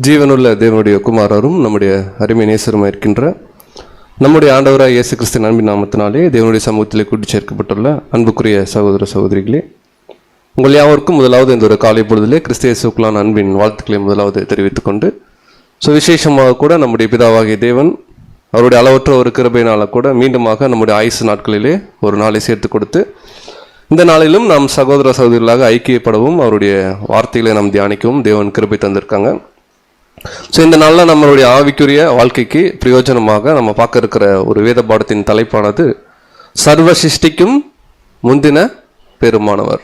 ஜீவனுள்ள தேவனுடைய குமாரரும் நம்முடைய அருமை நேசருமாக இருக்கின்ற நம்முடைய ஆண்டவராக இயேசு கிறிஸ்துவின் அன்பின் நாமத்தினாலே தேவனுடைய சமூகத்திலே கூட்டி சேர்க்கப்பட்டுள்ள அன்புக்குரிய சகோதர சகோதரிகளே, உங்கள் யாவருக்கும் முதலாவது இந்த ஒரு காலை பொழுதிலே கிறிஸ்து இயேசுவுக்குள்ளான அன்பின் வாழ்த்துக்களை முதலாவது தெரிவித்துக் கொண்டு, விசேஷமாக கூட நம்முடைய பிதாவாகிய தேவன் அவருடைய அளவற்ற ஒரு கிருபையினால கூட மீண்டுமாக நம்முடைய ஆயுசு நாட்களிலே ஒரு நாளை சேர்த்து கொடுத்து, இந்த நாளிலும் நாம் சகோதர சகோதரிகளாக ஐக்கியப்படவும் அவருடைய வார்த்தைகளை நாம் தியானிக்கவும் தேவன் கிருபை தந்திருக்காங்க. இந்த நாளில் நம்மளுடைய ஆவிக்குரிய வாழ்க்கைக்கு பிரயோஜனமாக நம்ம பார்க்க இருக்கிற ஒரு வேத பாடத்தின் தலைப்பானது சர்வ சிருஷ்டிக்கும் முந்தின பெருமானவர்.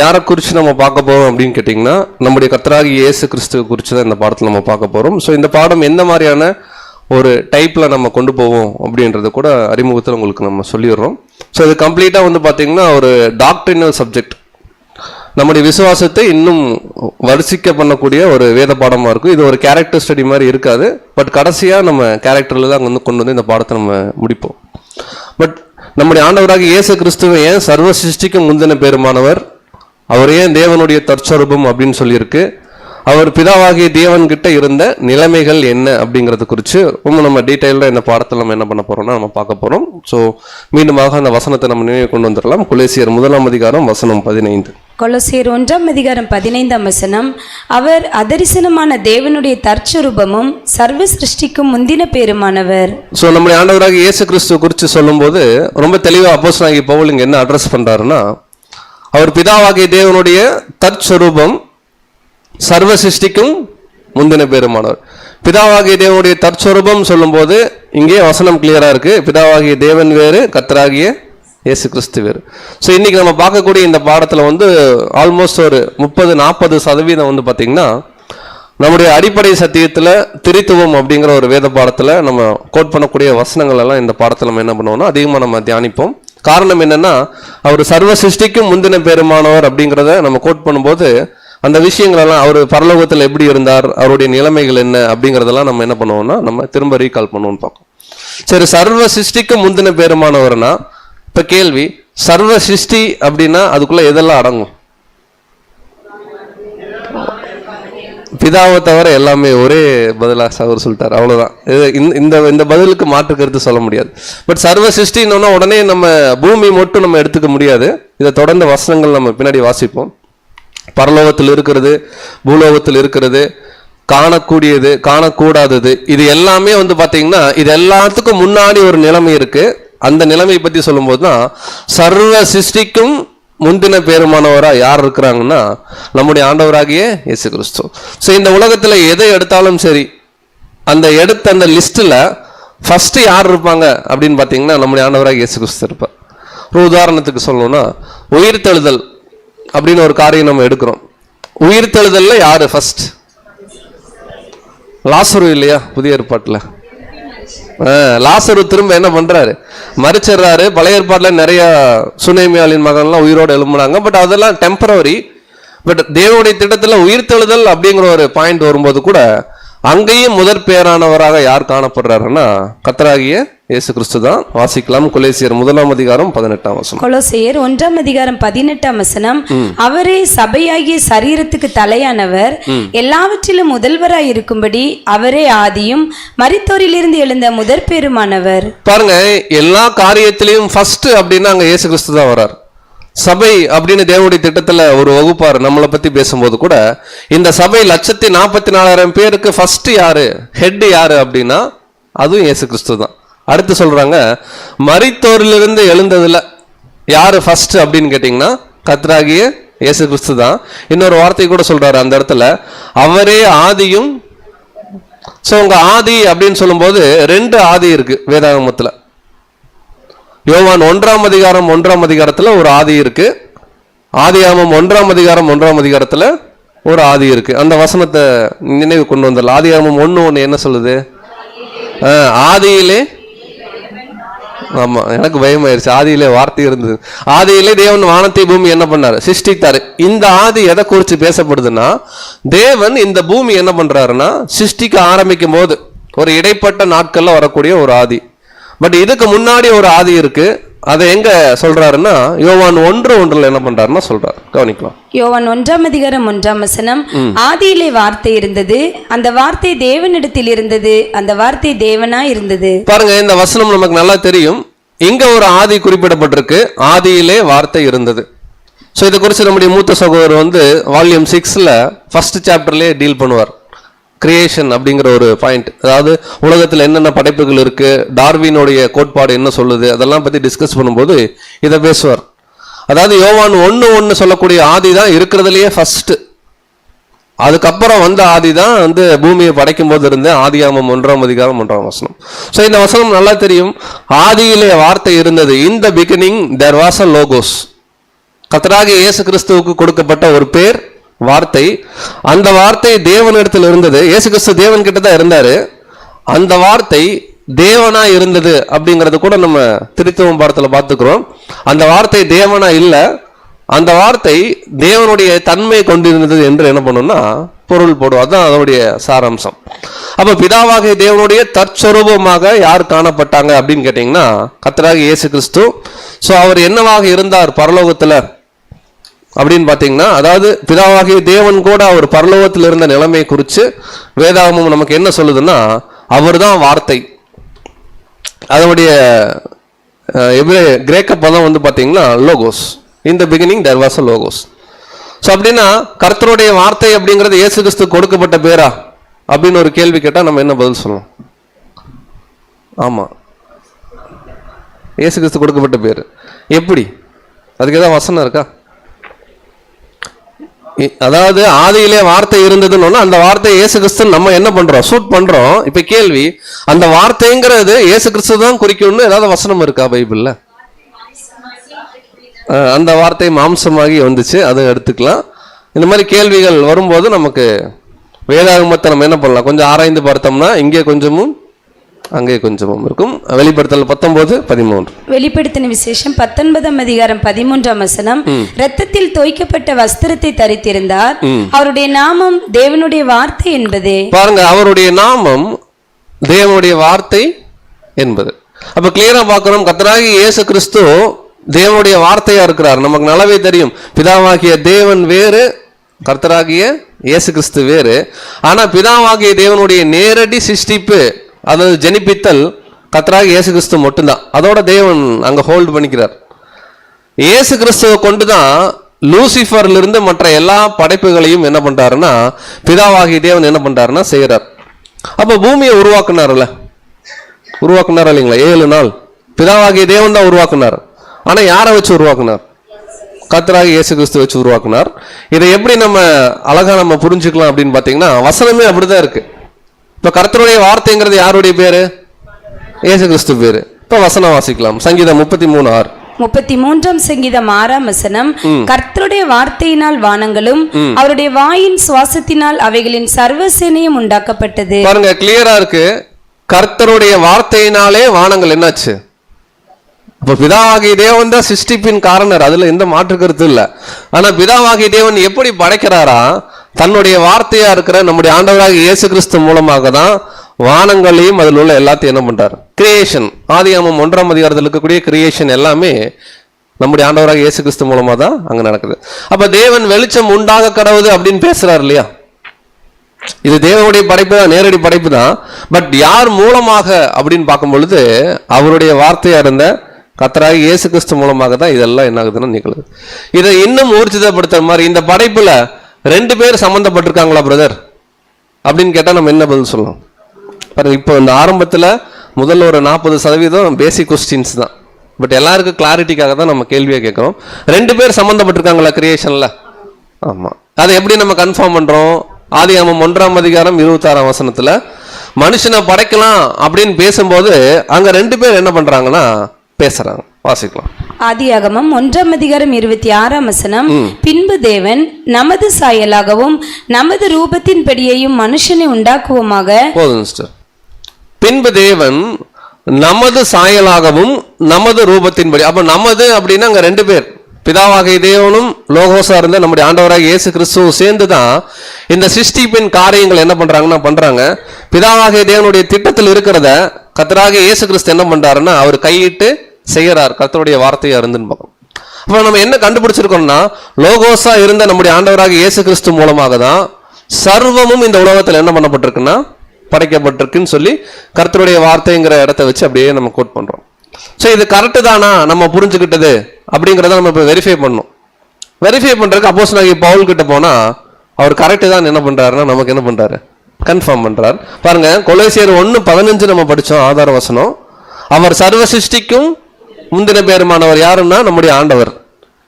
யாரை குறித்து நம்ம பார்க்க போகிறோம் அப்படின்னு கேட்டிங்கன்னா, நம்முடைய கர்த்தராகிய இயேசு கிறிஸ்துவை குறித்து தான் இந்த பாடத்தில் நம்ம பார்க்க போகிறோம். இந்த பாடம் எந்த மாதிரியான ஒரு டைப்பில் நம்ம கொண்டு போவோம் அப்படின்றத கூட அறிமுகத்தில் உங்களுக்கு நம்ம சொல்லிடுறோம். இது கம்ப்ளீட்டாக பார்த்தீங்கன்னா ஒரு டாக்ட்ரினல் சப்ஜெக்ட், நம்முடைய விசுவாசத்தை இன்னும் வரிசிக்க பண்ணக்கூடிய ஒரு வேத பாடமாக இருக்கும். இது ஒரு கேரக்டர் ஸ்டடி மாதிரி இருக்காது, பட் கடைசியாக நம்ம கேரக்டரில் தான் கொண்டு வந்து இந்த பாடத்தை நம்ம முடிப்போம். பட் நம்முடைய ஆண்டவராக இயேசு கிறிஸ்துவை ஏன் சர்வ சிருஷ்டிக்கும் முந்தின பெருமானவர், அவர் ஏன் தேவனுடைய தற்சொரூபம் அப்படின்னு சொல்லியிருக்கு, அவர் பிதாவாகிய தேவன்கிட்ட இருந்த நிலைமைகள் என்ன அப்படிங்கிறத குறித்து ரொம்ப நம்ம டீட்டெயிலாக இந்த பாடத்தில் நம்ம என்ன பண்ண போகிறோம்னா நம்ம பார்க்க போகிறோம். மீண்டுமாக அந்த வசனத்தை நம்ம நினைவு கொண்டு வந்துடலாம். கொலோசியர் 1 அதிகாரம் வசனம் 15. கொலோசியர் 1 அதிகாரம் 15 வசனம், அவர் அதரிசனமான தேவனுடைய தற்சொரூபமும் சர்வ சிருஷ்டிக்கும் முந்தின பேருமானவர். நம்முடைய ஆண்டவராக இயேசு கிறிஸ்துவ குறித்து சொல்லும்போது ரொம்ப தெளிவாக அப்போஸ்தலனாகிய பவுல் இங்கே என்ன அட்ரஸ் பண்ணுறாருன்னா, அவர் பிதாவாகிய தேவனுடைய தற்சொரூபம் சர்வ சிருஷ்டிக்கும் முந்தின பெருமானவர். பிதாவாகிய தேவனுடைய தற்சொரூபம் சொல்லும்போது இங்கே வசனம் கிளியரா இருக்கு. பிதாவாகிய தேவன் வேறு, கர்த்தராகிய இயேசு கிறிஸ்து வேறு. இன்னைக்கு நம்ம பார்க்கக்கூடிய இந்த பாடத்துல ஆல்மோஸ்ட் ஒரு 30-40% பார்த்தீங்கன்னா நம்முடைய அடிப்படை சத்தியத்துல திரித்துவம் அப்படிங்கிற ஒரு வேத பாடத்துல நம்ம கோட் பண்ணக்கூடிய வசனங்கள் எல்லாம் இந்த பாடத்துல நம்ம என்ன பண்ணுவோம்னா அதிகமா நம்ம தியானிப்போம். காரணம் என்னன்னா, அவர் சர்வ சிருஷ்டிக்கும் முந்தின பெருமானவர் அப்படிங்கிறத நம்ம கோட் பண்ணும்போது அந்த விஷயங்களெல்லாம், அவர் பரலோகத்தில் எப்படி இருந்தார், அவருடைய நிலைமைகள் என்ன அப்படிங்கிறதெல்லாம் நம்ம என்ன பண்ணுவோம்னா நம்ம திரும்ப ரீகால் பண்ணுவோம்னு பார்ப்போம். சர்வ சிருஷ்டிக்கும் முந்தின பெருமானவர்னா, இப்ப கேள்வி, சர்வ சிருஷ்டி அப்படின்னா அதுக்குள்ள எதெல்லாம் அடங்கும்? பிதாவை தவிர எல்லாமே ஒரே பதிலாக அவர் சொல்லிட்டார், அவ்வளவுதான். இந்த பதிலுக்கு மாற்று கருத்து சொல்ல முடியாது. பட் சர்வ சிருஷ்டின்னு உடனே நம்ம பூமி மட்டும் நம்ம எடுத்துக்க முடியாது. இதை தொடர்ந்து வசனங்கள் நம்ம பின்னாடி வாசிப்போம். பரலோகத்தில் இருக்கிறது, பூலோகத்தில் இருக்கிறது, காணக்கூடியது, காணக்கூடாதது, இது எல்லாமே பார்த்தீங்கன்னா இது எல்லாத்துக்கும் முன்னாடி ஒரு நிலைமை இருக்கு. அந்த நிலைமையை பற்றி சொல்லும் போதுதான் சர்வ சிருஷ்டிக்கும் முந்தின பேருமானவரா யார் இருக்கிறாங்கன்னா நம்முடைய ஆண்டவராகிய இயேசு கிறிஸ்து. இந்த உலகத்துல எதை எடுத்தாலும் சரி, எடுத்த அந்த லிஸ்ட்ல ஃபர்ஸ்ட் யார் இருப்பாங்க அப்படின்னு பார்த்தீங்கன்னா நம்முடைய ஆண்டவராகிய இயேசு கிறிஸ்து இருப்பார். ஒரு உதாரணத்துக்கு சொல்லணும்னா, உயிர்த்தெழுதல் அப்படின்னு ஒரு காரியம் நம்ம எடுக்கிறோம். உயிர்த்தெழுதல்ல யாரு ஃபர்ஸ்ட்? லாசரு இல்லையா? புதிய ஏற்பாட்டுல லாசரு திரும்ப என்ன பண்றாரு? மரிச்சிடுறாரு. பழைய ஏற்பாட்டுல நிறைய சுனேமியாளின் மகன்லாம் உயிரோடு எழும்புனாங்க. பட் அதெல்லாம் டெம்பரவரி. பட் தேவனுடைய திட்டத்துல உயிர்த்தெழுதல் அப்படிங்கிற ஒரு பாயிண்ட் வரும்போது கூட அங்கேயும் முதற் பேரானவராக யார் காணப்படுறாருன்னா கர்த்தராகிய இயேசு கிறிஸ்து தான். வாசிக்கலாம். கொலோசியர் 1 அதிகாரம் 18 வசனம். கொலோசியர் 1 அதிகாரம் 18 வசனம், அவரே சபையாகிய சரீரத்துக்கு தலையானவர், எல்லாவற்றிலும் முதல்வராய் இருக்கும்படி அவரே ஆதியும் மரித்தோரிலிருந்து எழுந்த முதற் பேருமானவர். பாருங்க, எல்லா காரியத்திலையும் ஃபர்ஸ்ட் அப்படின்னா அங்க இயேசு கிறிஸ்து தான் வர்றார். சபை அப்படின்னு தேவனுடைய திட்டத்துல ஒரு வகுப்பார் நம்மளை பத்தி பேசும்போது கூட இந்த சபை 144,000 பேருக்கு ஃபர்ஸ்ட் யாரு, ஹெட் யாரு அப்படின்னா அதுவும் இயேசு கிறிஸ்து தான். அடுத்து சொல்றாங்க, மரித்தோரிலிருந்து எழுந்ததுல யாரு ஃபர்ஸ்ட் அப்படின்னு கேட்டீங்கன்னா கர்த்தராகிய இயேசு கிறிஸ்து தான். இன்னொரு வார்த்தை கூட சொல்றாரு அந்த இடத்துல, அவரே ஆதியும். உங்க ஆதி அப்படின்னு சொல்லும் போது 2 ஆதி இருக்கு வேதாகமத்துல. யோவான் 1 அதிகாரம் 1 அதிகாரத்துல ஒரு ஆதி இருக்கு. ஆதியாகமம் 1 அதிகாரம் 1 அதிகாரத்துல ஒரு ஆதி இருக்கு. அந்த வசனத்தை நினைவு கொண்டு வந்துடலாம். ஆதியாகமம் 1:1 என்ன சொல்லுது? ஆதியிலே, ஆமா எனக்கு பயமாயிருச்சு, ஆதியிலே வார்த்தை இருந்தது. ஆதியிலே தேவன் வானத்தை பூமி என்ன பண்ணாரு? சிருஷ்டித்தாரு. இந்த ஆதி எதை குறித்து பேசப்படுதுன்னா, தேவன் இந்த பூமி என்ன பண்றாருன்னா சிருஷ்டிக்க ஆரம்பிக்கும் போது ஒரு இடைப்பட்ட நாட்கள்ல வரக்கூடிய ஒரு ஆதி. பட் இதுக்கு முன்னாடி ஒரு ஆதி இருக்கு. அதை எங்க சொல்றாருன்னா யோவான் 1:1 என்ன பண்றாருன்னா சொல்றாரு, கவனிக்கலாம். யோவான் 1:1 ஆதியிலே வார்த்தை இருந்தது, அந்த வார்த்தை தேவனிடத்தில் இருந்தது, அந்த வார்த்தை தேவனாய் இருந்தது. பாருங்க, இந்த வசனம் நமக்கு நல்லா தெரியும். இங்க ஒரு ஆதி குறிப்பிடப்பட்டிருக்கு, ஆதியிலே வார்த்தை இருந்தது. ஸோ இதை குறித்து நம்முடைய மூத்த சகோதரர் வால்யூம் 6ல ஃபர்ஸ்ட் சாப்டர்லேயே டீல் பண்ணுவார். கிரியேஷன் அப்படிங்கிற ஒரு பாயிண்ட், அதாவது உலகத்தில் என்னென்ன படைப்புகள் இருக்கு, டார்வினுடைய கோட்பாடு என்ன சொல்லுது, அதெல்லாம் பற்றி டிஸ்கஸ் பண்ணும்போது இதை பேசுவார். அதாவது யோவான் 1:1 சொல்லக்கூடிய ஆதி தான் இருக்கிறதுலையே ஃபர்ஸ்ட். அதுக்கப்புறம் வந்த ஆதி தான் பூமியை படைக்கும் போது இருந்த ஆதியாகமம் 1:1. ஸோ இந்த வசனம் நல்லா தெரியும். ஆதியிலே வார்த்தை இருந்தது. In the beginning there was a logos. கர்த்தராகிய இயேசு கிறிஸ்துவுக்கு கொடுக்கப்பட்ட ஒரு பேர் வார்த்தை. அந்த வார்த்தை தேவனிடத்தில் இருந்தது. இயேசு கிறிஸ்து தேவன் கிட்ட தான் இருந்தாரு. அந்த வார்த்தை தேவனா இருந்தது அப்படிங்கறது கூட நம்ம திருத்துவம் பாடத்துல பார்த்துக்கிறோம். அந்த வார்த்தை தேவனா இல்ல, அந்த வார்த்தை தேவனுடைய தன்மை கொண்டிருந்தது என்று என்ன பண்ணணும்னா பொருள் போடும். அதுதான் அதனுடைய சாராம்சம். அப்ப பிதாவாகிய தேவனுடைய தற்சொரூபமாக யார் காணப்பட்டாங்க அப்படின்னு கேட்டீங்கன்னா கர்த்தராகிய இயேசு கிறிஸ்து. ஸோ அவர் என்னவாக இருந்தார் பரலோகத்துல அப்படின்னு பார்த்தீங்கன்னா, அதாவது பிதாவாகிய தேவன் கூட அவர் பரலோகத்தில் இருந்த நிலைமையை குறித்து வேதாகமம் நமக்கு என்ன சொல்லுதுன்னா, அவர் தான் வார்த்தை. அதனுடைய கிரேக்க பதம் பார்த்தீங்கன்னா logos. In the beginning there was a logos. So அப்படின்னா கர்த்தருடைய வார்த்தை அப்படிங்கிறது இயேசு கிறிஸ்து கொடுக்கப்பட்ட பேரா அப்படின்னு ஒரு கேள்வி கேட்டால் நம்ம என்ன பதில் சொல்லணும்? ஆமாம், இயேசு கிறிஸ்து கொடுக்கப்பட்ட பேர். எப்படி? அதுக்கு ஏதாவது வசனம் இருக்கா? அதாவது ஆதியிலே வார்த்தை இருந்ததுன்னு அந்த வார்த்தை இயேசு கிறிஸ்து நம்ம என்ன பண்றோம்? சூட் பண்றோம். இப்ப கேள்வி, அந்த வார்த்தைங்கிறது இயேசு கிறிஸ்து தான் குறிக்கும்னு ஏதாவது வசனம் இருக்கா பைபிள்ல? அந்த வார்த்தை மாம்சமாகி வந்துச்சு, அதை எடுத்துக்கலாம். இந்த மாதிரி கேள்விகள் வரும்போது நமக்கு வேதாகமத்தை நம்ம என்ன பண்ணலாம், கொஞ்சம் ஆராய்ந்து பார்த்தோம்னா இங்கே கொஞ்சமும் அங்கே கொஞ்சமும் இருக்கும். வெளிப்படுத்தல் 19:13. வெளிப்படுத்தின விசேஷம் 19:13 இரத்தத்தில் தோய்க்கப்பட்ட வஸ்திரத்தை தரித்திருந்தார், அவருடைய நாமம் தேவனுடைய வார்த்தை என்பதே. பாருங்க, அவருடைய நாமம் தேவனுடைய வார்த்தை என்பது. அப்ப கிளியரா பார்க்கிறோம், கர்த்தராகிய இயேசு கிறிஸ்து தேவனுடைய வார்த்தையா இருக்கிறார். நமக்கு நல்லாவே தெரியும், பிதாவாகிய தேவன் வேறு, கர்த்தராகிய இயேசு கிறிஸ்து வேறு. ஆனா பிதாவாகிய தேவனுடைய நேரடி சிருஷ்டிப்பு, அதாவது ஜெனிப்பித்தல் கர்த்தராகிய இயேசு கிறிஸ்து மட்டும்தான். அதோட தேவன் அங்க ஹோல்டு பண்ணிக்கிறார். இயேசு கிறிஸ்துவை கொண்டுதான் லூசிஃபர்ல இருந்து மற்ற எல்லா படைப்புகளையும் என்ன பண்றாருன்னா பிதாவாகிய தேவன் என்ன பண்றாருன்னா செய்யறார். அப்ப பூமியை உருவாக்குனார்ல, உருவாக்குனார் இல்லைங்களா? 7 நாள் பிதாவாகிய தேவன் தான் உருவாக்குனார். ஆனா யாரை வச்சு உருவாக்குனார்? கர்த்தராகிய இயேசு கிறிஸ்து வச்சு உருவாக்குனார். இதை எப்படி நம்ம அழகா நம்ம புரிஞ்சுக்கலாம் அப்படின்னு பாத்தீங்கன்னா, வசனமே அப்படிதான் இருக்கு. இப்ப கர்த்தருடைய வார்த்தைங்கிறது யாருடைய பேரு? இயேசு கிறிஸ்து பேரு. இப்ப வசனம் வாசிக்கலாம். சங்கீதம் 33:6. 33 சங்கீதம் 6 கர்த்தருடைய வார்த்தையினால் வானங்களும் அவருடைய வாயின் சுவாசத்தினால் அவைகளின் சர்வசேனையும் உண்டாக்கப்பட்டது. பாருங்க, கிளியரா இருக்கு. கர்த்தருடைய வார்த்தையினாலே வானங்கள் என்னாச்சு? அப்ப பிதாவாகிய தேவன் தான் சிருஷ்டிப்பின் காரணர், அதுல எந்த மாற்று கருத்து இல்லை. ஆனா பிதாவாகிய தேவன் எப்படி படைக்கிறாரா? தன்னுடைய வார்த்தையா இருக்கிற நம்முடைய ஆண்டவராகிய இயேசு கிறிஸ்து மூலமாக தான் வானங்களையும் அதில் உள்ள எல்லாத்தையும் என்ன பண்றாரு? கிரியேஷன். ஆதியாகமம் 1 இருக்கக்கூடிய கிரியேஷன் எல்லாமே நம்முடைய ஆண்டவராகிய இயேசு கிறிஸ்து மூலமா தான் அங்க நடக்குது. அப்ப தேவன் வெளிச்சம் உண்டாக கடவுது அப்படின்னு பேசுறாரு இல்லையா? இது தேவனுடைய படைப்பு தான், நேரடி படைப்பு தான். பட் யார் மூலமாக அப்படின்னு பார்க்கும் பொழுது அவருடைய வார்த்தையா இருந்த கர்த்தராகிய இயேசு கிறிஸ்து மூலமாக தான் இதெல்லாம் என்ன ஆகுதுன்னா நிகழுது. இதை இன்னும் ஊர்ஜிதப்படுத்துற மாதிரி இந்த படைப்புல 2 பேர் சம்பந்தப்பட்டிருக்காங்களா பிரதர் அப்படின்னு கேட்டா நம்ம என்ன பதில் சொல்லலாம்? பாருங்க, இப்போ இந்த ஆரம்பத்துல முதல்ல ஒரு 40% பேசிக் கொஸ்டின்ஸ் தான். பட் எல்லாருக்கும் கிளாரிட்டிக்காக தான் நம்ம கேள்வியை கேட்கிறோம். 2 பேர் சம்பந்தப்பட்டிருக்காங்களா கிரியேஷன்ல? ஆமா. அதை எப்படி நம்ம கன்ஃபார்ம் பண்றோம்? ஆதியாகமம் 1:26 மனுஷனை படைக்கலாம் அப்படின்னு பேசும்போது அங்க 2 பேர் என்ன பண்றாங்கன்னா பேசுறாங்க. வாசிக்கலாம். ஆதியாகமம் 1:26 பின்பு தேவன் நமது சாயலாகவும் நமது ரூபத்தின் படியையும் மனுஷனை உண்டாக்குவோமாக. போதும் சிஸ்டர். பின்பு தேவன் நமது சாயலாகவும் நமது ரூபத்தின்படி. அப்ப நமது அப்படின்னா அங்க 2 பேர், பிதாவாகிய தேவனும் லோகோஸா இருந்த நம்முடைய ஆண்டவராகிய இயேசு கிறிஸ்துவும் சேர்ந்து தான் இந்த சிருஷ்டிப்பின் காரியங்கள் என்ன பண்றாங்க. பிதாவாகிய தேவனுடைய திட்டத்தில் இருக்கிறத கர்த்தராகிய இயேசு கிறிஸ்து என்ன பண்றாருன்னா அவர் கையிட்டு செய்யறார் கர்த்தருடைய வார்த்தையா இருந்துன்னு பார்க்கணும். அப்ப நம்ம என்ன கண்டுபிடிச்சிருக்கோம்னா, லோகோஸா இருந்த நம்முடைய ஆண்டவராக இயேசு கிறிஸ்து மூலமாக தான் சர்வமும் இந்த உலகத்துல என்ன பண்ணப்பட்டிருக்குன்னா படைக்கப்பட்டிருக்குன்னு சொல்லி கர்த்தருடைய வார்த்தைங்கிற இடத்த வச்சு அப்படியே நம்ம கோட் பண்றோம். ஸோ இது கரெக்டு தானா நம்ம புரிஞ்சுக்கிட்டது அப்படிங்கிறத நம்ம இப்போ வெரிஃபை பண்ணணும். வெரிஃபை பண்றதுக்கு அப்போஸ்தலனாகிய பவுல் கிட்ட போனா அவர் கரெக்டு தான் என்ன பண்றாருன்னா நமக்கு என்ன பண்றாரு, கன்ஃபார்ம் பண்றார். பாருங்க, கொலோசியர் 1:15 நம்ம படிச்சோம் ஆதார வசனம். அவர் சர்வ சிருஷ்டிக்கும் முந்தின பேருமானவர் யாருன்னா நம்முடைய ஆண்டவர்.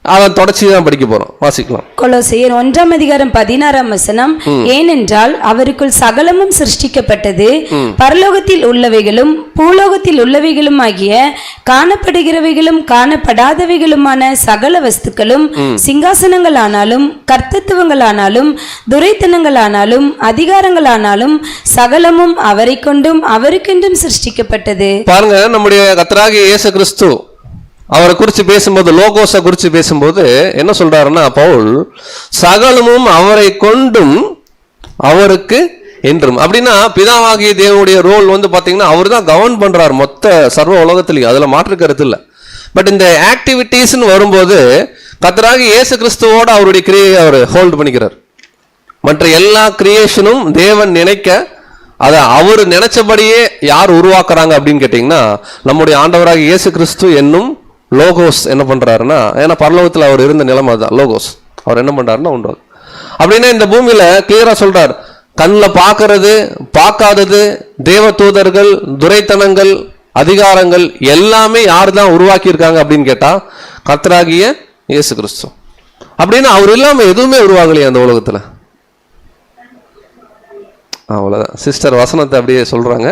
அதை தொடர்ச்சி தான் படிக்க போறோம், வாசிக்கலாம். கொலோசியர் 1:16 ஏனென்றால் அவருக்குள் சகலமும் சிருஷ்டிக்கப்பட்டது, பரலோகத்தில் உள்ளவைகளும் பூலோகத்தில் உள்ளவைகளும் ஆகிய காணப்படுகிறவைகளும் காணப்படாதவைகளுமான சகல வஸ்துக்களும், சிங்காசனங்களானாலும் கர்த்தத்துவங்களானாலும் துரைத்தனங்களானாலும் அதிகாரங்களானாலும் சகலமும் அவரை கொண்டும் அவருக்கென்றும் சிருஷ்டிக்கப்பட்டது. பாருங்க, நம்முடைய கர்த்தராகிய இயேசு கிறிஸ்து அவரை குறித்து பேசும்போது, லோகோஸை குறித்து பேசும்போது என்ன சொல்றாருன்னா பவுல், சகலமும் அவரை கொண்டும் அவருக்கு என்றும். அப்படின்னா பிதாவாகிய தேவனுடைய ரோல் பாத்தீங்கன்னா அவர் தான் கவர்ன் பண்றார் மொத்த சர்வ உலகத்திலையும், அதுல மாற்று கருத்து இல்லை. பட் இந்த ஆக்டிவிட்டீஸ்ன்னு வரும்போது கர்த்தராகிய இயேசு கிறிஸ்துவோட அவருடைய கிரியை அவர் ஹோல்டு பண்ணிக்கிறார். மற்ற எல்லா கிரியேஷனும் தேவன் நினைக்க அதை அவர் நினைச்சபடியே யார் உருவாக்குறாங்க அப்படின்னு கேட்டீங்கன்னா நம்முடைய ஆண்டவராகிய இயேசு கிறிஸ்து என்னும் லோகோஸ் என்ன பண்றாருன்னா, ஏன்னா பரலோகத்தில் அவர் இருந்த நிலைமை தான் லோகோஸ், அவர் என்ன பண்றாருன்னா உண்டு. அப்படின்னா இந்த பூமியில கிளியரா சொல்றார், கண்ணில் பார்க்கறது பார்க்காதது, தேவ தூதர்கள், துரைத்தனங்கள், அதிகாரங்கள் எல்லாமே யார் தான் உருவாக்கி இருக்காங்க அப்படின்னு கேட்டா கர்த்தராகிய இயேசு கிறிஸ்து. அப்படின்னா அவர் இல்லாம எதுவுமே உருவாகலையே அந்த உலகத்துல. அவ்வளவுதான் சிஸ்டர் வசனத்தை அப்படியே சொல்றாங்க,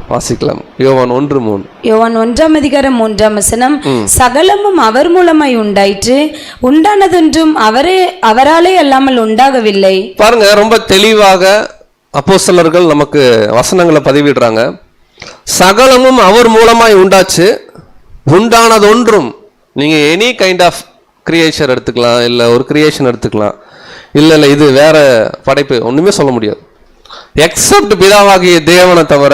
வாசிக்கலாம். யோவான் 1:3. யோவான் 1:3 சகலமும் அவர் மூலமாய் உண்டாயிற்று, உண்டானதொன்றும் அவராலே அல்லாமல் உண்டாகவில்லை. பாருங்க, ரொம்ப தெளிவாக அப்போஸ்தலர்கள் நமக்கு வசனங்களை பதிவிடுறாங்க. சகலமும் அவர் மூலமாய் உண்டாச்சு, உண்டானதொன்றும். நீங்க எனி கைண்ட் ஆஃப் கிரியேஷன் எடுத்துக்கலாம், இல்ல ஒரு கிரியேஷன் எடுத்துக்கலாம், இல்ல இது வேற படைப்பு, ஒண்ணுமே சொல்ல முடியாது எக்ஸப்ட் பிதாவாகிய தேவனை தவிர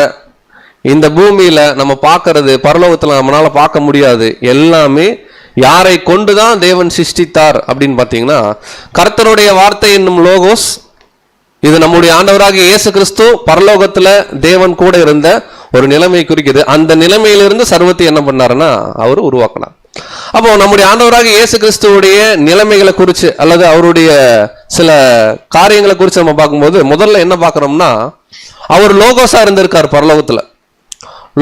இந்த பூமியில நம்ம பார்க்கறது, பரலோகத்துல நம்மளால பார்க்க முடியாது எல்லாமே யாரை கொண்டுதான் தேவன் சிருஷ்டித்தார் அப்படின்னு பாத்தீங்கன்னா கர்த்தருடைய வார்த்தை என்னும் லோகோஸ். இது நம்முடைய ஆண்டவராகிய இயேசு கிறிஸ்து பரலோகத்துல தேவன் கூட இருந்த ஒரு நிலைமை குறிக்குது. அந்த நிலைமையிலிருந்து சர்வத்தை என்ன பண்ணாருன்னா அவர் உருவாக்கினார். அப்போ நம்முடைய ஆண்டவராகிய இயேசு கிறிஸ்துவுடைய நிலைமைகளை குறித்து அல்லது அவருடைய சில காரியங்களை குறித்து நம்ம பார்க்கும்போது முதல்ல என்ன பார்க்கிறோம்னா, அவர் லோகோஸா இருந்திருக்கார் பரலோகத்துல.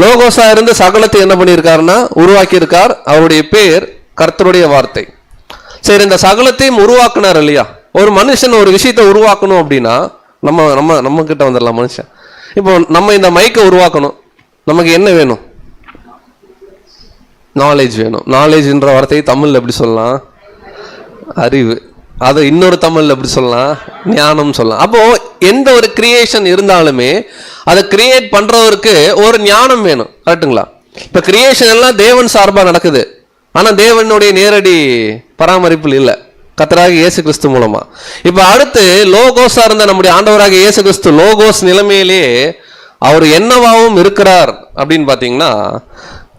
லோகோஸா இருந்து சகலத்தை என்ன பண்ணியிருக்காருன்னா உருவாக்கி இருக்கார். அவருடைய பேர் கர்த்தருடைய வார்த்தை. சரி, இந்த சகலத்தையும் உருவாக்குனார் இல்லையா? ஒரு மனுஷன் ஒரு விஷயத்தை உருவாக்கணும் அப்படின்னா நம்ம கிட்ட வந்துடலாம். மனுஷன் இப்போ நம்ம இந்த மைக்கை உருவாக்கணும், நமக்கு என்ன வேணும்? நாலேஜ் வேணும். நாலேஜ்ன்ற வார்த்தையை தமிழ்ல எப்படி சொல்லலாம்? அறிவு. அதை இன்னொரு தமிழ்ல எப்படி சொல்லலாம்? ஞானம் சொல்லலாம். அப்போ எந்த ஒரு கிரியேஷன் இருந்தாலுமே அதை கிரியேட் பண்றவருக்கு ஒரு ஞானம் வேணும், கரெக்டுங்களா? இப்ப கிரியேஷன் எல்லாம் தேவன் சார்பா நடக்குது, ஆனா தேவனுடைய நேரடி பராமரிப்பில் இல்லை, கர்த்தராகிய இயேசு கிறிஸ்து மூலமா. இப்ப அடுத்து லோகோஸா இருந்த நம்முடைய ஆண்டவராகிய இயேசு கிறிஸ்து லோகோஸ் நிலைமையிலேயே அவர் என்னவாகவும் இருக்கிறார் அப்படின்னு பாத்தீங்கன்னா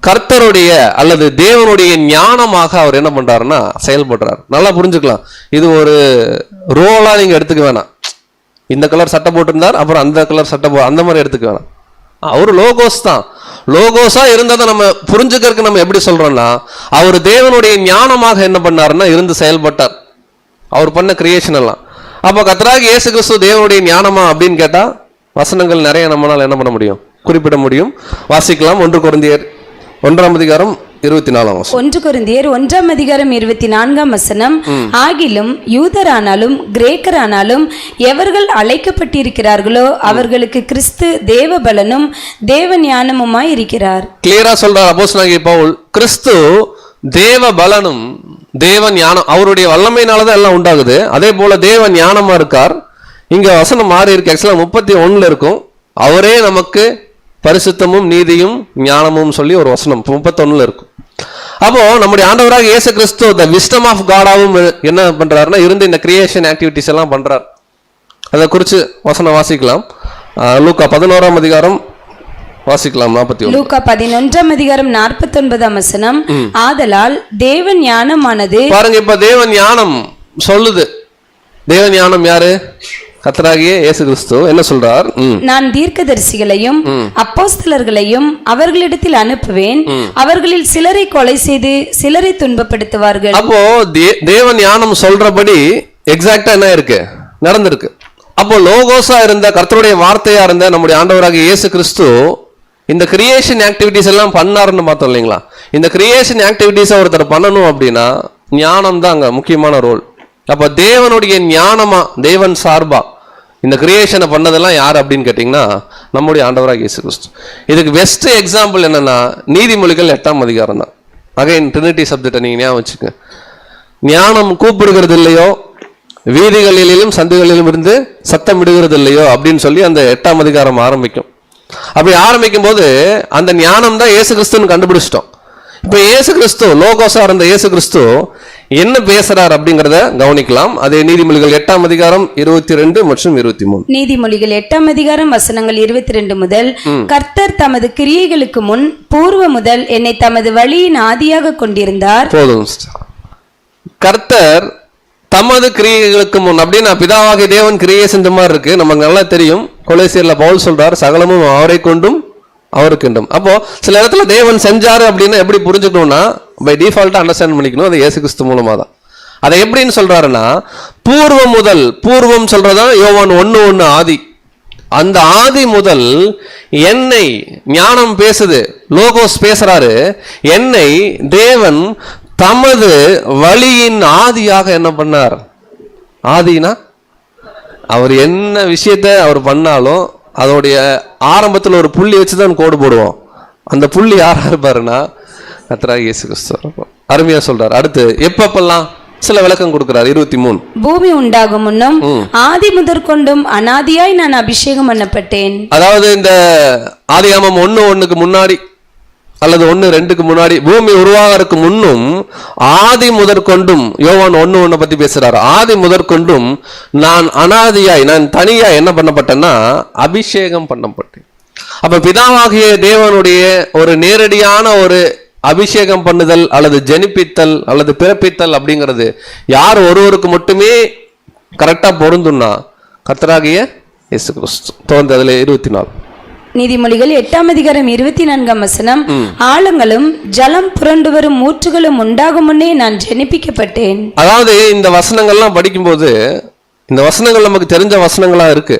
கர்த்தருடைய அல்லது தேவனுடைய ஞானமாக அவர் என்ன பண்றாருன்னா செயல்படுறார். நல்லா புரிஞ்சுக்கலாம். இது ஒரு ரோலா நீங்க எடுத்துக்க வேணாம். இந்த கலர் சட்டை போட்டிருந்தார், அப்புறம் அந்த கலர் சட்டை அந்த மாதிரி எடுத்துக்க வேணாம். அவர் லோகோஸ் தான். லோகோஸா இருந்ததை நம்ம புரிஞ்சுக்கிறதுக்கு நம்ம எப்படி சொல்றோம்னா அவர் தேவனுடைய ஞானமாக என்ன பண்ணாருன்னா இருந்து செயல்பட்டார், அவர் பண்ண கிரியேஷன் எல்லாம். அப்போ கர்த்தராகிய இயேசு கிறிஸ்து தேவனுடைய ஞானமா அப்படின்னு கேட்டா வசனங்கள் நிறைய நம்மளால என்ன பண்ண முடியும், குறிப்பிட முடியும். வாசிக்கலாம். 1 கொரிந்தியர் 1:24. 1 கொரிந்தியர் 1:24. ஆகிலும் யூதரானாலும் கிரேக்கரானாலும் எவர்கள் அழைக்கப்பட்டிருக்கிறார்களோ அவர்களுக்கு கிறிஸ்து தேவ பலனும் தேவ ஞானமுமாய் இருக்கிறார். கிளியரா சொல்றார் அப்போஸ்தலனாகிய பவுல், கிறிஸ்து தேவ பலனும் தேவ ஞானம், அவருடைய வல்லமையினாலதான் எல்லாம் உண்டாகுது. அதே போல தேவ ஞானமா இருக்கார். இங்க வசனம் மாறி இருக்கு, ஆக்சுவலா 31 இருக்கும். அவரே நமக்கு பரிசுத்தமும் நீதியும் ஞானமும் சொல்லி ஒரு வசனம் 31 இருக்கும். அப்போ நம்முடைய ஆண்டவராக இயேசு கிறிஸ்து த விஸ்டம் ஆஃப் காடாவும் என்ன பண்றாருன்னா இருந்து இந்த கிரியேஷன் ஆக்டிவிட்டிஸ் எல்லாம் பண்றார். அதை குறித்து வசனம் வாசிக்கலாம். லூக்கா 11 வாசிக்கலாம். 41. லூக்கா 11ஆம் அதிகாரம் 49ஆம் வசனம். ஆதலால் தேவ ஞானமானது. பாருங்க, இப்ப தேவ ஞானம் சொல்லுது. தேவ ஞானம் யாரு? கர்த்தராகிய இயேசு கிறிஸ்து என்ன சொல்றார்? நான் தீர்க்கதரிசிகளையும் அப்போஸ்தலர்களையும் அவர்களிடத்தில் அனுப்புவேன், அவர்களில் சிலரை கொலை செய்து சிலரை துன்பப்படுத்துவார்கள். அப்போ தேவ ஞானம் சொல்றபடி எக்ஸாக்டா என்ன இருக்கு, நடந்திருக்கு. அப்போ லோகோஸா இருந்த கர்த்தருடைய வார்த்தையா இருந்த நம்முடைய ஆண்டவராகிய இயேசு கிறிஸ்து இந்த கிரியேஷன் ஆக்டிவிட்டிஸ் எல்லாம் பண்ணாருன்னு பார்த்தோம் இல்லைங்களா? இந்த கிரியேஷன் ஆக்டிவிட்டிஸை ஒருத்தர் பண்ணணும் அப்படின்னா ஞானம் தான் அங்க முக்கியமான ரோல். அப்ப தேவனுடைய ஞானமா, தேவன் சார்பா இந்த கிரியேஷனை பண்ணதெல்லாம் யார் அப்படின்னு கேட்டீங்கன்னா நம்முடைய ஆண்டவராகிய இயேசு கிறிஸ்து. இதுக்கு பெஸ்ட் எக்ஸாம்பிள் என்னன்னா நீதிமொழிகள் 8ஆம் அதிகாரம் தான். அகைன் ட்ரினிட்டி சப்ஜெக்டை நீங்க ஞாபகம் வச்சுக்க. ஞானம் கூப்பிடுகிறது இல்லையோ, வீதிகளிலும் சந்துகளிலும் இருந்து சத்தம் விடுகிறது இல்லையோ அப்படின்னு சொல்லி அந்த 8ஆம் அதிகாரம் ஆரம்பிக்கும். அப்படி ஆரம்பிக்கும் போது அந்த ஞானம் தான் இயேசு கிறிஸ்துன்னு கண்டுபிடிச்சிட்டோம். இப்ப இயேசு கிறிஸ்து, லோகோஸா இருந்த இயேசு கிறிஸ்து என்ன பேசுறார் அப்படிங்கறத கவனிக்கலாம். அதே நீதிமொழிகள் 8ஆம் அதிகாரம் 22 மற்றும் 23. நீதிமொழிகள் 8ஆம் அதிகாரம் வசனங்கள் 22 முதல். கர்த்தர் தமது கிரியைகளுக்கு முன் பூர்வ முதல் என்னை தமது வழியின் ஆதியாக கொண்டிருந்தார். போதும். கர்த்தர் தமது கிரியைகளுக்கு முன் அப்படின்னா பிதாவாகிய தேவன் கிரியை செஞ்ச மாதிரி இருக்கு. நமக்கு நல்லா தெரியும். கொலோசியர்ல பவுல் சொல்றார், சகலமும் அவரை கொண்டும் அவருக்கென்றும். அப்போ சில இடத்துல தேவன் செஞ்சாரு அப்படின்னா எப்படி புரிஞ்சுக்கணும்னா பை டிஃபால்ட்டா அண்டர்ஸ்டாண்ட் பண்ணிக்கணும். அது இயேசு கிறிஸ்து மூலமா தான். அதை எப்படின்னு சொல்றாருன்னா பூர்வம் முதல், பூர்வம் சொல்றதா யோவான் 1:1 ஆதி. அந்த ஆதி முதல் என்னை, ஞானம் பேசுது, லோகோஸ் பேசுறாரு, என்னை தேவன் தமது வழியின் ஆதியாக என்ன பண்ணார்? ஆதினா அவர் என்ன விஷயத்தை அவர் பண்ணாலும் அதோடைய ஆரம்பத்தில் ஒரு புள்ளி வச்சுதான் கோடு போடுவோம். அந்த புள்ளி யாரா இருப்பாருன்னா கர்த்தராகிய இயேசு கிறிஸ்து. அருமையா சொல்றாரு. அடுத்து எப்பப்பெல்லாம் சில விளக்கம் கொடுக்கிறார். 23. பூமி உண்டாகும் முன்னும் ஆதி முதற்கொண்டும் அனாதியாய் நான் அபிஷேகம் பண்ணப்பட்டேன். அதாவது இந்த ஆதியாகமம் 1:1 முன்னாடி அல்லது 1:2 முன்னாடி, பூமி உருவாகிறதுக்கு முன்னும் ஆதி முதற்கொண்டும், யோவான் 1:1 பத்தி பேசுறாரு. ஆதி முதற்கொண்டும் நான் அனாதியாய், நான் தனியா என்ன பண்ணப்பட்டேன்னா அபிஷேகம் பண்ணப்பட்டேன். அப்ப பிதாவாகிய தேவனுடைய ஒரு நேரடியான ஒரு அபிஷேகம் பண்ணுதல் அல்லது ஜெனிப்பித்தல் அல்லது பிறப்பித்தல் அப்படிங்கிறது யார் ஒருவருக்கு மட்டுமே கரெக்டா பொருந்தும்னா கர்த்தராகிய இயேசு கிறிஸ்து. தொடர்ந்து அதுல 24. நீதிமொழிகள் 8ஆம் அதிகாரம் 24ஆம் வசனம். ஆழங்களும் ஜலம் புரண்டு வரும் ஊற்றுகளும் உண்டாகும் முன்னே நான் ஜெனிப்பிக்கப்பட்டேன். அதாவது இந்த வசனங்கள்லாம் படிக்கும்போது இந்த வசனங்கள் நமக்கு தெரிஞ்ச வசனங்களா இருக்கு.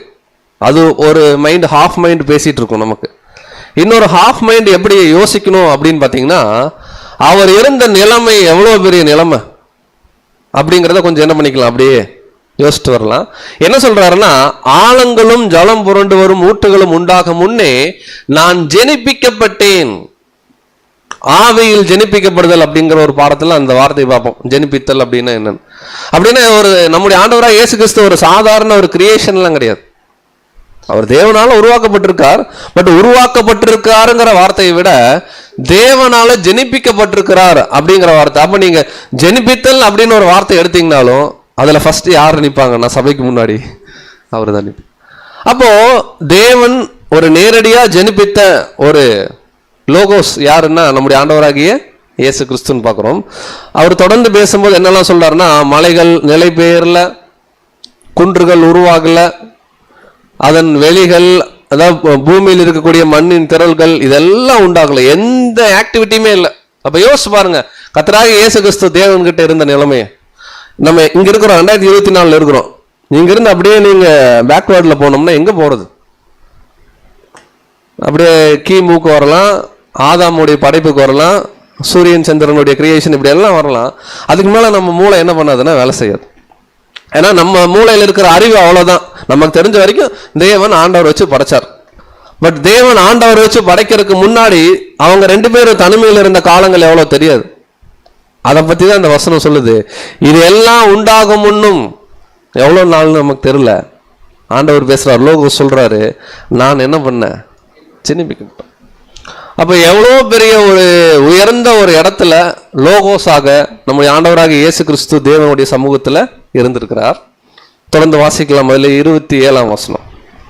அது ஒரு மைண்ட், ஹாஃப் மைண்ட் பேசிட்டு இருக்கும். நமக்கு இன்னொரு ஹாஃப் மைண்ட் எப்படி யோசிக்கணும் அப்படின்னு பாத்தீங்கன்னா அவர் இருந்த நிலைமை எவ்வளவு பெரிய நிலைமை அப்படிங்கிறத கொஞ்சம் என்ன பண்ணிக்கலாம், அப்படியே யோசிச்சுட்டு வரலாம். என்ன சொல்றாருன்னா ஆழங்களும் ஜலம் புரண்டு வரும் ஊற்றுகளும் உண்டாக முன்னே நான் ஜெனிப்பிக்கப்பட்டேன். ஆவியில் ஜெனிப்பிக்கப்படுதல் அப்படிங்கிற ஒரு பாடத்துல அந்த வார்த்தையை பார்ப்போம். ஜெனிப்பித்தல் அப்படின்னா என்னன்னு. அப்படின்னா ஒரு நம்முடைய ஆண்டவராக இயேசு கிறிஸ்து ஒரு சாதாரண ஒரு கிரியேஷன்லாம் கிடையாது. அவர் தேவனால உருவாக்கப்பட்டிருக்கார். பட் உருவாக்கப்பட்டிருக்காருங்கிற வார்த்தையை விட தேவனால ஜெனிப்பிக்கப்பட்டிருக்கிறார் அப்படிங்கிற வார்த்தை. அப்ப நீங்க ஜெனிப்பித்தல் அப்படின்னு ஒரு வார்த்தை எடுத்தீங்கனாலும் அதுல ஃபர்ஸ்ட் யார் நிற்பாங்கன்னா சபைக்கு முன்னாடி அவர் தான் நிற்பார். அப்போ தேவன் ஒரு நேரடியா ஜெனிப்பித்த ஒரு லோகோஸ் யாருன்னா நம்முடைய ஆண்டவராகிய இயேசு கிறிஸ்துன்னு பார்க்கிறோம். அவர் தொடர்ந்து பேசும்போது என்னெல்லாம் சொல்றாருன்னா மலைகள் நிலை பெயர்ல, குன்றுகள் உருவாகல, அதன் வெளிகள், அதாவது பூமியில் இருக்கக்கூடிய மண்ணின் திரள்கள் இதெல்லாம் உண்டாகல, எந்த ஆக்டிவிட்டியுமே இல்லை. அப்ப யோசிச்சு பாருங்க கர்த்தராகிய இயேசு கிறிஸ்து தேவன் கிட்ட இருந்த நிலைமையை. நம்ம இங்க இருக்கிறோம், 2024 இருக்கிறோம். இங்க இருந்து அப்படியே நீங்க பேக்வேர்ட்ல போனோம்னா எங்க போறது? அப்படியே கிமுக்கு வரலாம், ஆதாமுடைய படைப்புக்கு வரலாம், சூரியன் சந்திரனுடைய கிரியேஷன் இப்படி எல்லாம் வரலாம். அதுக்கு மேல நம்ம மூளை என்ன பண்ணாதுன்னா வேலை செய்யாது. ஏன்னா நம்ம மூளையில் இருக்கிற அறிவு அவ்வளவுதான். நமக்கு தெரிஞ்ச வரைக்கும் தேவன் ஆண்டவர் வச்சு படைச்சார். பட் தேவன் ஆண்டவர் வச்சு படைக்கிறதுக்கு முன்னாடி அவங்க 2 பேரும் தனிமையில் இருந்த காலங்கள் எவ்வளவு தெரியாது. அதை பத்தி தான் இந்த வசனம் சொல்லுது. இது எல்லாம் உண்டாகும் முன்னும் எவ்வளவு நாள்னு நமக்கு தெரியல. ஆண்டவர் பேசுறாரு, லோகோஸ் சொல்றாரு, நான் என்ன பண்ணேன், ஜெனிப்பிக்கப்பட்டேன். அப்ப எவ்வளவு பெரிய ஒரு உயர்ந்த ஒரு இடத்துல லோகோஸாக நம்முடைய ஆண்டவராக இயேசு கிறிஸ்து தேவனுடைய சமூகத்துல இருந்திருக்கிறார். தொடர்ந்து வாசிக்கலாம். அதில் 27ஆம் வசனம்.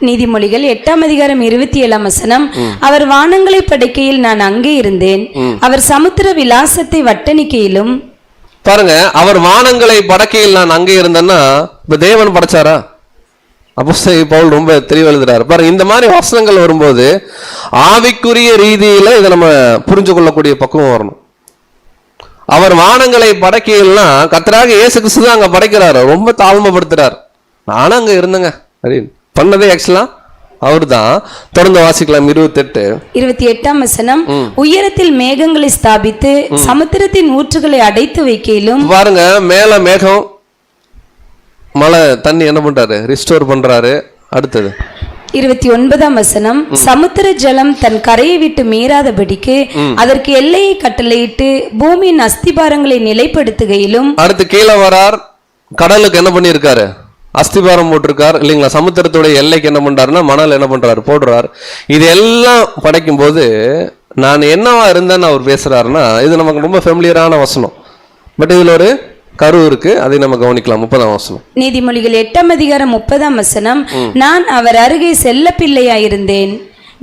நீதிமொழிகள் 8ஆம் அதிகாரம் 27ஆம் வசனம். அவர் வானங்களை படைக்கையில் நான் அங்கே இருந்தேன், அவர் சமுத்திர விலாசத்தை வட்டணிக்கையிலும். பாருங்க, அவர் வானங்களை படைக்கையில் நான் அங்கே இருந்தேன்னா இப்ப தேவன் படைச்சாரா? அப்போஸ்தலன் பவுல் ரொம்ப தெளிவா எழுதுறாரு பாருங்க. இந்த மாதிரி வசனங்கள் வரும்போது ஆவிக்குரிய ரீதியில இதை நம்ம புரிஞ்சு கொள்ளக்கூடிய பக்குவம் வரணும். அவர் வானங்களை படைக்கலன்னா கர்த்தராகிய இயேசு கிறிஸ்து தான் அங்க படைக்கிறாரு, ரொம்ப தாழ்மைப்படுத்துறாரு. நானும் அங்க இருந்தேங்க அப்படின்னு பண்ணதே ஆக்சுவலா அவர் தான். தொடர்ந்து வாசிக்கலாம். 28ஆம் வசனம். உயரத்தில் மேகங்களை ஸ்தாபித்து சமுத்திரத்தின் ஊற்றுகளை அடைத்து வைக்கையிலும். பாருங்க, மேல மேகம், மழை தண்ணி என்ன பண்றாரு? ரிஸ்டோர் பண்றாரு. அடுத்தது 29ஆம் வசனம். சமுத்திர ஜலம் தன் கரையை விட்டு மீறாதபடிக்கு அதற்கு எல்லையை கட்டளையிட்டு பூமியின் அஸ்திபாரங்களை நிலைப்படுத்துகையிலும். அடுத்து கீழே வரார். கடலுக்கு என்ன பண்ணியிருக்காரு? அஸ்திபாரம் போட்டிருக்கார் இல்லைங்களா? சமுத்திரத்துடைய எல்லைக்கு என்ன பண்றாருன்னா மணல் என்ன பண்றாரு? போடுறாரு. இது எல்லாம் படைக்கும் போது நான் என்னவா இருந்தேன்னு அவர் பேசுறாருன்னா, இது நமக்கு ரொம்ப ஃபெமிலியரான வசனம். பட் இதுல ஒரு கரு இருக்கு, அதை நம்ம கவனிக்கலாம். 30ஆம் வசனம். நீதிமொழிகள் 8ஆம் அதிகாரம் 30ஆம் வசனம். நான் அவர் அருகே செல்ல பிள்ளையாயிருந்தேன்,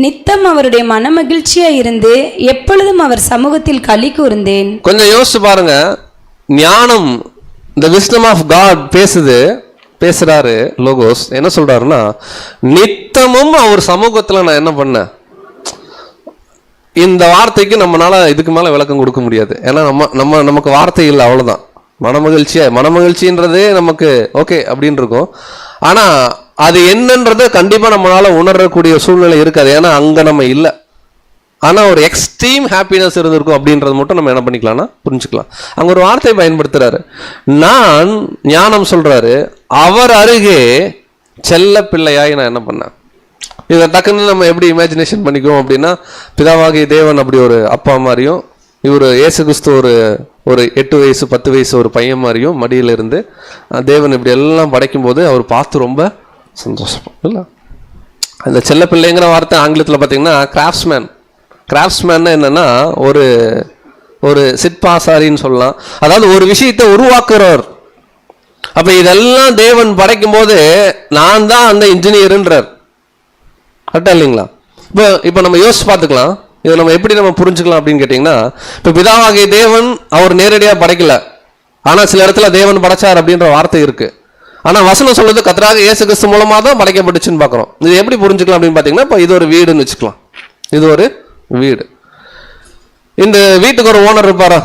நித்தம் அவருடைய மனமகிழ்ச்சியா இருந்து எப்பொழுதும் அவர் சமூகத்தில் களி கூர்ந்தேன். கொஞ்சம் யோசிச்சு பாருங்க. ஞானம், the wisdom of God பேசுறாரு லோகோஸ். என்ன சொல்றாருன்னா, நித்தமும் அவர் சமூகத்துல நான் என்ன பண்ணேன். இந்த வார்த்தைக்கு நம்மளால இதுக்கு மேல விளக்கம் கொடுக்க முடியாது. ஏன்னா நமக்கு வார்த்தை இல்லை, அவ்வளவுதான். மனமகிழ்ச்சின்றதே நமக்கு ஓகே அப்படின்னு இருக்கும். ஆனா அது என்னன்றதை கண்டிப்பா நம்மளால உணரக்கூடிய சூழ்நிலை இருக்காது. ஏன்னா அங்க நம்ம இல்லை. ஆனா ஒரு எக்ஸ்ட்ரீம் ஹாப்பினஸ் இருந்திருக்கும் அப்படின்றது மட்டும் நம்ம என்ன பண்ணிக்கலாம்னா புரிஞ்சுக்கலாம். அங்க ஒரு வார்த்தை பயன்படுத்துறாரு. நான் ஞானம் சொல்றாரு, அவர் அருகே செல்ல பிள்ளையாய் நான் என்ன பண்ணேன். இதை டக்குன்னு நம்ம எப்படி இமேஜினேஷன் பண்ணிக்குவோம் அப்படின்னா, பிதாவாகிய தேவன் அப்படி ஒரு அப்பா மாதிரியும், இவர் இயேசு கிறிஸ்து ஒரு 8 வயசு 10 வயசு ஒரு பையன் மாதிரியும் மடியில இருந்து தேவன் இப்படி எல்லாம் படைக்கும் போது அவர் பார்த்து ரொம்ப சந்தோஷம் இல்லை. அந்த செல்ல பிள்ளைங்கிற வார்த்தை ஆங்கிலத்தில் பார்த்தீங்கன்னா கிராஃப்ட்ஸ்மேன் என்னன்னா ஒரு சிற்பாசாரின்னு சொல்லலாம். அதாவது ஒரு விஷயத்தை உருவாக்குறவர். அப்ப இதெல்லாம் தேவன் படைக்கும் போது நான் தான் அந்த இன்ஜினியர்ன்றார். கரெக்டா இல்லைங்களா? இப்போ நம்ம யோசிச்சு பார்த்துக்கலாம். இதை நம்ம எப்படி நம்ம புரிஞ்சுக்கலாம் அப்படின்னு கேட்டிங்கன்னா, இப்போ பிதாவாகிய தேவன் அவர் நேரடியாக படைக்கல, ஆனால் சில இடத்துல தேவன் படைச்சார் அப்படின்ற வார்த்தை இருக்கு. ஆனால் வசனம் சொல்றது கர்த்தராகிய இயேசு கிறிஸ்து மூலமாக தான் படைக்கப்பட்டுச்சுன்னு பார்க்குறோம். இது எப்படி புரிஞ்சுக்கலாம் அப்படின்னு பார்த்தீங்கன்னா, இப்போ இது ஒரு வீடுன்னு வச்சுக்கலாம். இது ஒரு வீடு. இந்த வீட்டுக்கு ஒரு ஓனர் இருப்பாரா?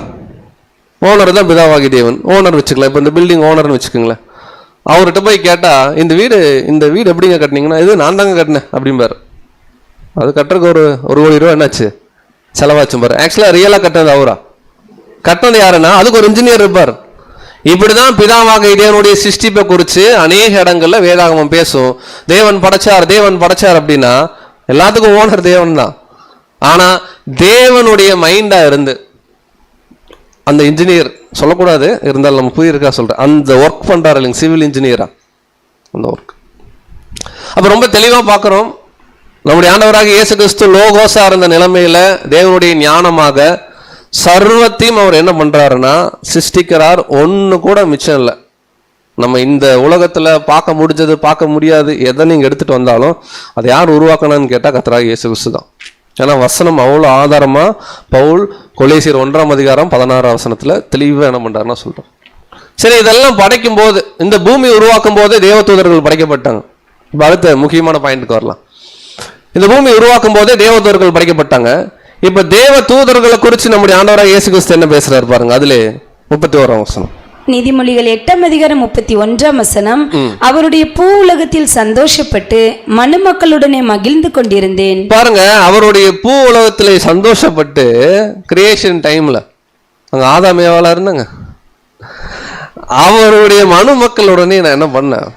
ஓனர் தான் பிதாவாகிய தேவன். ஓனர் வச்சுக்கலாம். இப்போ இந்த பில்டிங் ஓனர்னு வச்சுக்கோங்களேன். அவர்கிட்ட போய் கேட்டா இந்த வீடு எப்படிங்க கட்டினீங்கன்னா, இது நான் தாங்க கட்டினேன் அப்படிம்பாரு. அது கட்டுறதுக்கு ஒரு கோடி ரூபா என்னாச்சு செலவாச்சும் பாரு. ஆக்சுவலாக ரியலாக கட்டினது அவரா? கட்டினது யாருன்னா அதுக்கு ஒரு இன்ஜினியர் இருப்பார். இப்படிதான் பிதாவாகிய தேவனுடைய சிருஷ்டிப்பை குறித்து அநேக இடங்கள்ல வேதாகமம் பேசும். தேவன் படைச்சார் அப்படின்னா எல்லாத்துக்கும் ஓனர் தேவன் தான். ஆனா தேவனுடைய மைண்டா இருந்து அந்த இன்ஜினியர் சொல்லக்கூடாது, இருந்தாலும் நம்ம புரியிருக்கா சொல்றேன், அந்த ஒர்க் பண்றாரு இல்லைங்க, சிவில் இன்ஜினியரா அந்த ஒர்க். அப்ப ரொம்ப தெளிவா பார்க்கிறோம். நம்முடைய ஆண்டவராக இயேசு கிறிஸ்து லோகோஸா இருந்த நிலைமையில தேவனுடைய ஞானமாக சர்வத்தையும் அவர் என்ன பண்றாருன்னா சிருஷ்டிக்கிறார். ஒன்று கூட மிச்சம் இல்லை. நம்ம இந்த உலகத்துல பார்க்க முடிஞ்சது பார்க்க முடியாது எதை நீங்க எடுத்துட்டு வந்தாலும் அதை யார் உருவாக்கணும்னு கேட்டா கர்த்தராகிய இயேசு கிறிஸ்து தான். ஏன்னா வசனம் அவ்வளோ ஆதாரமா பவுல் கொலேசியர் 1ஆம் அதிகாரம் 16ஆம் வசனத்துல தெளிவா என்ன பண்றாருன்னா சொல்றோம். சரி, இதெல்லாம் படைக்கும் போது, இந்த பூமி உருவாக்கும் போதே தேவதூதர்கள் படைக்கப்பட்டாங்க. இப்போ அடுத்த முக்கியமான பாயிண்ட்டுக்கு வரலாம். இந்த பூமி உருவாக்கும் போதே தேவதூதர்கள் படைக்கப்பட்டாங்க. இப்ப தேவ தூதர்களை குறித்து நம்முடைய ஆண்டவராக இயேசு கிறிஸ்து என்ன பேசுறாரு பாருங்க. அதுல 31ஆம் வசனம். நீதிமொழிகள் 8ஆம் அதிகாரம் 31ஆம் வசனம். அவருடைய பூ உலகத்தில் சந்தோஷப்பட்டு மனுமக்களுடனே மகிழ்ந்து கொண்டிருந்தேன். பாருங்க, அவருடைய பூ உலகத்திலே சந்தோஷப்பட்டு கிரியேஷன் டைம்ல அங்க ஆதாமேவாளா இருந்தாங்க. அவருடைய மனுமக்களுடனே நான் என்ன பண்ணேன்.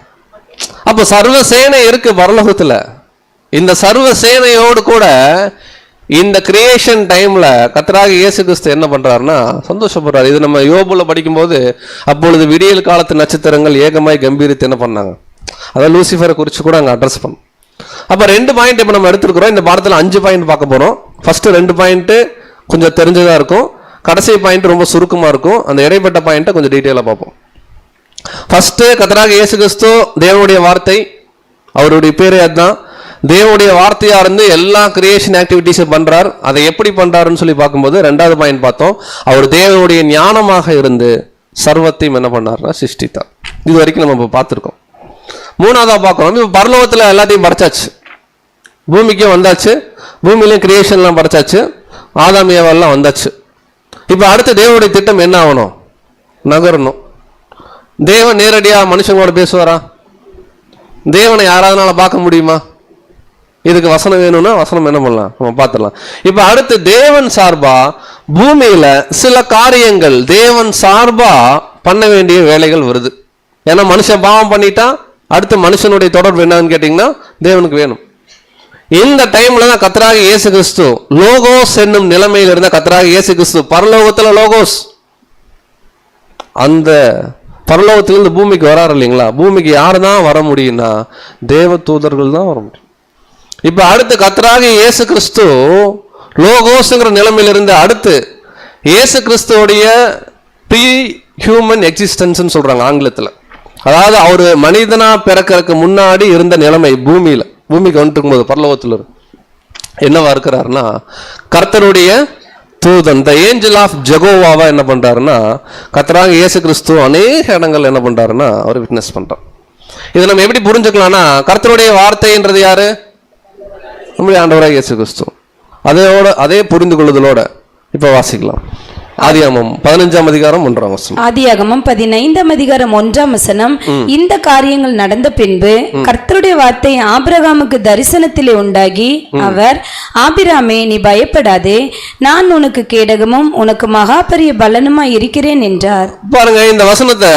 அப்ப சர்வசேனை இருக்கு பரலோகத்துல. இந்த சர்வ சேனையோடு கூட இந்த கிரியேஷன் டைம்ல கர்த்தராகிய இயேசு கிறிஸ்து என்ன பண்றாருன்னா சந்தோஷப்படுறாரு. இது நம்ம யோபுல படிக்கும்போது, அப்பொழுது விடியல் காலத்து நட்சத்திரங்கள் ஏகமாய் கம்பீரித்து என்ன பண்ணாங்க, அதான் லூசிஃபரை குறித்து கூட அங்கே அட்ரஸ் பண்ணும். அப்போ 2 பாயிண்ட் இப்போ நம்ம எடுத்துருக்கிறோம். இந்த பாடத்தில் 5 பாயிண்ட் பார்க்க போறோம். ஃபர்ஸ்ட் 2 பாயிண்ட் கொஞ்சம் தெரிஞ்சதா இருக்கும், கடைசி பாயிண்ட் ரொம்ப சுருக்கமா இருக்கும். அந்த இடைப்பட்ட பாயிண்ட்டை கொஞ்சம் டீட்டெயிலாக பார்ப்போம். ஃபர்ஸ்ட், கர்த்தராகிய இயேசு கிறிஸ்து தேவனுடைய வார்த்தை, அவருடைய பேரே அதுதான். தேவனுடைய வார்த்தையா இருந்து எல்லா கிரியேஷன் ஆக்டிவிட்டிஸும் பண்றார். அதை எப்படி பண்றாருன்னு சொல்லி பார்க்கும்போது 2வது பாயிண்ட் பார்த்தோம். அவர் தேவனுடைய ஞானமாக இருந்து சர்வத்தையும் என்ன பண்ணார்னா சிருஷ்டித்தார். இது வரைக்கும் நம்ம இப்போ பார்த்துருக்கோம். 3வதா பார்க்கணும். இப்போ பரலோகத்தில் எல்லாத்தையும் படைச்சாச்சு, பூமிக்கும் வந்தாச்சு, பூமியிலையும் கிரியேஷன்லாம் படைச்சாச்சு, ஆதாம் ஏவாள்லாம் வந்தாச்சு. இப்போ அடுத்த தேவனுடைய திட்டம் என்ன ஆகணும்? நகரணும். தேவன் நேரடியாக மனுஷங்களோட பேசுவாரா? தேவனை யாராவதுனால பார்க்க முடியுமா? இதுக்கு வசனம் வேணும்னா வசனம் என்ன பண்ணலாம், நம்ம பார்த்துடலாம். இப்போ அடுத்து தேவன் சார்பா பூமியில சில காரியங்கள் தேவன் சார்பா பண்ண வேண்டிய வேலைகள் வருது. ஏன்னா மனுஷன் பாவம் பண்ணிட்டா அடுத்து மனுஷனுடைய தொடர்பு என்னன்னு கேட்டீங்கன்னா தேவனுக்கு வேணும். இந்த டைம்ல தான் கர்த்தராகிய இயேசு கிறிஸ்து லோகோஸ் என்னும் நிலைமையில் இருந்த கர்த்தராகிய இயேசு கிறிஸ்து பரலோகத்துல லோகோஸ், அந்த பரலோகத்திலிருந்து பூமிக்கு வராரு இல்லைங்களா? பூமிக்கு யாரு தான் வர முடியும்னா தேவ தூதர்கள் தான் வர முடியும். இப்ப அடுத்து கர்த்தராகிய இயேசு கிறிஸ்து லோகோஸ்ங்கிற நிலைமையில இருந்து அடுத்து இயேசு கிறிஸ்துவோடைய ப்ரீ ஹியூமன் எக்ஸிஸ்டன்ஸ் சொல்றாங்க ஆங்கிலத்துல. அதாவது அவர் மனிதனா பிறக்கிறதுக்கு முன்னாடி இருந்த நிலைமை பூமிக்கு வந்துட்டு இருக்கும்போது பரலோகத்தில் என்னவா இருக்கிறாருன்னா கர்த்தருடைய தூதன், த ஏஞ்சல் ஆஃப் ஜெகோவாவா என்ன பண்றாருன்னா கர்த்தராகிய இயேசு கிறிஸ்து அநேக இடங்கள் என்ன பண்றாருன்னா அவர் விட்னஸ் பண்றார். இதை நம்ம எப்படி புரிஞ்சுக்கலாம்னா கர்த்தருடைய வார்த்தைன்றது யாரு? நம்முடைய ஆண்டவராகிய இயேசு கிறிஸ்து. அதே புரிந்து கொள்ளுதலோட இப்ப வாசிக்கலாம். ஆதியாகமம் 15ஆம் அதிகாரம் 1ஆம் வசனம். ஆதியாகமம் 15ஆம் அதிகாரம் 1ஆம் வசனம். இந்த காரியங்கள் நடந்த பின்பு கர்த்தருடைய வார்த்தை ஆபிரகாமுக்கு தரிசனத்திலே உண்டாகி அவர், ஆபிராமே நீ பயப்படாதே, நான் உனக்கு கேடகமும் உனக்கு மகா பெரிய பலனுமாய் இருக்கிறேன் என்றார். பாருங்க இந்த வசனத்தை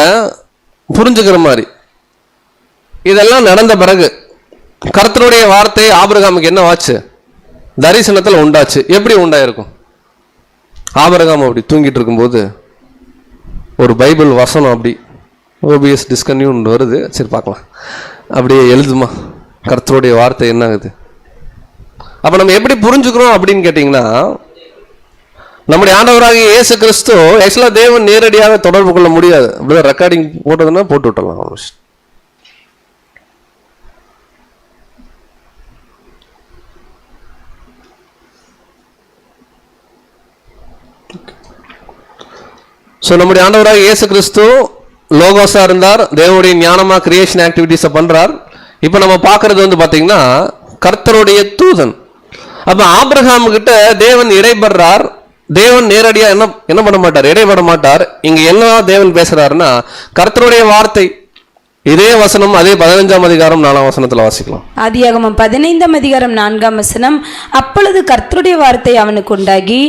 புரிஞ்சுக்கிற மாதிரி. இதெல்லாம் நடந்த பிறகு கர்த்தருடைய வார்த்தை ஆபிரகாமுக்கு என்ன ஆச்சு? தரிசனத்துல உண்டாச்சு. எப்படி உண்டாயிருக்கும்? ஆபிரகாம் அப்படி தூங்கிட்டு இருக்கும்போது ஒரு பைபிள் வசனம் அப்படி ஓபிஎஸ் டிஸ்கன்யூன்னு வருது. சரி பார்க்கலாம், அப்படியே எழுதுமா கர்த்தருடைய வார்த்தை என்ன ஆகுது? அப்ப நம்ம எப்படி புரிஞ்சுக்கிறோம் அப்படின்னு கேட்டீங்கன்னா நம்முடைய ஆண்டவராகிய இயேசு கிறிஸ்து ஆக்சுவலா தேவன் நேரடியாக தொடர்பு கொள்ள முடியாது. அப்படிதான் ரெக்கார்டிங் போட்டதுன்னா போட்டு விட்டலாம். ஸோ நம்முடைய ஆண்டவராக இயேசு கிறிஸ்து லோகோஸா இருந்தார், தேவனுடைய ஞானமா கிரியேஷன் ஆக்டிவிட்டிஸை பண்றார். இப்போ நம்ம பார்க்கறது வந்து பார்த்தீங்கன்னா கர்த்தருடைய தூதன். அப்போ ஆபிரகாம் கிட்ட தேவன் இடைபடுறார். தேவன் நேரடியா என்ன பண்ண மாட்டார், இடைபட மாட்டார். இங்க என்ன தேவன் பேசுறாருன்னா கர்த்தருடைய வார்த்தை. இதே வசனம் அதே 15ஆம் அதிகாரம் 4ஆம் வசனத்துல வாசிக்கலாம். ஆதியாகமம் 15ஆம் அதிகாரம் 4ஆம் வசனம். அப்பொழுது கர்த்தருடைய வார்த்தை அவனுக்கு உண்டாகி,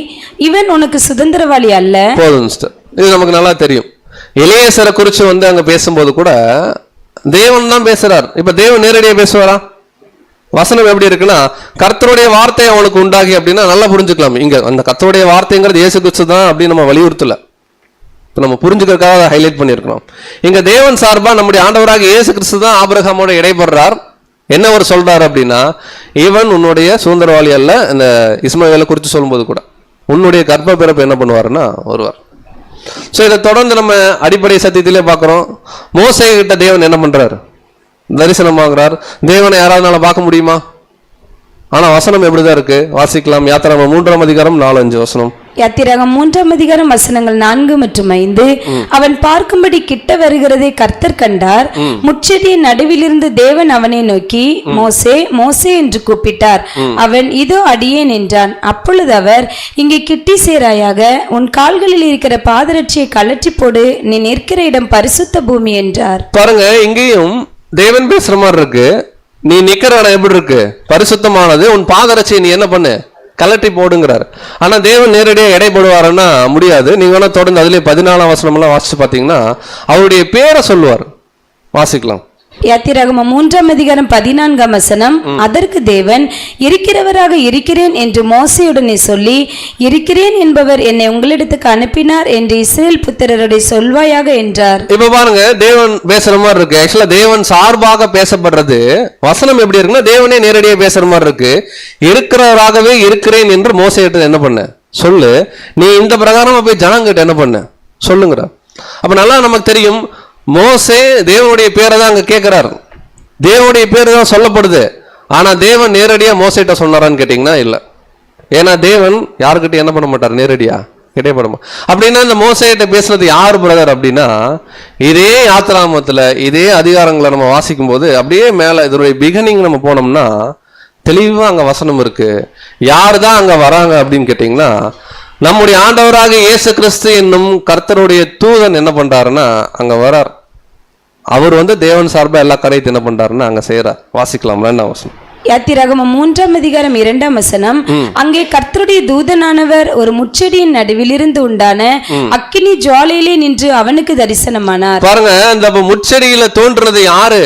இவன் உனக்கு சுதந்திரவாளி அல்ல. போதும், இது நமக்கு நல்லா தெரியும். எலியேசரை குறித்து வந்து அங்க பேசும்போது கூட தேவன் தான் பேசுறார். இப்ப தேவன் நேரடியாக பேசுவாரா? வசனம் எப்படி இருக்குன்னா கர்த்தருடைய வார்த்தை அவனுக்கு உண்டாகி அப்படின்னா நல்லா புரிஞ்சுக்கலாம். இங்க அந்த கர்த்தருடைய வார்த்தைங்கிறது இயேசு கிறிஸ்து தான் அப்படின்னு நம்ம வலியுறுத்தல. இப்போ நம்ம புரிஞ்சுக்கிறதுக்காக ஹைலைட் பண்ணியிருக்கிறோம். இங்க தேவன் சார்பா நம்முடைய ஆண்டவராக இயேசு கிறிஸ்து தான் ஆபிரகாமோட இடைபடுறார். என்ன அவர் சொல்றாரு அப்படின்னா, இவன் உன்னுடைய சுதந்திரவாளி அல்ல. இந்த இஸ்மாவேலை குறித்து சொல்லும்போது கூட உன்னுடைய கர்ப்ப பிறப்பு என்ன பண்ணுவாருன்னா வருவார். ஸோ இதை தொடர்ந்து நம்ம அடிப்படை சத்தியத்திலே பார்க்குறோம். மோசே கிட்ட தேவன் என்ன பண்றாரு? தரிசனமாகிறார். தேவனை யாராவதுனால பார்க்க முடியுமா? ஆனா வசனம் எப்படிதான் இருக்கு, வாசிக்கலாம். யாத்திராகமம் 3ஆம் அதிகாரம் 4-5 வசனம். யாத்திராகமம் 3ஆம் அதிகாரம் வசனங்கள் 4 மற்றும் 5. அவன் பார்க்கும்படி கிட்ட வருகிறதை கர்த்தர் கண்டார். முச்செடியின் நடுவிலிருந்து தேவன் அவனை நோக்கி, மோசே மோசே என்று கூப்பிட்டார். அவன், இதோ அடியேன் என்றான். அப்பொழுது அவர், இங்கே கிட்டி சேராயாக, உன் கால்களில் இருக்கிற பாதரட்சியை கழற்றி போடு, நீ நிற்கிற இடம் பரிசுத்த பூமி என்றார். பாருங்க, இங்கேயும் தேவன் பேசுற மாதிரி இருக்கு. நீ நிக்கிற இடம் எப்படி இருக்கு? பரிசுத்தமானது. உன் பாதரட்சியை நீ என்ன பண்ணு, கலட்டி போடுங்கிறார். ஆனா தேவன் நேரடியாக இடைப்படுவாருன்னா முடியாது. நீங்க வேணா தொடர்ந்து அதுலயே 14ஆம் வசனம் எல்லாம் வாசிச்சு பாத்தீங்கன்னா அவருடைய பேரை சொல்லுவார். வாசிக்கலாம். யாத்திராகமம் 3ஆம் அதிகாரம் 14ஆம் வசனம். அதற்கு தேவன், இருக்கிறவராக இருக்கிறேன் என்று மோசேயுடனே சொல்லி, இருக்கிறேன் என்பவர் என்னை உங்களிடத்துக்கு அனுப்பினார் என்று இஸ்ரவேல் புத்திரருடைய சொல்வாயாக என்றார். இப்ப பாருங்க, தேவன் பேசுற மாதிரி இருக்கு. ஆக்சுவலா தேவன் சார்பாக பேசப்படுறது. வசனம் எப்படி இருக்குன்னா தேவனே நேரடியாக பேசுற மாதிரி இருக்கு. இருக்கிறவராகவே இருக்கிறேன் என்று மோசேயிட்ட என்ன பண்ண சொல்லு, நீ இந்த பிரகாரமா போய் ஜனங்கிட்ட என்ன பண்ண சொல்லுங்கிற. அப்ப நல்லா நமக்கு தெரியும், மோசே தேவனுடைய பேரை தான் அங்க கேட்கிறார். தேவனுடைய பேரு தான் சொல்லப்படுது. ஆனா தேவன் நேரடியா மோசேட்ட சொன்னாரான்னு கேட்டீங்கன்னா இல்ல. ஏன்னா தேவன் யாருக்கிட்ட என்ன பண்ண மாட்டார், நேரடியா கிடையப்படும். அப்படின்னா இந்த மோசேட்ட பேசுனது யார் பிரதர் அப்படின்னா, இதே யாத்திராமத்துல இதே அதிகாரங்களை நம்ம வாசிக்கும் போது அப்படியே மேல இதனுடைய பிகினிங் நம்ம போனோம்னா தெளிவா அங்க வசனம் இருக்கு. யார் தான் அங்க வராங்க அப்படின்னு கேட்டீங்கன்னா, நம்முடைய ஆண்டவராக இயேசு கிறிஸ்து என்னும் கர்த்தருடைய தூதன் என்ன பண்றாருன்னா அங்க வரார். அவர் தேவன் சார்பா எல்லா காரியத்தையும் என்ன பண்றாருன்னா அங்க செய்யறார். வாசிக்கலாம் 2ஆம் வசனம். யாத்திராகமம் 3ஆம் அதிகாரம் 2ஆம் வசனம். அங்கே கர்த்தருடைய தூதனானவர் ஒரு முச்செடியின் நடுவில் இருந்து உண்டான அக்கினி ஜுவாலையிலே நின்று அவனுக்கு தரிசனமானார். பாருங்க, இந்த முச்செடியில தோன்றது யாரு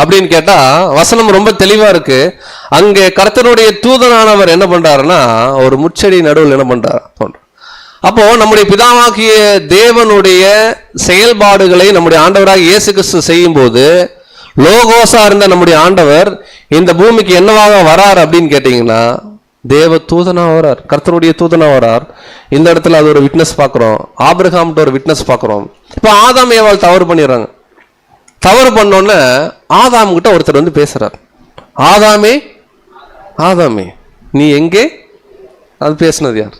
அப்படின்னு கேட்டா வசனம் ரொம்ப தெளிவா இருக்கு. அங்கே கர்த்தருடைய தூதனானவர் என்ன பண்றாருன்னா ஒரு முச்செடி நடுவில் என்ன பண்றாரு தோன்ற. அப்போ நம்முடைய பிதாவாகிய தேவனுடைய செயல்பாடுகளை நம்முடைய ஆண்டவராக இயேசு கிறிஸ்து செய்யும் போது லோகோசா இருந்த நம்முடைய ஆண்டவர் இந்த பூமிக்கு என்னவாக வரார் அப்படின்னு கேட்டீங்கன்னா தேவ தூதனா வரார், கர்த்தருடைய தூதனா வரார். இந்த இடத்துல அது ஒரு விட்னஸ் பார்க்கிறோம். ஆபிரகாம்கிட்ட ஒரு விட்னஸ் பார்க்கிறோம். இப்ப ஆதாம் ஏவாள் தவறு பண்ணிடுறாங்க. தவறு பண்ணோன்னு ஆதாம் கிட்ட ஒருத்தர் பேசுறார். ஆதாமே ஆதாமே நீ எங்கே? அது பேசுனது யார்?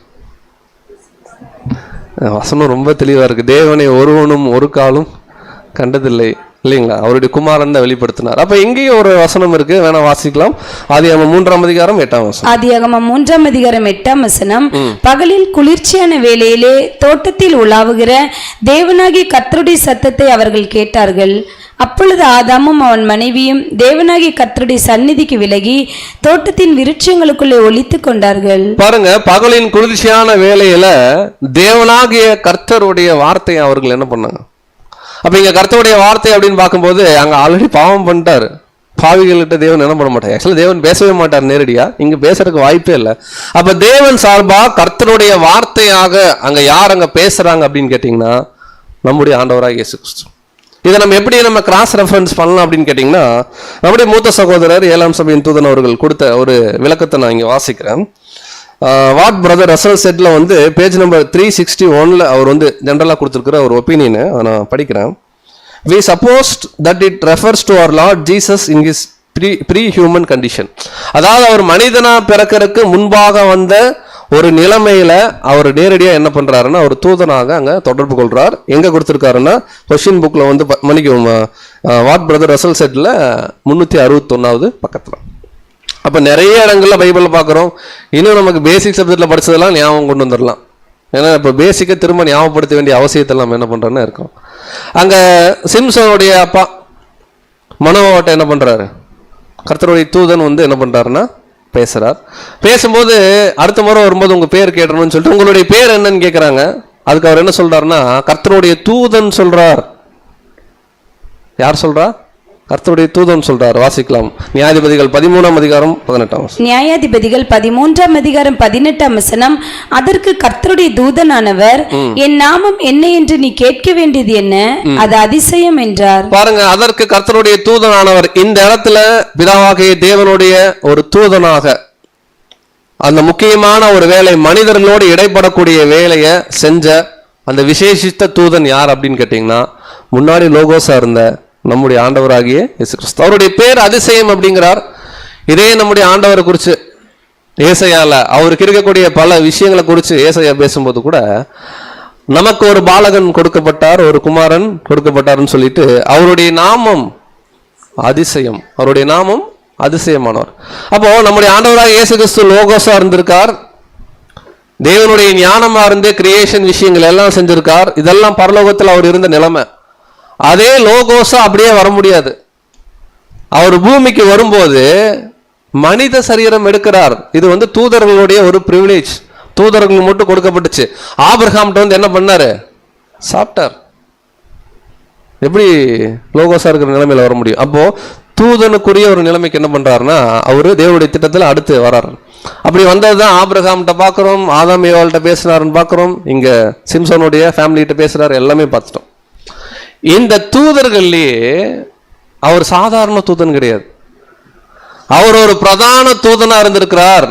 வசனம் ரொம்ப தெளிவா இருக்கு. தேவனை ஒருவனும் ஒரு காலும் கண்டதில்லை இல்லைங்களா, அவருடைய குமாரன் தான் வெளிப்படுத்தினார். அப்ப எங்கேயும் ஒரு வசனம் இருக்கு, வேணா வாசிக்கலாம். ஆதியாகமம் 3ஆம் அதிகாரம் 8ஆம் வசனம். ஆதியாகமம் 3ஆம் அதிகாரம் 8ஆம் வசனம். பகலில் குளிர்ச்சியான வேளையிலே தோட்டத்தில் உலாவுகிற தேவனாகிய கர்த்தருடைய சத்தத்தை அவர்கள் கேட்டார்கள். அப்பொழுது ஆதாமும் அவன் மனைவியும் தேவனாகிய கர்த்தருடைய சந்நிதிக்கு விலகி தோட்டத்தின் விருட்சங்களுக்குள்ளே ஒளித்து கொண்டார்கள். பாருங்க, பகலின் குளிர்ச்சியான வேளையில தேவனாகிய கர்த்தருடைய வார்த்தையை அவர்கள் என்ன பண்ணாங்க. அப்ப இங்க கர்த்தருடைய வார்த்தை அப்படின்னு பார்க்கும்போது அங்க ஆல்ரெடி பாவம் பண்ணிட்டாரு. பாவிகள்கிட்ட தேவன் என்ன பண்ண மாட்டார். ஆக்சுவலா தேவன் பேசவே மாட்டார் நேரடியா, இங்க பேசுறதுக்கு வாய்ப்பே இல்லை. அப்ப தேவன் சார்பா கர்த்தருடைய வார்த்தையாக அங்க யார் அங்க பேசுறாங்க அப்படின்னு கேட்டீங்கன்னா நம்முடைய ஆண்டவராக இயேசு கிறிஸ்து. இதை நம்ம எப்படி நம்ம கிராஸ் ரெஃபரன்ஸ் பண்ணலாம் அப்படின்னு கேட்டீங்கன்னா, நம்முடைய மூத்த சகோதரர் 7ஆம் சபையின் தூதன் அவர்கள் கொடுத்த ஒரு விளக்கத்தை நான் இங்க வாசிக்கிறேன். வாட் பிரதர் ரசல் செட்ல பேஜ் நம்பர் 361 அவர் ஜெனரலா கொடுத்திருக்கிற ஒரு ஒப்பீனியனை நான் படிக்கிறேன். We supposed that it refers to our Lord Jesus in his pre-human condition. அதாவது அவர் மனிதனா பிறக்கிறதுக்கு முன்பாக வந்த ஒரு நிலைமையில அவர் நேரடியா என்ன பண்றாருன்னா ஒரு தூதனாக அங்க தொடர்பு கொள்றார். எங்க கொடுத்திருக்காருன்னா கொஸ்டின் புக்ல மன்னிக்கும் வாட் பிரதர் ரசல் செட்ல 361வது பக்கத்துல. அப்ப நிறைய இடங்கள்ல பைபிள்ல பாக்குறோம். இன்னும் நமக்கு பேசிக் சப்ஜெக்ட்ல படிச்சதெல்லாம் ஞாபகம் கொண்டு வந்துடலாம். ஏன்னா இப்ப பேசிக்கா திரும்ப ஞாபகப்படுத்த வேண்டிய அவசியத்தை நம்ம என்ன பண்றோம்னா இருக்கோம். அங்க சிம்சனுடைய அப்பா மனோவாட்ட என்ன பண்றாரு, கர்த்தருடைய தூதன் என்ன பண்றாருன்னா பேசுறார். பேசும்போது அடுத்த முறை வரும்போது உங்க பேர் கேட்டணும்னு சொல்லிட்டு உங்களுடைய பேர் என்னன்னு கேட்கறாங்க. அதுக்கு அவர் என்ன சொல்றாருன்னா கர்த்தருடைய தூதன் சொல்றார். யார் சொல்றா? கர்த்தருடைய தூதன் சொல்றார். வாசிக்கலாம். நியாயாதிபதிகள் 13ஆம் அதிகாரம் 18ஆம் வசனம். நியாயாதிபதிகள் 13ஆம் அதிகாரம் 18ஆம் வசனம். அதற்கு கர்த்தருடைய தூதனானவர், என் நாமம் என்ன என்று நீ கேட்க வேண்டியது என்ன? அது அதிசயம் என்றார். பாருங்க, அதற்கு கர்த்தருடைய தூதனானவர் இந்த இடத்துல பிதாவாகிய தேவனுடைய ஒரு தூதனாக அந்த முக்கியமான ஒரு வேலை, மனிதர்களோடு இடைப்படக்கூடிய வேலையை செஞ்ச அந்த விசேஷித்த தூதன் யார் அப்படின்னு கேட்டீங்கன்னா முன்னாடி லோகோஸா இருந்த நம்முடைய ஆண்டவராகிய இயேசு கிறிஸ்து. அவருடைய பேர் அதிசயம் அப்படிங்கிறார். இதே நம்முடைய ஆண்டவரை குறித்து ஏசாயால அவருக்கு இருக்கக்கூடிய பல விஷயங்களை குறித்து ஏசாயா பேசும்போது கூட நமக்கு ஒரு பாலகன் கொடுக்கப்பட்டார், ஒரு குமாரன் கொடுக்கப்பட்டார்னு சொல்லிட்டு அவருடைய நாமம் அதிசயம், அவருடைய நாமம் அதிசயமானவர். அப்போ நம்முடைய ஆண்டவராக இயேசு கிறிஸ்து லோகோஸா இருந்திருக்கார். தேவனுடைய ஞானமா இருந்து கிரியேஷன் விஷயங்கள் எல்லாம் செஞ்சிருக்கார். இதெல்லாம் பரலோகத்தில் அவர் இருந்த நிலைமை. அதே லோகோஸா அப்படியே வர முடியாது. அவர் பூமிக்கு வரும்போது மனித சரீரம் எடுக்கிறார். இது தூதர்களுடைய ஒரு பிரிவிலேஜ், தூதர்கள் மட்டும் கொடுக்கப்பட்டுச்சு. ஆபிரகாம்கிட்ட என்ன பண்ணாரு? சாப்பிட்டார். எப்படி லோகோஸா இருக்கிற நிலைமையில வர முடியும்? அப்போ தூதனுக்குரிய ஒரு நிலைமைக்கு என்ன பண்றாருன்னா அவரு தேவனுடைய திட்டத்தில் அடுத்து வர்றாரு. அப்படி வந்ததுதான் ஆபிரகாம்கிட்ட பாக்குறோம், ஆதாம் ஏவாள்கிட்ட பேசுறாருன்னு பாக்குறோம், இங்க சிம்சனுடைய ஃபேமிலிகிட்ட பேசுறாரு, எல்லாமே பார்த்துட்டோம். இந்த தூதர்கள்லயே அவர் சாதாரண தூதன் கிடையாது. அவர் ஒரு பிரதான தூதனா இருந்திருக்கிறார்.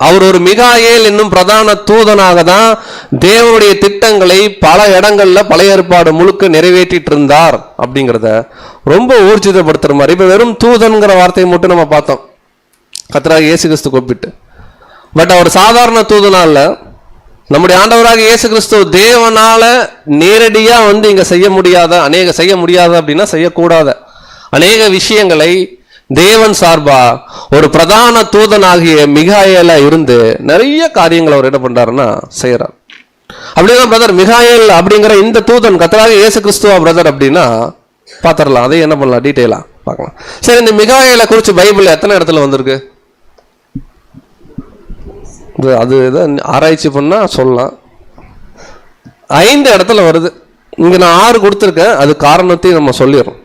அவர் ஒரு மிகாயேல் என்னும் பிரதான தூதனாக தான் தேவனுடைய திட்டங்களை பல இடங்கள்ல பழைய ஏற்பாடு முழுக்க நிறைவேற்றிட்டு இருந்தார் அப்படிங்கிறத ரொம்ப ஊர்ஜிதப்படுத்துற மாதிரி. இப்ப வெறும் தூதன்கிற வார்த்தையை மட்டும் நம்ம பார்த்தோம். கர்த்தராகிய இயேசு கிறிஸ்து கூப்பிட்டு. பட் அவர் சாதாரண தூதனால, நம்முடைய ஆண்டவராக இயேசு கிறிஸ்து தேவனால நேரடியா இங்க செய்ய முடியாத அப்படின்னா செய்யக்கூடாத அநேக விஷயங்களை தேவன் சார்பா ஒரு பிரதான தூதனாகிய மிகாயேலா இருந்து நிறைய காரியங்களை அவர் என்ன பண்றாருன்னா செய்யறார். அப்படின்னா பிரதர் மிகாயேல் அப்படிங்கிற இந்த தூதன் கர்த்தராகிய இயேசு கிறிஸ்துவா பிரதர் அப்படின்னா பாத்திரலாம். அதை என்ன பண்ணலாம், டீட்டெயிலா பார்க்கலாம். சரி, இந்த மிகாயேலை குறித்து பைபிள்ல எத்தனை இடத்துல வந்திருக்கு? அது ஆராய்ச்சி பண்ணா சொல்லலாம். 5 இடத்துல வருது. இங்க நான் 6 கொடுத்துருக்கேன். அது காரணத்தையும் நம்ம சொல்லிடுறோம்.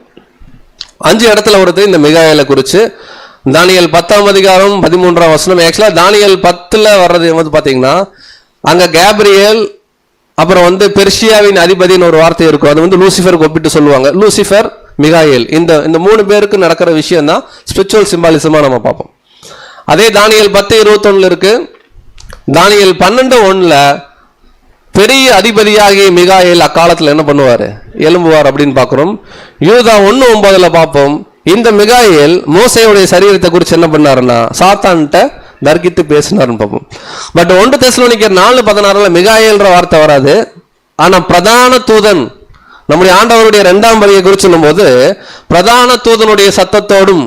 5 இடத்துல வருது இந்த மிகாயேலை குறித்து. தானியேல் 10ஆம் அதிகாரம் 13ஆம் வசனம். ஆக்சுவலா தானியேல் 10ல் வர்றது பாத்தீங்கன்னா அங்க கேப்ரியேல், அப்புறம் பெர்ஷியாவின் அதிபதினு ஒரு வார்த்தை இருக்கும். அது லூசிஃபருக்கு ஒப்பிட்டு சொல்லுவாங்க. லூசிஃபர், மிகாயேல், இந்த 3 பேருக்கு நடக்கிற விஷயம் தான் ஸ்பிரிச்சுவல் சிம்பாலிசமா நம்ம பார்ப்போம். அதே தானியேல் 10:21 இருக்கு. தானியேல் 12:1 பெரிய அதிபதியாகிய மிகாயேல் அக்காலத்தில் என்ன பண்ணுவாரு, எழும்புவார் அப்படின்னு பார்க்கிறோம். யூதா 1:9 பார்ப்போம். இந்த மிகாயேல் மோசேயுடைய சரீரத்தை குறித்து என்ன பண்ணாருன்னா சாத்தான்கிட்ட தர்க்கித்து பேசினார்னு பார்ப்போம். பட் 1 தெசலோனிக்கர் 4:16 மிகாயேல்ன்ற வார்த்தை வராது. ஆனா பிரதான தூதன் நம்முடைய ஆண்டவருடைய 2ஆம் வருகை குறித்து சொல்லும் போது பிரதான தூதனுடைய சத்தத்தோடும்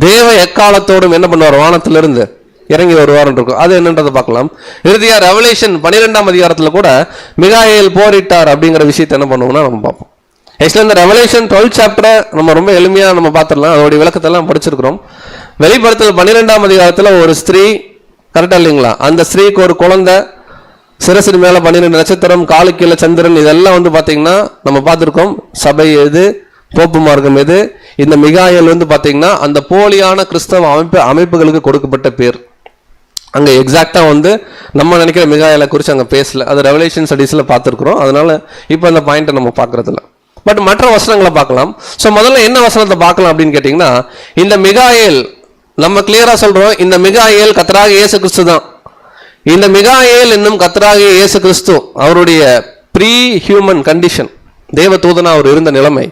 தேவ எக்காலத்தோடும் என்ன பண்ணுவார், வானத்திலிருந்து இறங்கி வருவார் இருக்கும். அது என்னன்றதை பார்க்கலாம். இறுதியா ரெவலேஷன் 12ஆம் அதிகாரத்துல கூட மிகாயேல் போரிட்டார் அப்படிங்கிற விஷயத்தை என்ன பண்ணுவோம்னா நம்ம பார்ப்போம். ஆக்சுவலா இந்த ரெவலேஷன் 12 சாப்டரை நம்ம ரொம்ப எளிமையா நம்ம பார்த்துடலாம். அதோடைய விளக்கத்தெல்லாம் படிச்சிருக்கிறோம். வெளிப்படுத்தல் 12ஆம் அதிகாரத்துல ஒரு ஸ்திரீ, கரெக்டா இல்லைங்களா, அந்த ஸ்திரீக்கு ஒரு குழந்தை, சிரசின் மேல 12 நட்சத்திரம், காலு கீழே சந்திரன், இதெல்லாம் பாத்தீங்கன்னா நம்ம பார்த்திருக்கோம். சபை எது, போப்பு மார்க்கம் எது, இந்த மிகாயேல் பாத்தீங்கன்னா அந்த போலியான கிறிஸ்தவ அமைப்புகளுக்கு கொடுக்கப்பட்ட பேர். அங்க எக்ஸாக்டா நம்ம நினைக்கிற மிகாயேலை குறித்து அங்க பேசல. அது ரெவலேஷன் ஸ்டடீஸ்ல பார்த்துருக்கிறோம். அதனால இப்போ அந்த பாயிண்ட்டை நம்ம பார்க்கறது இல்லை. பட் மற்ற வசனங்களை பார்க்கலாம். ஸோ முதல்ல என்ன வசனத்தை பார்க்கலாம் அப்படின்னு கேட்டிங்கன்னா, இந்த மிகாயேல் நம்ம கிளியரா சொல்றோம், இந்த மிகாயேல் கர்த்தராகிய இயேசு கிறிஸ்து தான். இந்த மிகாயேல் என்னும் கர்த்தராகிய இயேசு கிறிஸ்து அவருடைய ப்ரீ ஹியூமன் கண்டிஷன், தேவ தூதனா அவர் இருந்த நிலைமை,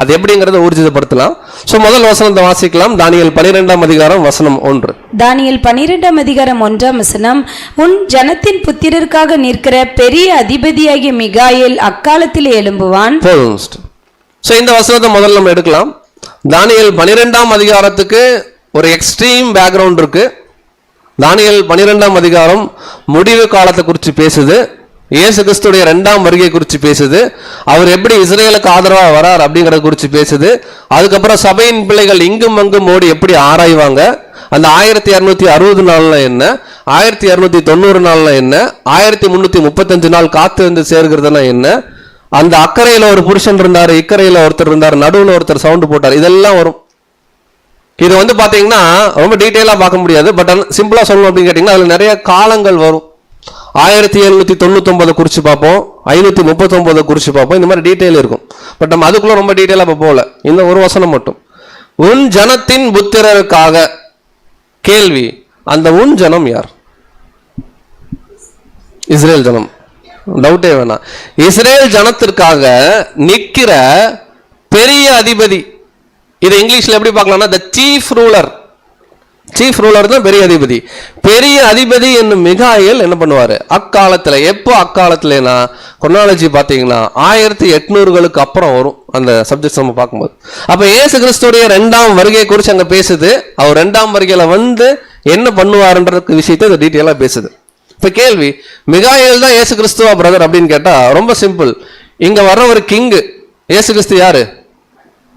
அது எப்படிங்கிறத ஊர்ஜிதப்படுத்தலாம். சோ முதல் வசனத்தை வாசிக்கலாம். தானியேல் 12ஆம் அதிகாரம் வசனம் 1. தானியேல் 12ஆம் அதிகாரம் 1ஆம் வசனம். உன் ஜனத்தின் புத்திரருக்காக நிற்கிற பெரிய அதிபதியாகிய மிகாயேல் அக்காலத்தில் எழும்புவான். சோ இந்த வசனத்தை முதல்ல நம்ம எடுக்கலாம். தானியேல் 12ஆம் அதிகாரத்துக்கு ஒரு எக்ஸ்ட்ரீம் பேக்ரவுண்ட் இருக்கு. தானியேல் 12ஆம் அதிகாரம் முடிவு காலத்தை குறித்து பேசுது. இயேசு கிறிஸ்துடைய 2ஆம் வருகை குறித்து பேசுது. அவர் எப்படி இஸ்ரேலுக்கு ஆதரவா வரார் அப்படிங்கறத குறித்து பேசுது. அதுக்கப்புறம் சபையின் பிள்ளைகள் இங்கும் அங்கும் ஓடி எப்படி ஆராய்வாங்க, அந்த 1260 நாள்ல என்ன, 1290 நாள்ல என்ன, 1335 நாள் காத்து வந்து சேர்கிறதுனா என்ன, அந்த அக்கறையில ஒரு புருஷன் இருந்தாரு, இக்கரையில ஒருத்தர் இருந்தார், நடுவுல ஒருத்தர் சவுண்ட் போட்டார், இதெல்லாம் வரும். இது பாத்தீங்கன்னா ரொம்ப டீட்டெயிலா பார்க்க முடியாது. பட் சிம்பிளா சொல்லணும் அப்படின்னு கேட்டீங்கன்னா அதுல நிறைய காலங்கள் வரும். 1799 குறிச்சு பார்ப்போம், 539 குறிச்சு பார்ப்போம். இந்த மாதிரி டீட்டெயில் இருக்கும். பட் நம்ம அதுக்குள்ள ரொம்ப டீட்டெயிலா போகல. இந்த ஒரு வசனம் மட்டும், உன் ஜனத்தின் புத்திரருக்காக. கேள்வி, அந்த உன் ஜனம் யார்? இஸ்ரேல் ஜனம், டவுட்டே வேணாம். இஸ்ரேல் ஜனத்திற்காக நிற்கிற பெரிய அதிபதி. இதை இங்கிலீஷ்ல எப்படி பார்க்கலாம்னா the chief ruler. Chief ruler தான் பெரிய அதிபதி. பெரிய அதிபதி என்னும் மிகாயேல் என்ன பண்ணுவாரு அக்காலத்துல. எப்போ அக்காலத்துலனா கொர்னாலஜி பாத்தீங்கன்னா 1800களுக்கு அப்புறம் வரும் அந்த சப்ஜெக்ட்ஸ் நம்ம பார்க்கும்போது. அப்ப இயேசு கிறிஸ்துடைய 2ஆம் வருகை குறித்து அங்க பேசுது. அவர் 2ஆம் வருகையில என்ன பண்ணுவாருன்றதுக்கு விஷயத்தை டீட்டெயிலா பேசுது. இப்ப கேள்வி, மிகாயேல் தான் இயேசு கிறிஸ்துவா பிரதர் அப்படின்னு கேட்டா ரொம்ப சிம்பிள். இங்க வர்ற ஒரு கிங்கு. இயேசு கிறிஸ்து யாரு?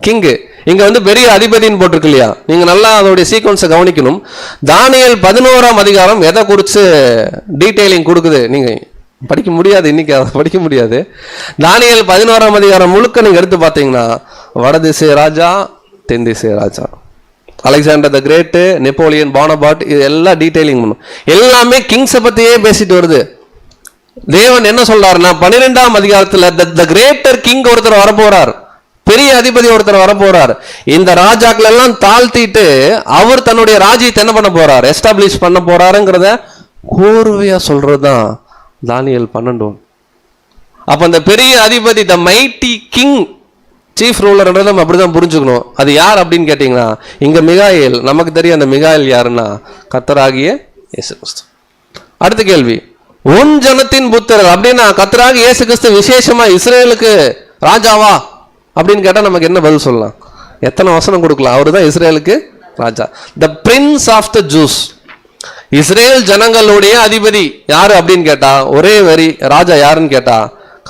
கிங்கு. இங்க பெரிய அதிபதினு போட்டிருக்கு இல்லையா? நீங்க நல்லா அதோடைய சீக்வன்ஸை கவனிக்கணும். தானியேல் 11ஆம் அதிகாரம் எதை குறித்து டீட்டெயிலிங் கொடுக்குது? நீங்க படிக்க முடியாது, இன்னைக்கு அதை படிக்க முடியாது. தானியேல் 11ஆம் அதிகாரம் முழுக்க நீங்க எடுத்து பார்த்தீங்கன்னா வடதிசை ராஜா, தென் திசை ராஜா, அலெக்சாண்டர் த கிரேட், நெப்போலியன் பானபார்ட், இது எல்லாம் டீட்டெயிலிங் பண்ணும். எல்லாமே கிங்ஸை பத்தியே பேசிட்டு வருது. தேவன் என்ன சொல்றாருன்னா 12ஆம் அதிகாரத்துல த கிரேட்டர் கிங் ஒருத்தர் வரப்போறார், பெரிய அதிபதி ஒருத்தர் வரப்போறார். இந்த ராஜாக்கள் எல்லாம் தாழ்த்திட்டு அவர் தன்னுடைய ராஜ்யத்தை என்ன பண்ண போறார், எஸ்டாப்ளிஷ் பண்ண போறாருங்கிறத கோர்வையா சொல்றதுதான் தானியேல் 12. அப்ப அந்த பெரிய அதிபதி, த மைட்டி கிங், சீஃப் ரூலர்ன்றதை நம்ம அப்படிதான் புரிஞ்சுக்கணும். அது யார் அப்படின்னு கேட்டிங்கன்னா, இங்க மிகாயேல், நமக்கு தெரியும் அந்த மிகாயேல் யாருன்னா கர்த்தராகிய இயேசு கிறிஸ்து. அடுத்த கேள்வி, உன் ஜனத்தின் புத்திரர் அப்படின்னா கர்த்தராகிய இயேசு கிறிஸ்து விசேஷமா இஸ்ரேலுக்கு ராஜாவா அப்படின்னு கேட்டா நமக்கு என்ன பதில் சொல்லலாம்? எத்தனை வசனம் கொடுக்கலாம்? அவரு தான் இஸ்ரேலுக்கு ராஜா, the prince of the Jews. Israel ஜனங்களுடைய அதிபதி யாரு அப்படின்னு கேட்டா ஒரே வரி, ராஜா யாருன்னு கேட்டா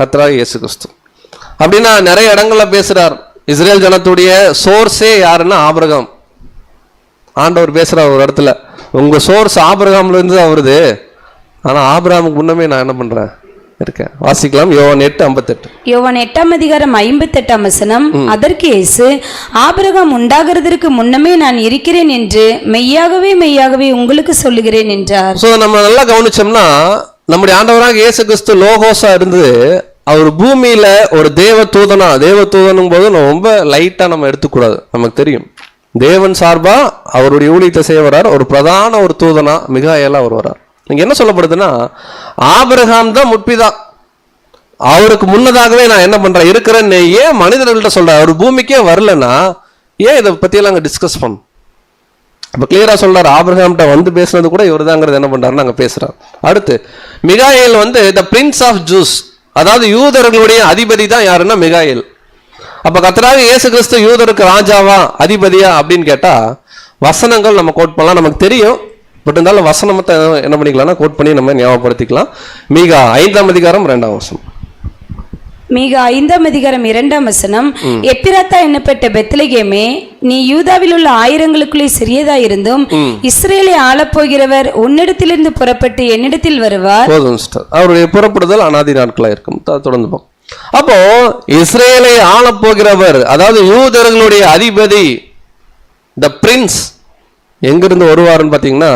கர்த்தராகிய இயேசு கிறிஸ்து. அப்படின்னா நிறைய இடங்கள்ல பேசுறார். இஸ்ரேல் ஜனத்துடைய சோர்ஸே யாருன்னா ஆபிரகாம். ஆண்டவர் பேசுறார் ஒரு இடத்துல, உங்க சோர்ஸ் ஆபிரகாம்ல இருந்து தான் வருது, ஆனா ஆபிரகாமுக்கு முன்னமே நான் என்ன பண்றேன் இருக்கேன். வாசிக்கலாம், யோவான் 8:58. யோவான் 8:58. அதற்கு இயேசு, ஆபிரகாம் உண்டாகிறதற்கு முன்னமே நான் இருக்கிறேன் என்று மெய்யாகவே மெய்யாகவே உங்களுக்கு சொல்லுகிறேன் என்றார். சோ நம்ம நல்லா கவனிச்சோம்னா, நம்முடைய ஆண்டவராக இயேசு கிறிஸ்து லோகோஸா இருந்து அவர் பூமியில ஒரு தேவ தூதனும் போது ரொம்ப லைட்டா நம்ம எடுத்துக்கூடாது. நமக்கு தெரியும் தேவன் சார்பா அவருடைய ஊழியத்தை செய்ய வர்றார். ஒரு பிரதான ஒரு தூதனா மிகாயேலா அவர் வர்றார். நீங்க என்ன சொல்லப்படுதுன்னா, ஆபிரகாம் தான் முற்பிதா, அவருக்கு முன்னதாகவே நான் என்ன பண்றேன் இருக்கிறேன்னு ஏன் மனிதர்கள்ட்ட சொல்றேன்? அவர் பூமிக்கே வரலன்னா ஏன் இதை பத்தியெல்லாம் அங்க டிஸ்கஸ் பண்ணோம்? அப்ப கிளியரா சொல்றாரு, ஆபிரகாம்கிட்ட வந்து பேசுனது கூட இவர் தாங்கிறது என்ன பண்றாருன்னு அங்க பேசுறாரு. அடுத்து மிகாயேல் வந்து த பிரின்ஸ் ஆஃப் ஜூஸ், அதாவது யூதர்களுடைய அதிபதி தான் யாருன்னா மிகாயேல். அப்ப கர்த்தராகிய இயேசு கிறிஸ்து யூதருக்கு ராஜாவா அதிபதியா அப்படின்னு கேட்டா வசனங்கள் நம்ம கோட் பண்ணலாம், நமக்கு தெரியும். பட் இருந்தாலும் வசனத்தை என்ன பண்ணிக்கலாம்னா கோட் பண்ணி நம்ம ஞாபகப்படுத்திக்கலாம். மீகா 5:2. மீகா 5:2. எப்பிராத்தா என்னப்பட்ட பெத்லகேமே, நீ யூதாவில் உள்ள ஆயிரங்களுக்குள்ளே சிறியதாயிருந்தும் இஸ்ரேலை ஆளப்போகிறவர் உன்னிடத்திலிருந்து புறப்பட்டு என்னிடத்தில் வருவார். அவருடைய புறப்படுதல் அநாதி நாட்களா இருக்கும். தொடர்ந்து போ. அப்போ இஸ்ரேலை ஆளப்போகிறவர், அதாவது யூதர்களுடைய அதிபதி, த பிரின்ஸ், எங்கிருந்து வருவாருன்னு பாத்தீங்கன்னா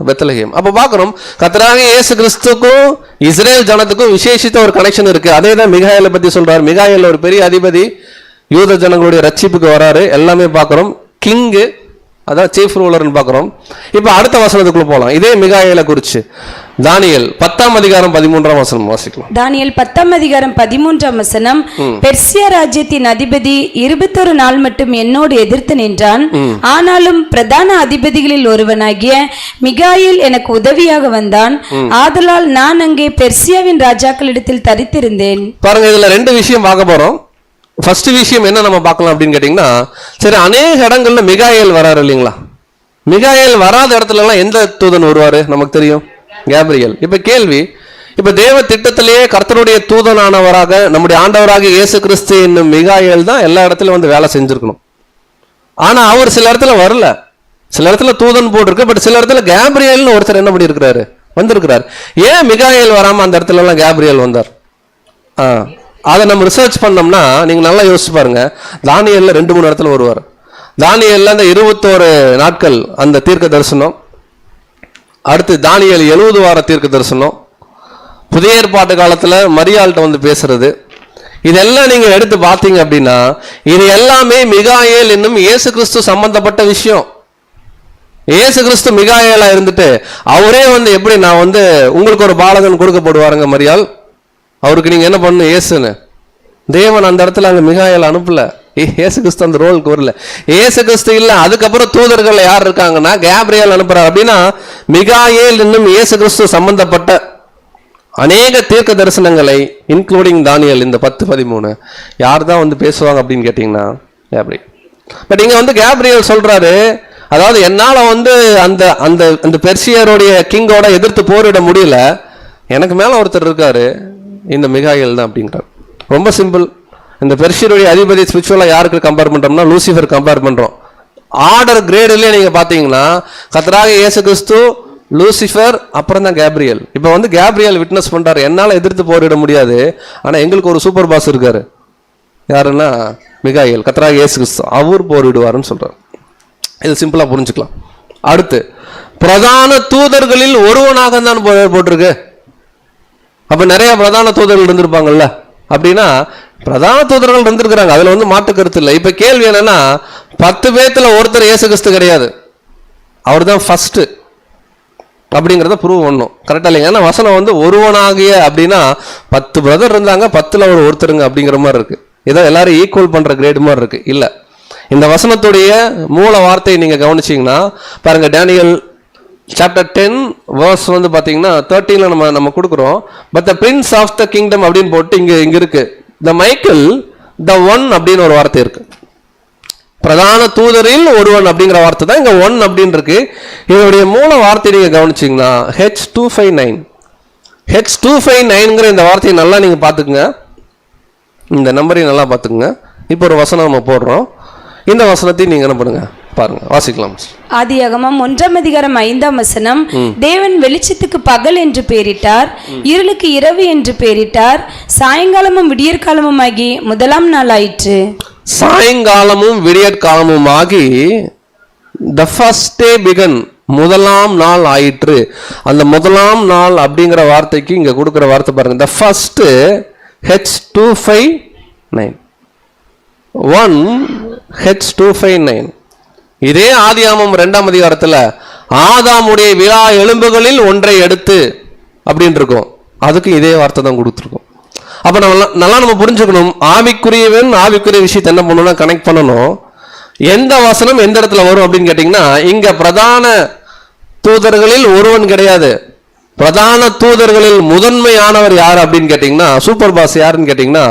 பெத்லகேம். அப்ப பாக்குறோம் கர்த்தராகிய இயேசு கிறிஸ்துக்கும் இஸ்ரேல் ஜனத்துக்கும் விசேஷித்த ஒரு கனெக்ஷன் இருக்கு. அதே தான் மிகாயேலை பத்தி சொல்றாரு. மிகாயேல் ஒரு பெரிய அதிபதி, யூத ஜனங்களுடைய ரட்சிப்புக்கு வராரு. எல்லாமே பாக்குறோம். கிங்கு, அதான் சீஃப் ரூலர்னு பாக்குறோம். இப்ப அடுத்த வசனத்துக்குள்ள போலாம். இதே மிகாயேலை குறிச்சு தானியேல் 10:13 வாசிக்கலாம். தானியேல் 10:13. பெர்சியா ராஜ்யத்தின் அதிபதி 21 நாள் மட்டும் என்னோடு எதிர்த்து நின்றான். ஆனாலும் பிரதான அதிபதிகளில் ஒருவனாகிய மிகாயேல் எனக்கு உதவியாக வந்தான். ஆதலால் நான் அங்கே பெர்சியாவின் ராஜாக்களிடத்தில் தரித்திருந்தேன். பாருங்க, இதுல ரெண்டு விஷயம் பார்க்க போறோம். ஃபர்ஸ்ட் விஷயம் என்ன நம்ம பார்க்கலாம் அப்படின்னு கேட்டீங்கன்னா, சரி, அநேக இடங்கள்ல மிகாயேல் வராரு இல்லைங்களா? மிகாயேல் வராத இடத்துல எல்லாம் எந்த தூதன் வருவாரு? நமக்கு தெரியும், கேப்ரியல். இப்ப கேள்வி, இப்ப தேவ திட்டத்திலேயே கர்த்தருடைய தூதனானவராக நம்முடைய ஆண்டவராக இயேசு கிறிஸ்து என்னும் மிகாயேல் தான் எல்லா இடத்துலயும் வந்து வேலை செஞ்சிருக்கணும். ஆனா அவர் சில இடத்துல வரல, சில இடத்துல தூதன் போட்டிருக்கு. பட் சில இடத்துல கேப்ரியல்னு ஒருத்தர் என்ன பண்ணி இருக்கிறாரு, வந்திருக்கிறார். ஏன் மிகாயேல் வராம அந்த இடத்துல எல்லாம் கேப்ரியல் வந்தார்? அதை நம்ம ரிசர்ச் பண்ணோம்னா நீங்க நல்லா யோசிச்சு பாருங்க. தானியேல்ல 2-3 இடத்துல வருவார். தானியேல்ல அந்த 21 நாட்கள் அந்த தீர்க்க தரிசனம், அடுத்து தானியேல் 70 வார தீர்க்க தரிசனம், புதிய ஏற்பாட்டு காலத்துல மரியாள்கிட்ட வந்து பேசுறது, இதெல்லாம் நீங்க எடுத்து பார்த்தீங்க அப்படின்னா இது எல்லாமே மிகாயேல் என்னும் இயேசு கிறிஸ்து சம்பந்தப்பட்ட விஷயம். இயேசு கிறிஸ்து மிகாயேலா இருந்துட்டு அவரே வந்து எப்படி நான் வந்து உங்களுக்கு ஒரு பாலகன் கொடுக்கப்படுவாருங்க மரியாள், அவருக்கு நீங்க என்ன பண்ணணும் இயேசுன்னு. தேவன் அந்த இடத்துல அங்க மிகாயேல் அனுப்பல. இயேசு கிறிஸ்து அந்த ரோலுக்கு வரல. இயேசு கிறிஸ்து இல்ல, அதுக்கப்புறம் தூதர்கள் யார் இருக்காங்கன்னா கேப்ரியல் அனுப்புறார். அப்படின்னா மிகாயேல் இன்னும் இயேசு கிறிஸ்து சம்பந்தப்பட்ட அநேக தீர்க்க தரிசனங்களை இன்க்ளூடிங் தானியேல் இந்த 10:13 யார் தான் வந்து பேசுவாங்க அப்படின்னு கேட்டீங்கன்னா கேப்ரியல். பட் இங்க வந்து கேப்ரியல் சொல்றாரு, அதாவது என்னால வந்து அந்த அந்த அந்த பெர்சியருடைய கிங்கோட எதிர்த்து போரிட முடியல, எனக்கு மேல ஒருத்தர் இருக்காரு, இந்த மிகாயேல் தான் அப்படிங்கிறார். ரொம்ப சிம்பிள். இந்த பெர்சியருடைய அதிபதி ஸ்பிரிச்சுவலா யாருக்கு கம்பேர் பண்றோம்னா லூசிஃபர் கம்பேர் பண்றோம். ஆர்டர் கிரேட்லயே நீங்க பாத்தீங்கன்னா கர்த்தராகிய இயேசு கிறிஸ்து, லூசிஃபர், அப்புறம் தான் கேப்ரியல். இப்ப வந்து கேப்ரியல் விட்னஸ் பண்றாரு, என்னால எதிர்த்து போரிட முடியாது, ஆனா எங்களுக்கு ஒரு சூப்பர் பாஸ் இருக்காரு, யாருன்னா மிகாயேல், கர்த்தராகிய இயேசு கிறிஸ்து, அவர் போரிடுவாருன்னு சொல்றாரு. இது சிம்பிளா புரிஞ்சுக்கலாம். அடுத்து பிரதான தூதர்களில் ஒருவனாக தான் போட்டிருக்கு. அப்ப நிறைய பிரதான தூதர்கள் இருந்திருப்பாங்கல்ல, அப்படின்னா பிரதான தூதர்கள் இருந்திருக்கிறாங்க, அதுல வந்து மாற்று கருத்து இல்லை. இப்ப கேள்வி என்னன்னா, 10 பேத்துல ஒருத்தர் இயேசு கிறிஸ்து கிடையாது, அவர் தான் ஃபர்ஸ்ட் அப்படிங்கிறத ப்ரூவ் பண்ணும். கரெக்டா இல்லைங்க? ஏன்னா வசனம் வந்து ஒருவனாகிய அப்படின்னா 10 பிரதர் இருந்தாங்க, 10ல் அவர் ஒருத்தருங்க அப்படிங்கிற மாதிரி இருக்கு. ஏதோ எல்லாரும் ஈக்குவல் பண்ற கிரேடு மாதிரி இருக்கு. இல்ல, இந்த வசனத்துடைய மூல வார்த்தையை நீங்க கவனிச்சீங்கன்னா பாருங்க, டேனியல் சாப்டர் 10 verse வந்து பாத்தீங்கன்னா 13ல நம்ம கொடுக்குறோம். But the prince of the kingdom அப்படின்னு போட்டு இங்க இருக்கு த மைக்கேல் த ஒன் அப்படின்னு ஒரு வார்த்தை இருக்கு. பிரதான தூதரில் ஒருவன் அப்படிங்கிற வார்த்தை தான் இங்க ஒன் அப்படின்னு இருக்கு. இதனுடைய மூல வார்த்தை நீங்க கவனிச்சீங்கன்னா H259 H259ங்கிற இந்த வார்த்தையை நல்லா நீங்க பாத்துக்குங்க, இந்த நம்பரையும் நல்லா பாத்துக்குங்க. இப்போ ஒரு வசனம் நம்ம போடுறோம், இந்த வசனத்தை நீங்க என்ன பண்ணுங்க பாருங்க, வாசிக்கலாம். ஆதியாகமம் 1:5 தேவன் வெளிச்சத்துக்கு பகல் என்று பெயரிட்டார், இருளுக்கு இரவு என்று பெயரிட்டார், சாயங்காலமும் விடியற்காலமுமாகி முதலாம் நாள் ஆயிற்று. சாயங்காலமும் விடியற்காலமுமாகி the first day began, முதலாம் நாள் ஆயிற்று. அந்த முதலாம் நாள் அப்படிங்கிற வார்த்தைக்கு இங்க கொடுக்கிற வார்த்தை பாருங்க, the first H259 1 H259. இதே ஆதியாகமம் 2ஆம் அதிகாரத்துல ஆதாமுடைய விழா எலும்புகளில் ஒன்றை எடுத்து அப்படின்னு இருக்கும், அதுக்கு இதே வார்த்தை தான் கொடுத்துருக்கோம். அப்ப நம்ம புரிஞ்சுக்கணும், ஆவிக்குரியவன் ஆவிக்குரிய விஷயத்தை என்ன பண்ணணும்னா கனெக்ட் பண்ணணும். எந்த வசனம் எந்த இடத்துல வரும் அப்படின்னு கேட்டீங்கன்னா, இங்க பிரதான தூதர்களில் ஒருவன் கிடையாது, பிரதான தூதர்களில் முதன்மையானவர் யார் அப்படின்னு கேட்டீங்கன்னா, சூப்பர் பாஸ் யாருன்னு கேட்டீங்கன்னா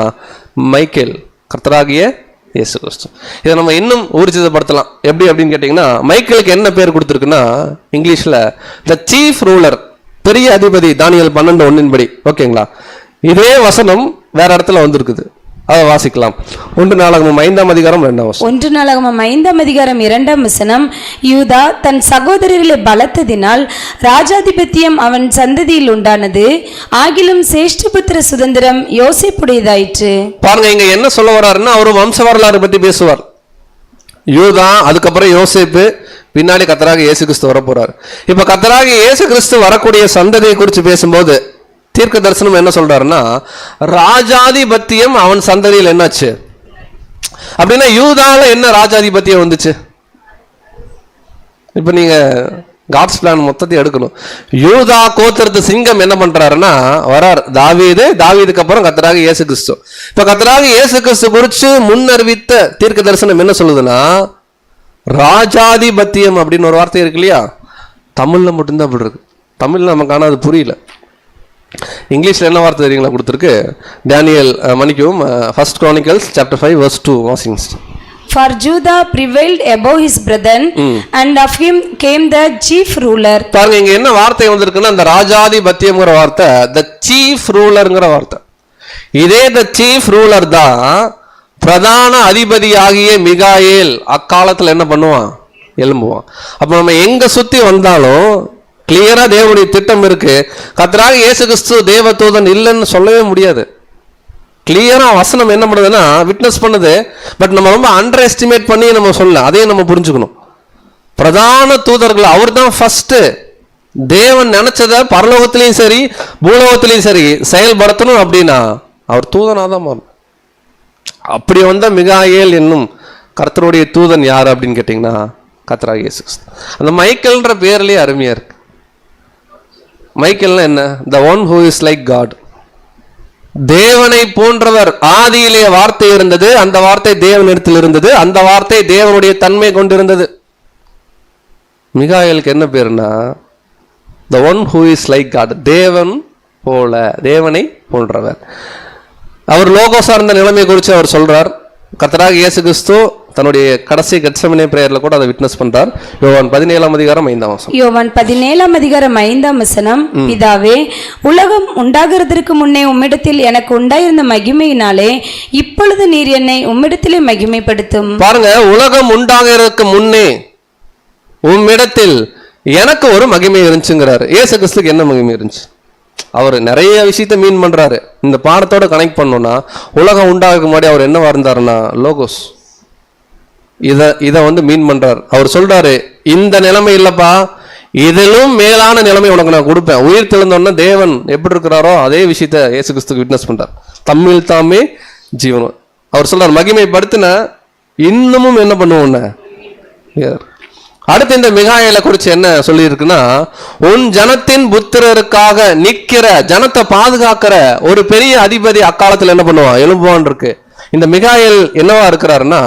மைக்கேல், கர்த்தராகிய இயேசு கிறிஸ்து. இதை நம்ம இன்னும் ஊர்ஜிதப்படுத்தலாம். எப்படி அப்படின்னு கேட்டீங்கன்னா, மைக்கேலுக்கு என்ன பேர் கொடுத்துருக்குன்னா இங்கிலீஷ்ல த சீஃப் ரூலர், பெரிய அதிபதி, தானியேல் 12:1 ஓகேங்களா. இதே வசனம் வேற இடத்துல வந்திருக்குது, அதை வாசிக்கலாம். 1 நாளாகமம் 5ஆம் அதிகாரம் 2ஆம் வசனம். 1 நாளாகமம் 5ஆம் அதிகாரம் 2ஆம் வசனம். யூதா தன் சகோதரர்களை பலத்ததினால் ராஜாதிபத்தியம் அவன் சந்ததியில் உண்டானது, ஆகிலும் சேஷ்டபுத்திர சுதந்திரம் யோசேப்புடையதாயிற்று. பாருங்க, இங்க என்ன சொல்ல வர்றாருன்னா, அவர் வம்ச வரலாறு பத்தி பேசுவார். யூதா, அதுக்கப்புறம் யோசேப்பு, பின்னாடி கர்த்தராகிய இயேசு கிறிஸ்து வர போறார். இப்ப கர்த்தராகிய இயேசு கிறிஸ்து வரக்கூடிய சந்ததியை குறித்து பேசும்போது தீர்க்க தரிசனம் என்ன சொல்றாருன்னா, ராஜாதிபத்தியம் அவன் சந்ததியில் என்னாச்சு அப்படின்னா, யூதால என்ன ராஜாதிபத்தியம் வந்துச்சு? இப்ப நீங்க காட்ஸ் பிளான் மொத்தத்தை எடுக்கணும். யூதா கோத்திரத்து சிங்கம் என்ன பண்றாருன்னா வரார், தாவீதுக்கு அப்புறம் கர்த்தராகிய இயேசு கிறிஸ்து. இப்ப கர்த்தராகிய இயேசு கிறிஸ்து குறித்து முன்னறிவித்த தீர்க்க தரிசனம் என்ன சொல்லுதுன்னா, ராஜாதிபத்தியம் அப்படின்னு ஒரு வார்த்தை இருக்கு இல்லையா, தமிழ்ல மட்டும்தான் அப்படி இருக்கு. தமிழ்ல நமக்கு ஆனால் அது புரியல. இங்கிலீஷ்ல என்ன வார்த்தை தெரியுங்களா கொடுத்துருக்கு? டேனியல் மன்னிக்கவும், 1 Chronicles chapter 5 verse 2 வாசிங்க. For Judah prevailed above his brethren, and of him came the chief ruler. பாருங்க, இங்க என்ன வார்த்தை வந்திருக்குன்னா, அந்த ராஜாதிபத்தியம்ங்கிற வார்த்தை the chief rulerங்கிற வார்த்தை. இதே the chief ruler தான் பிரதான அதிபதியாகிய மிகாயேல் அக்காலத்துல என்ன பண்ணுவான், எழும்புவான். அப்ப நம்ம எங்க சுத்தி வந்தாலும் கிளியரா தேவனுடைய திட்டம் இருக்கு. கர்த்தராகிய இயேசு கிறிஸ்து தேவதூதன் இல்லைன்னு சொல்லவே முடியாது. கிளியரா வசனம் என்ன பண்ணுதுன்னா விட்னஸ் பண்ணுது. பட் நம்ம ரொம்ப அண்டர் எஸ்டிமேட் பண்ணி நம்ம சொல்ல, அதையும் நம்ம புரிஞ்சுக்கணும். பிரதான தூதர்கள் அவர் தான் ஃபர்ஸ்ட். தேவன் நினைச்சத பரலோகத்திலையும் சரி பூலோகத்திலையும் சரி செயல்படுத்தணும் அப்படின்னா அவர் தூதனா தான் மாறும். அப்படி வந்த மிகாயேல் என்னும் கர்த்தருடைய தூதன் யார் அப்படின்னு கேட்டீங்கன்னா கர்த்தராகிய இயேசு கிறிஸ்து. அந்த மைக்கேல்ன்ற பேர்லயே அருமையா இருக்கு. மைக்கேல்னா என்ன? the one who is like God. தேவனை போன்றவர். ஆதியிலே வார்த்தை இருந்தது, அந்த வார்த்தை தேவனிடத்தில் இருந்தது, அந்த வார்த்தை தேவனுடைய தன்மை கொண்டிருந்தது. மிகாயேலுக்கு என்ன பேருனா the one who is like God, தேவன் போல, தேவனை போன்றவர். அவர் லோகோஸ் சார்ந்த நிலைமை குறித்து அவர் சொல்றார். கர்த்தராகிய இயேசு கிறிஸ்து தன்னுடைய கடைசி கெத்செமனே பிரேயர்ல கூட அதை விட்னஸ் பண்றார். யோவான் 17ஆம் அதிகாரம் 5ஆம் வசனம். யோவான் 17ஆம் அதிகாரம் 5ஆம் வசனம். பிதாவே, உலகம் உண்டாகிறதற்கு முன்னே உம்மிடத்தில் எனக்கு உண்டாயிருந்த மகிமையினாலே இப்பொழுது நீர் என்னை உம்மிடத்திலே மகிமைப்படுத்தும். பாருங்க, உலகம் உண்டாகிறதுக்கு முன்னே உம்மிடத்தில் எனக்கு ஒரு மகிமை இருந்துச்சுங்கிறாரு. இயேசு கிறிஸ்துக்கு என்ன மகிமை இருந்துச்சு? அவர் நிறைய விஷயத்த மீன் பண்றாரு. இந்த பாடத்தோட கனெக்ட் பண்ணோம்னா, உலகம் உண்டாகிறதுக்கு முன்னாடி அவர் என்னவா இருந்தாருன்னா லோகோஸ். இத மீன் பண்றார். அவர் சொல்றாரு, இந்த நிலைமை இல்லப்பா, இதிலும் மேலான நிலைமை உனக்கு நான் கொடுப்பேன். உயிர் தெழுந்தோன்னா தேவன் எப்படி இருக்கிறாரோ அதே விஷயத்த இயேசு கிறிஸ்துக்கு விட்னஸ் பண்றார். தம்மில் தாமே ஜீவனம். அவர் சொல்றார், மகிமைப்படுத்தின இன்னமும் என்ன பண்ணுவோம். அடுத்து இந்த மிகாயேலை குறித்து என்ன சொல்லி இருக்குன்னா, உன் ஜனத்தின் புத்திரருக்காக நிக்கிற, ஜனத்தை பாதுகாக்கிற ஒரு பெரிய அதிபதி அக்காலத்தில் என்ன பண்ணுவான், எழும்புவான் இருக்கு. இந்த மிகாயேல் என்னவா இருக்கிறாருன்னா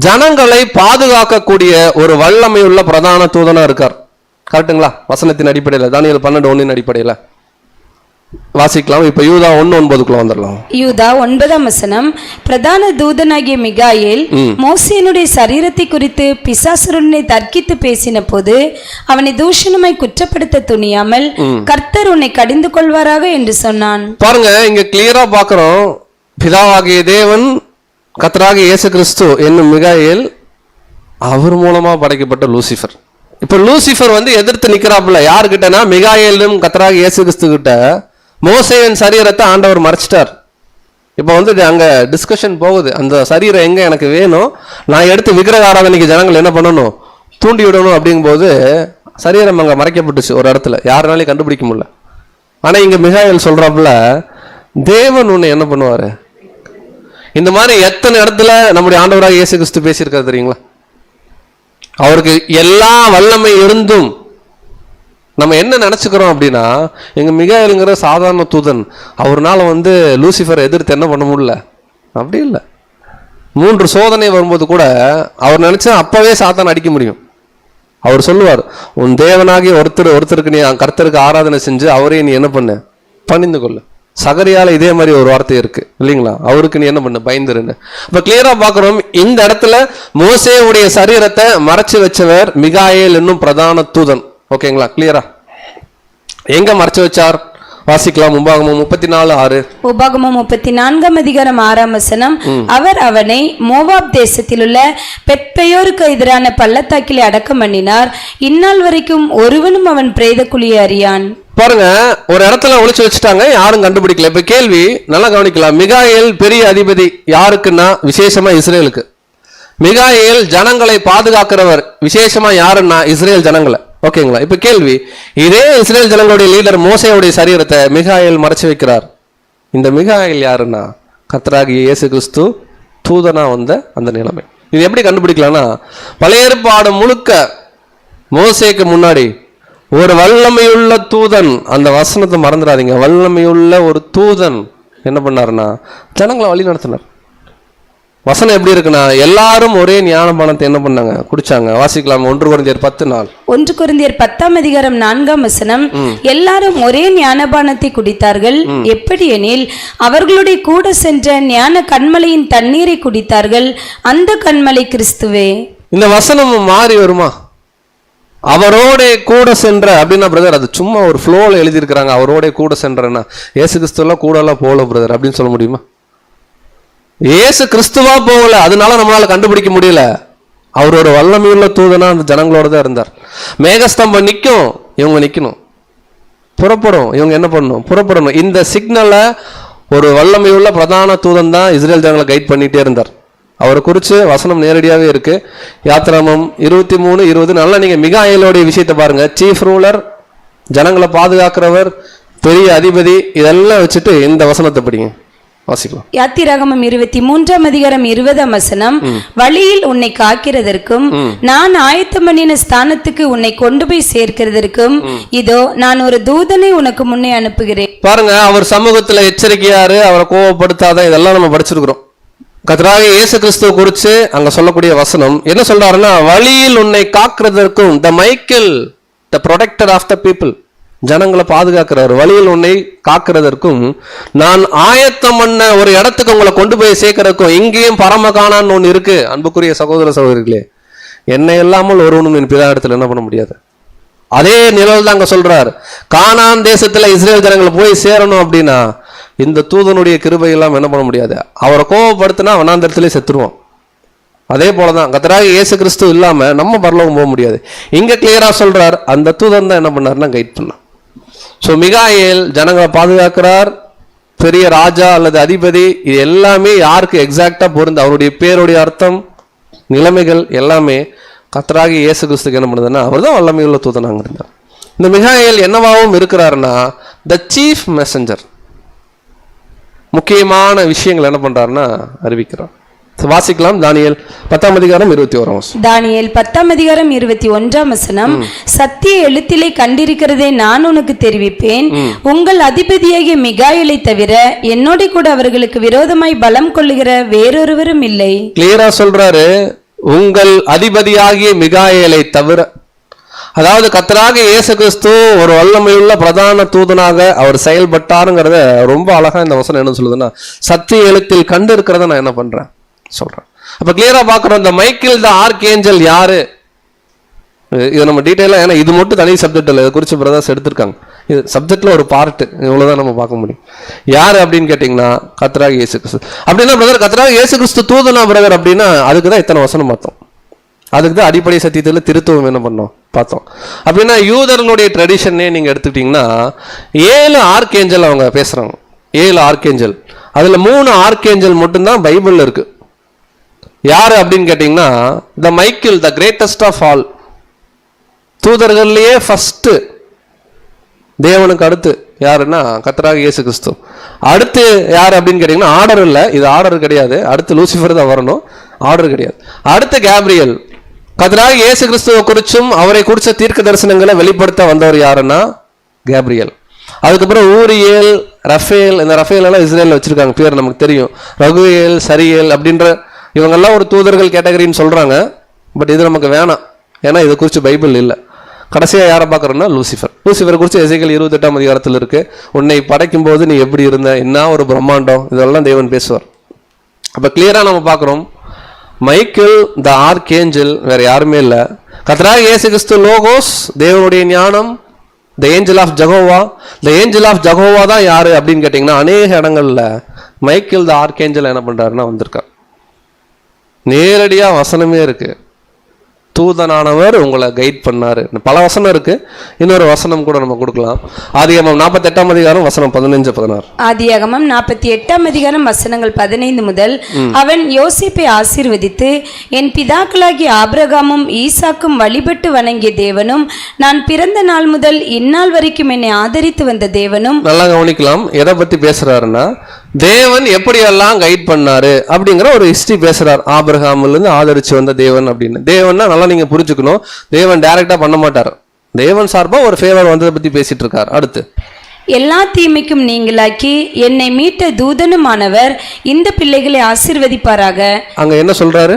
ஜனங்களை பாதுகாக்கக்கூடிய ஒரு வல்லமை உள்ள பிரதான தூதனா இருக்கார். கரெக்டுங்களா? வசனத்தின் அடிப்படையில் தானியேல் 12:1 அடிப்படையில் வாசிக்கலாம். இப்ப யூதா 1:9 வந்துடலாம். யூதா 9 பிரதான தூதனாகிய மிகாயேல் மோசேயினுடைய சரீரத்தை குறித்து பிசாசுரனை தர்க்கித்து பேசின போது அவனை தூஷணமாய் குற்றப்படுத்த துணியாமல் கர்த்தர் உன்னை கடிந்து கொள்வாராக என்று சொன்னான். பாருங்க, இங்க கிளியரா பாக்குறோம். பிதாவாகிய தேவன், கர்த்தராகிய இயேசு கிறிஸ்து என்னும் மிகாயேல், அவர் மூலமா படைக்கப்பட்ட லூசிஃபர். இப்ப லூசிஃபர் எதிர்த்து நிக்கிறாப்புல யாருக்கிட்டனா மிகாயேலும் கர்த்தராகிய இயேசு கிறிஸ்து கிட்ட. மோசேயின் சரீரத்தை ஆண்டவர் மறைச்சிட்டார். இப்போ அங்க டிஸ்கஷன் போகுது, அந்த சரீரம் எங்க எனக்கு வேணும், நான் எடுத்து விக்கிரக ஆராதனைக்கு ஜனங்கள் என்ன பண்ணணும், தூண்டி விடணும். அப்படிங்கும்போது சரீரம் அங்க மறைக்கப்பட்டுச்சு ஒரு இடத்துல, யாருனாலையும் கண்டுபிடிக்க முடியல. ஆனா இங்க மிகாயேல் சொல்றாப்புல தேவன் உன்னை என்ன பண்ணுவாரு. இந்த மாதிரி எத்தனை இடத்துல நம்முடைய ஆண்டவராக இயேசு கிறிஸ்து பேசியிருக்காரு தெரியுங்களா? அவருக்கு எல்லா வல்லமை இருந்தும் நம்ம என்ன நினைச்சுக்கிறோம் அப்படின்னா, எங்க மிகாயேலுங்கிற சாதாரண தூதன், அவர்னால லூசிஃபரை எதிர்த்து என்ன பண்ண முடியல. அப்படி இல்லை. 3 சோதனை வரும்போது கூட அவர் நினைச்சா அப்பவே சாத்தான் அடிக்க முடியும். அவர் சொல்லுவார், உன் தேவனாகிய ஒருத்தருக்கு நீ கர்த்தருக்கு ஆராதனை செஞ்சு அவரே நீ என்ன பண்ண, பணிந்து கொள்ளு. சகரியால இதே மாதிரி ஒரு வார்த்தை இருக்கு இல்லைங்களா? அவருக்கு நீ என்ன பண்ண, பயந்துருன்னு. இப்ப கிளியரா பாக்குறோம், இந்த இடத்துல மோசேவுடைய சரீரத்தை மறைச்சு வச்சவர் மிகாயேல் என்னும் பிரதான தூதன். ஓகேங்களா? கிளியரா? எங்க மறைச்சு வச்சார்? வாசிக்கலாம். உபாகமம் 34:6. உபாகமம் 34:6. அவர் அவனை மோவாப் தேசத்தில் உள்ள பெத்பெயோருக்கு எதிரான பள்ளத்தாக்கிலே அடக்கம் பண்ணினார். இந்நாள் வரைக்கும் ஒருவனும் அவன் பிரேத குழியை அறியான். பாருங்க, ஒரு இடத்துல ஒளிச்சு வச்சுட்டாங்க, யாரும் கண்டுபிடிக்கல. இப்ப கேள்வி நல்லா கவனிக்கலாம். மிகாயேல் பெரிய அதிபதி யாருக்குன்னா விசேஷமா இஸ்ரேலுக்கு. மிகாயேல் ஜனங்களை பாதுகாக்கிறவர் விசேஷமா யாருன்னா இஸ்ரேல் ஜனங்களை. ஓகேங்களா? இப்ப கேள்வி, இதே இஸ்ரேல் ஜனங்களுடைய லீடர் மோசேயுடைய சரீரத்தை மிகாயேல் மறைச்சு வைக்கிறார். இந்த மிகாயேல் யாருன்னா கர்த்தராகிய இயேசு கிறிஸ்து தூதனா அந்த நிலைமை. இது எப்படி கண்டுபிடிக்கலாம்னா, பழைய ஏற்பாடு முழுக்க மோசேக்கு முன்னாடி ஒரு வல்லமையுள்ள தூதன், அந்த வசனத்தை மறந்துடாதீங்க, வல்லமையுள்ள ஒரு தூதன் என்ன பண்ணாருன்னா ஜனங்களை வழி நடத்தினார். வசனம் எப்படி இருக்குன்னா, எல்லாரும் ஒரே ஞானபானத்தை என்ன பண்ணாங்க, குடிச்சாங்க. வாசிக்கலாம். 1 கொரிந்தியர் 10:4. 1 கொரிந்தியர் 10:4. எல்லாரும் ஒரே ஞானபானத்தை குடித்தார்கள். எப்படி எனில் அவர்களுடைய கூட சென்ற ஞான கண்மலையின் தண்ணீரை குடித்தார்கள். அந்த கண்மலை கிறிஸ்துவே. இந்த வசனம் மாறி வருமா? அவரோட கூட சென்ற அப்படின்னா பிரதர், அது சும்மா ஒரு ஃப்ளோல எழுதியிருக்கிறாங்க. அவரோட கூட சென்றன்னா இயேசு கிறிஸ்துவெல்லாம் கூட எல்லாம் போகல பிரதர் அப்படின்னு சொல்ல முடியுமா? இயேசு கிறிஸ்துவா போகல, அதனால நம்மளால கண்டுபிடிக்க முடியல. அவரோட வல்லமையுள்ள தூதனா அந்த ஜனங்களோட தான் இருந்தார். மேகஸ்தம்பம் நிற்கும், இவங்க நிற்கணும். புறப்படும், இவங்க என்ன பண்ணணும், புறப்படணும். இந்த சிக்னலை ஒரு வல்லமையுள்ள பிரதான தூதன் தான் இஸ்ரேல் ஜனங்களை கைட் பண்ணிட்டே இருந்தார். அவரை குறித்து வசனம் நேரடியாகவே இருக்கு. யாத்திராமம் 23:20. நல்லா நீங்க மிகாயேலுடைய விஷயத்தை பாருங்க. சீஃப் ரூலர், ஜனங்களை பாதுகாக்கிறவர், பெரிய அதிபதி, இதெல்லாம் வச்சுட்டு இந்த வசனத்தை படிங்க. வாசிக்கலாம். யாத்திராகமம் 23:20. வழியில் உன்னை காக்கிறதற்கும் நான் ஆயத்தம் பண்ணின ஸ்தானத்துக்கு உன்னை கொண்டு போய் சேர்க்கிறதற்கும் இதோ நான் ஒரு தூதனை உனக்கு முன்னே அனுப்புகிறேன். பாருங்க, அவர் சமூகத்துல எச்சரிக்கையாரு, அவரை கோவப்படுத்தாத, இதெல்லாம் நம்ம படிச்சிருக்கிறோம். கர்த்தராகிய இயேசு கிறிஸ்துவ குறித்து அங்க சொல்லக்கூடிய வசனம் என்ன சொல்றாருன்னா, வழியில் உன்னை காக்கிறதற்கும், the Michael, the protector of the people, ஜனங்களை பாதுகாக்கிறார். வழியில் உன்னை காக்கிறதற்கும் நான் ஆயத்தம் பண்ண ஒரு இடத்துக்கு உங்களை கொண்டு போய் சேர்க்கிறதுக்கும், இங்கேயும் பரமகானான்னு ஒன்று இருக்கு. அன்புக்குரிய சகோதர சகோதரிகளே, என்னை இல்லாமல் ஒருவனும் என் பிதா இடத்துல என்ன பண்ண முடியாது. அதே நிழல் தான் அங்க சொல்றார். கானான் தேசத்துல இஸ்ரேல் ஜனங்களை போய் சேரணும் அப்படின்னா இந்த தூதனுடைய கிருபையெல்லாம் என்ன பண்ண முடியாது. அவரை கோபப்படுத்தினா வனாந்தரத்திலே செத்துருவோம். அதே போலதான் கர்த்தராகிய இயேசு கிறிஸ்து இல்லாம நம்ம பரலோகம் போக முடியாது. இங்க கிளியரா சொல்றார், அந்த தூதன் தான் என்ன பண்ணாருன்னா கைட் பண்ணார். ஸோ மிகாயேல் ஜனங்களை பாதுகாக்கிறார், பெரிய ராஜா அல்லது அதிபதி. இது எல்லாமே யாருக்கு எக்ஸாக்டா பொருந்து, அவருடைய பேருடைய அர்த்தம், நிலைமைகள் எல்லாமே கர்த்தராகிய இயேசு கிறிஸ்துக்கு என்ன பண்ணுதுன்னா அவர் தான் வல்லமையுள்ள தூதனாக இருந்தார். இந்த மிகாயேல் என்னவாகவும் இருக்கிறாருன்னா த சீஃப் மெசஞ்சர். முக்கியமான விஷயங்கள் என்ன பண்றாருன்னா அறிவிக்கிறார். வாசிக்கலாம். தானியேல் 10ஆம் அதிகாரம் 21ஆம் வசனம். தானியேல் 10ஆம் அதிகாரம் 21ஆம் வசனம். சத்திய எழுத்திலே கண்டிருக்கிறதை நான் உனக்கு தெரிவிப்பேன். உங்கள் அதிபதியாகிய மிகாயேலை தவிர என்னோட கூட அவர்களுக்கு விரோதமாய் பலம் கொள்ளுகிற வேறொருவரும் இல்லை. கிளியரா சொல்றாரு, உங்கள் அதிபதியாகிய மிகாயேலை தவிர. அதாவது கர்த்தராகிய இயேசு கிறிஸ்து ஒரு வல்லமையுள்ள பிரதான தூதனாக அவர் செயல்பட்டாருங்கிறத ரொம்ப அழகா இந்த வசனம் என்ன சொல்லுதுன்னா, சத்திய எழுத்தில் கண்டு இருக்கிறத நான் என்ன பண்றேன் சொல்றேன். அப்ப கிளியரா பாக்குறோம், இந்த மைக்கேல் த ஆர்க் ஏஞ்சல் யாரு, இது நம்ம டீட்டெயிலா, ஏன்னா இது மட்டும் தனி சப்ஜெக்ட் இல்லை, இது குறித்து பிரதர்ஸ் எடுத்திருக்காங்க. இது சப்ஜெக்ட்ல ஒரு பார்ட், இவ்வளவுதான் நம்ம பார்க்க முடியும். யாரு அப்படின்னு கேட்டீங்கன்னா கர்த்தராகிய இயேசு கிறிஸ்து. அப்படின்னா பிரதர் கர்த்தராகிய இயேசு கிறிஸ்து தூதனா பிரதர் அப்படின்னா அதுக்கு தான் இத்தனை வசனம் பார்த்தோம். அதுக்கு தான் அடிப்படை சத்தியத்தில் திருத்துவம் என்ன பண்ணோம் பார்த்தோம். அப்படின்னா யூதர்களுடைய ட்ரெடிஷனே நீங்க எடுத்துக்கிட்டீங்கன்னா 7 ஆர்க்கேஞ்சல் அவங்க பேசுறாங்க. 7 ஆர்க்கேஞ்சல், அதுல 3 ஆர்க்கேஞ்சல் மட்டும்தான் பைபிள்ல இருக்கு. யாரு அப்படின்னு கேட்டீங்கன்னா the Michael, the greatest of all, தூதர்கள்லயே ஃபர்ஸ்ட், தேவனுக்கு அடுத்து யாருன்னா கர்த்தராகிய இயேசு கிறிஸ்து. அடுத்து யார் அப்படின்னு கேட்டீங்கன்னா ஆர்டர் இல்லை, இது ஆர்டர் கிடையாது, அடுத்து லூசிஃபர் தான் வரணும், ஆர்டர் கிடையாது. அடுத்து கேப்ரியல், கர்த்தராகிய இயேசு கிறிஸ்துவை குறிச்சும் அவரை குறிச்ச தீர்க்க தரிசனங்களை வெளிப்படுத்த வந்தவர் யாருன்னா கேப்ரியல். அதுக்கப்புறம் ஊரியேல், ரஃபேல். இந்த ரஃபேல் எல்லாம் இஸ்ரேலில் வச்சிருக்காங்க, பேர் நமக்கு தெரியும். ரகுவேல், சரியேல் அப்படின்ற இவங்கெல்லாம் ஒரு தூதர்கள் கேட்டகரின்னு சொல்றாங்க. பட் இது நமக்கு வேணாம், ஏன்னா இதை குறித்து பைபிள் இல்லை. கடைசியாக யாரை பார்க்குறோன்னா லூசிஃபர். லூசிஃபர் குறித்து எசேக்கியேல் 28ஆம் அதிகாரத்தில் இருக்கு. உன்னை படைக்கும் போது நீ எப்படி இருந்த, என்ன ஒரு பிரம்மாண்டம், இதெல்லாம் தேவன் பேசுவார். அப்போ கிளியராக நம்ம பார்க்குறோம், மைக்கேல் த ஆர்க் ஏஞ்சல் வேற யாருமே இல்லை. கர்த்தராகிய இயேசு கிறிஸ்து லோகோஸ், தேவனுடைய ஞானம், the angel of Jehovah. The angel of Jehovah தான் யாரு அப்படின்னு கேட்டிங்கன்னா அநேக இடங்கள்ல மைக்கேல் த ஆர்க் ஏஞ்சல் என்ன பண்றாருன்னா வந்திருக்கார். நேரடியா வசனமே இருக்கு, தூதனானவர் உங்களை கைட் பண்ணாரு. பல வசனம் இருக்கு, இன்னொரு வசனம் கூட நம்ம கொடுக்கலாம். ஆதியாகமம் 48ஆம் அதிகாரம் வசனம் 15-16. ஆதியாகமம் 48ஆம் அதிகாரம் வசனங்கள் 15 முதல். அவன் யோசேப்பை ஆசீர்வதித்து, என் பிதாக்களாகிய ஆபிரகாமும் ஈசாக்கும் வழிபட்டு வணங்கிய தேவனும், நான் பிறந்த நாள் முதல் இந்நாள் வரைக்கும் என்னை ஆதரித்து வந்த தேவனும். நல்லா கவனிக்கலாம், எதை பத்தி பேசுறாருன்னா தேவன் எப்படியெல்லாம் கைட் பண்ணாரு அப்படிங்கிற ஒரு ஹிஸ்டரி பேசுறார். ஆபிரகாம்ல இருந்து ஆதரிச்சு வந்த தேவன் அப்படின்னு. தேவன்னா நல்லா நீங்க புரிஞ்சுக்கணும், தேவன் டைரக்டா பண்ண மாட்டார், தேவன் சார்பா ஒரு ஃபேவர் வந்ததை பத்தி பேசிட்டு இருக்கார். அடுத்து, எல்லா தீமைக்கும் நீங்களாக்கி என்னை மீட்ட தூதனுமானவர் இந்த பிள்ளைகளை ஆசீர்வதிப்பாராக. அங்க என்ன சொல்றாரு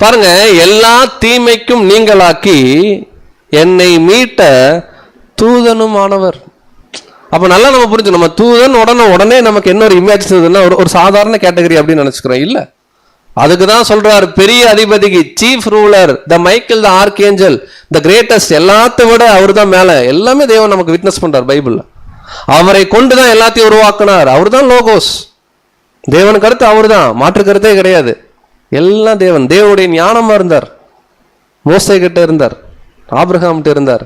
பாருங்க, எல்லா தீமைக்கும் நீங்களாக்கி என்னை மீட்ட தூதனுமானவர். அப்ப நல்லா நம்ம புரிஞ்சு, நம்ம தூதன் உடனே நமக்கு என்ன ஒரு இமேஜ் ஒரு சாதாரண கேட்டகரி அப்படின்னு நினைச்சுக்கிறோம். இல்ல, அதுக்கு தான் சொல்றாரு பெரிய அதிபதிக்கு, chief ruler, the Michael the archangel, the greatest, எல்லாத்தை விட அவர் தான் மேல. எல்லாமே தேவன் நமக்கு விட்னஸ் பண்றார் பைபிள்ல. அவரை கொண்டுதான் எல்லாத்தையும் உருவாக்குனார். அவர் தான் லோகோஸ், தேவனுக்கு அடுத்து அவர் தான், மாற்று கருத்தே கிடையாது. எல்லாம் தேவன், தேவனுடைய ஞானமா இருந்தார். மோசே கிட்ட இருந்தார், ஆபிரகாம் கிட்ட இருந்தார்,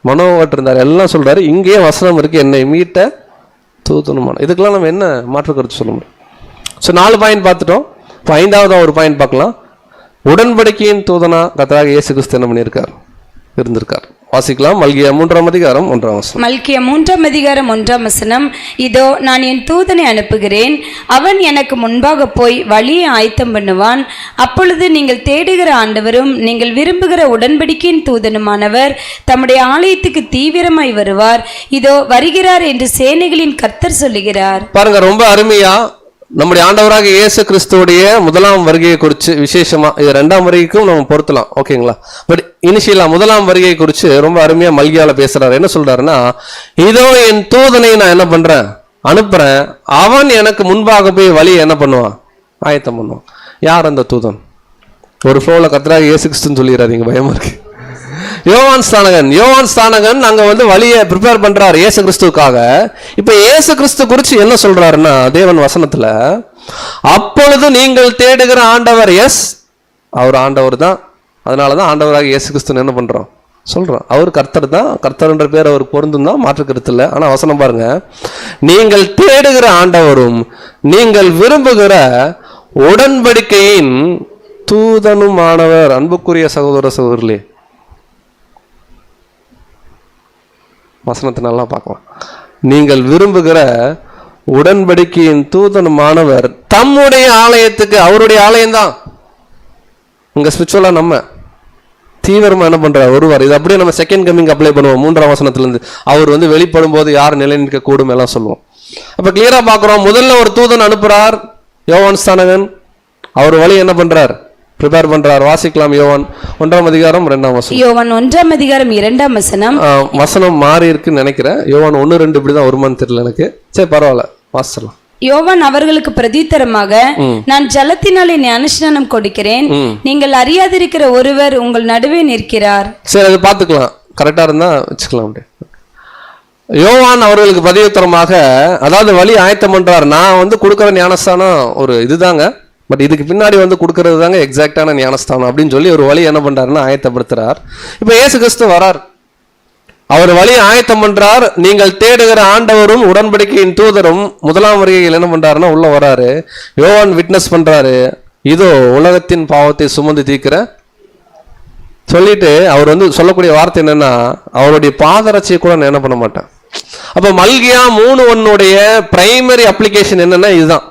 மனோவாட்டு இருந்தார். எல்லாம் சொல்றாரு. இங்கேயே வசனம் இருக்கு, என்னை மீட்ட தூதனுமான. இதுக்கெல்லாம் நம்ம என்ன மாற்று கருத்து சொல்ல முடியும்? ஸோ 4 பாயிண்ட் பார்த்துட்டோம். இப்போ 5வது ஒரு பாயிண்ட் பார்க்கலாம். உடன்படிக்கையின் தூதனா கர்த்தராகிய இயேசு கிறிஸ்து என்ன பண்ணியிருக்கார், இருந்திருக்கார். வாசிக்கலாம். மல்கியா 3ஆம் அதிகாரம் 1ஆம் வசனம். மல்கியா 3ஆம் அதிகாரம் 1ஆம் வசனம். இதோ நான் என் தூதனை அனுப்புகிறேன், அவன் எனக்கு முன்பாக போய் வழியை ஆயத்தம் பண்ணுவான். அப்பொழுது நீங்கள் தேடுகிற ஆண்டவரும் நீங்கள் விரும்புகிற உடன்படிக்கையின் தூதனுமானவர் தம்முடைய ஆலயத்துக்கு தீவிரமாய் வருவார். இதோ வருகிறார் என்று சேனைகளின் கர்த்தர் சொல்லுகிறார். பாருங்க, ரொம்ப அருமையா நம்முடைய ஆண்டவராக இயேசு கிறிஸ்துவோடைய முதலாம் வருகையை குறித்து விசேஷமா, இது 2ஆம் வருகைக்கும் நம்ம பொருத்தலாம், ஓகேங்களா? பட் இனிஷியலா முதலாம் வருகையை குறித்து ரொம்ப அருமையா மல்கியால பேசுறாரு. என்ன சொல்றாருன்னா, இதோ என் தூதனை நான் என்ன பண்றேன், அனுப்புறேன், அவன் எனக்கு முன்பாக போய் வழியை என்ன பண்ணுவான், ஆயத்தம் பண்ணுவான். யார் அந்த தூதன்? ஒரு ஃப்ளோல கர்த்தராகிய இயேசு கிறிஸ்துன்னு சொல்லிடுறாதீங்க, பயமா இருக்கு. யோவான் ஸ்நானகன் அங்க வந்து வழியை ப்ரிப்பேர் பண்றாரு இயேசு கிறிஸ்துவுக்காக. இப்ப இயேசு கிறிஸ்து குறிச்சு என்ன சொல்றாருன்னா தேவன் வசனத்துல, அப்பொழுது நீங்கள் தேடுகிற ஆண்டவர், எஸ் அவர் ஆண்டவர் தான். அதனாலதான் ஆண்டவராக இயேசு கிறிஸ்து என்ன பண்றோம் சொல்றோம். அவர் கர்த்தர் தான், கர்த்தர்ன்ற பேர் அவருக்கு பொருந்தும் தான், மாற்று கருத்து இல்லை. ஆனா வசனம் பாருங்க, நீங்கள் தேடுகிற ஆண்டவரும் நீங்கள் விரும்புகிற உடன்படிக்கையின் தூதனுமானவர். அன்புக்குரிய சகோதர சகோதரர்களே, வசனத்தை நல்லா பார்க்கலாம். நீங்கள் விரும்புகிற உடன்படிக்கையின் தூதனுமானவர் தம்முடைய ஆலயத்துக்கு, அவருடைய ஆலயம்தான் இங்க ஸ்பிரிச்சுவலா நம்ம தீவிரமா என்ன பண்றார் வருவார். இது அப்படியே நம்ம செகண்ட் கமிங் அப்ளை பண்ணுவோம். 3ஆம் வசனத்துல இருந்து அவர் வந்து வெளிப்படும் போது யார் நிலை நிற்க கூடும் எல்லாம் சொல்லுவோம். அப்ப கிளியரா பாக்குறோம். முதல்ல ஒரு தூதன் அனுப்புறார், யோவான் ஸ்நானகன். அவர் வழி என்ன பண்றார், ப்ரிப்பேர் பண்றார். வாசிக்கலாம். யோவான் 1ஆம் அதிகாரம் 2ஆம் வசனம். யோவான் 1ஆம் அதிகாரம் 2ஆம் வசனம். வசனம் மாறி இருக்குன்னு நினைக்கிறேன். யோவான் 1:2 இப்படிதான் வருமானு தெரியல எனக்கு. சரி பரவாயில்ல, வாசிக்கலாம். யோவான் அவர்களுக்கு பிரதித்தரமாக, நான் ஜலத்தினாலே ஞானஸ்நானம் கொடுக்கிறேன், நீங்கள் அறியாதிருக்கிற ஒருவர் உங்கள் நடுவே நிற்கிறார். சரி, அது பார்த்துக்கலாம். கரெக்டா இருந்தா வச்சுக்கலாம். அப்படியே யோவான் அவர்களுக்கு பதிவுத்தரமாக, அதாவது வழி ஆயத்தம் பண்றார். நான் வந்து கொடுக்குற ஞானஸ்தானம் ஒரு இதுதாங்க, பட் இதுக்கு பின்னாடி வந்து கொடுக்கறது தாங்க எக்ஸாக்டான ஞானஸ்தானம் அப்படின்னு சொல்லி ஒரு வழி என்ன பண்றாருன்னா ஆயத்தப்படுத்துறார். இப்ப இயேசு கிறிஸ்து வரார், அவர் வழி ஆயத்தம் பண்றார். நீங்கள் தேடுகிற ஆண்டவரும் உடன்படிக்கையின் தூதரும் 1ஆம் வருகையில் என்ன பண்றாருன்னா உள்ள வராரு. யோவான் விட்னஸ் பண்றாரு, இதோ உலகத்தின் பாவத்தை சுமந்து தீர்க்கிற சொல்லிட்டு அவர் வந்து சொல்லக்கூடிய வார்த்தை என்னன்னா, அவருடைய பாதரட்சியை கூட நான் என்ன பண்ண மாட்டேன். அப்ப மல்கியா 3:1 பிரைமரி அப்ளிகேஷன் என்னன்னா இதுதான்.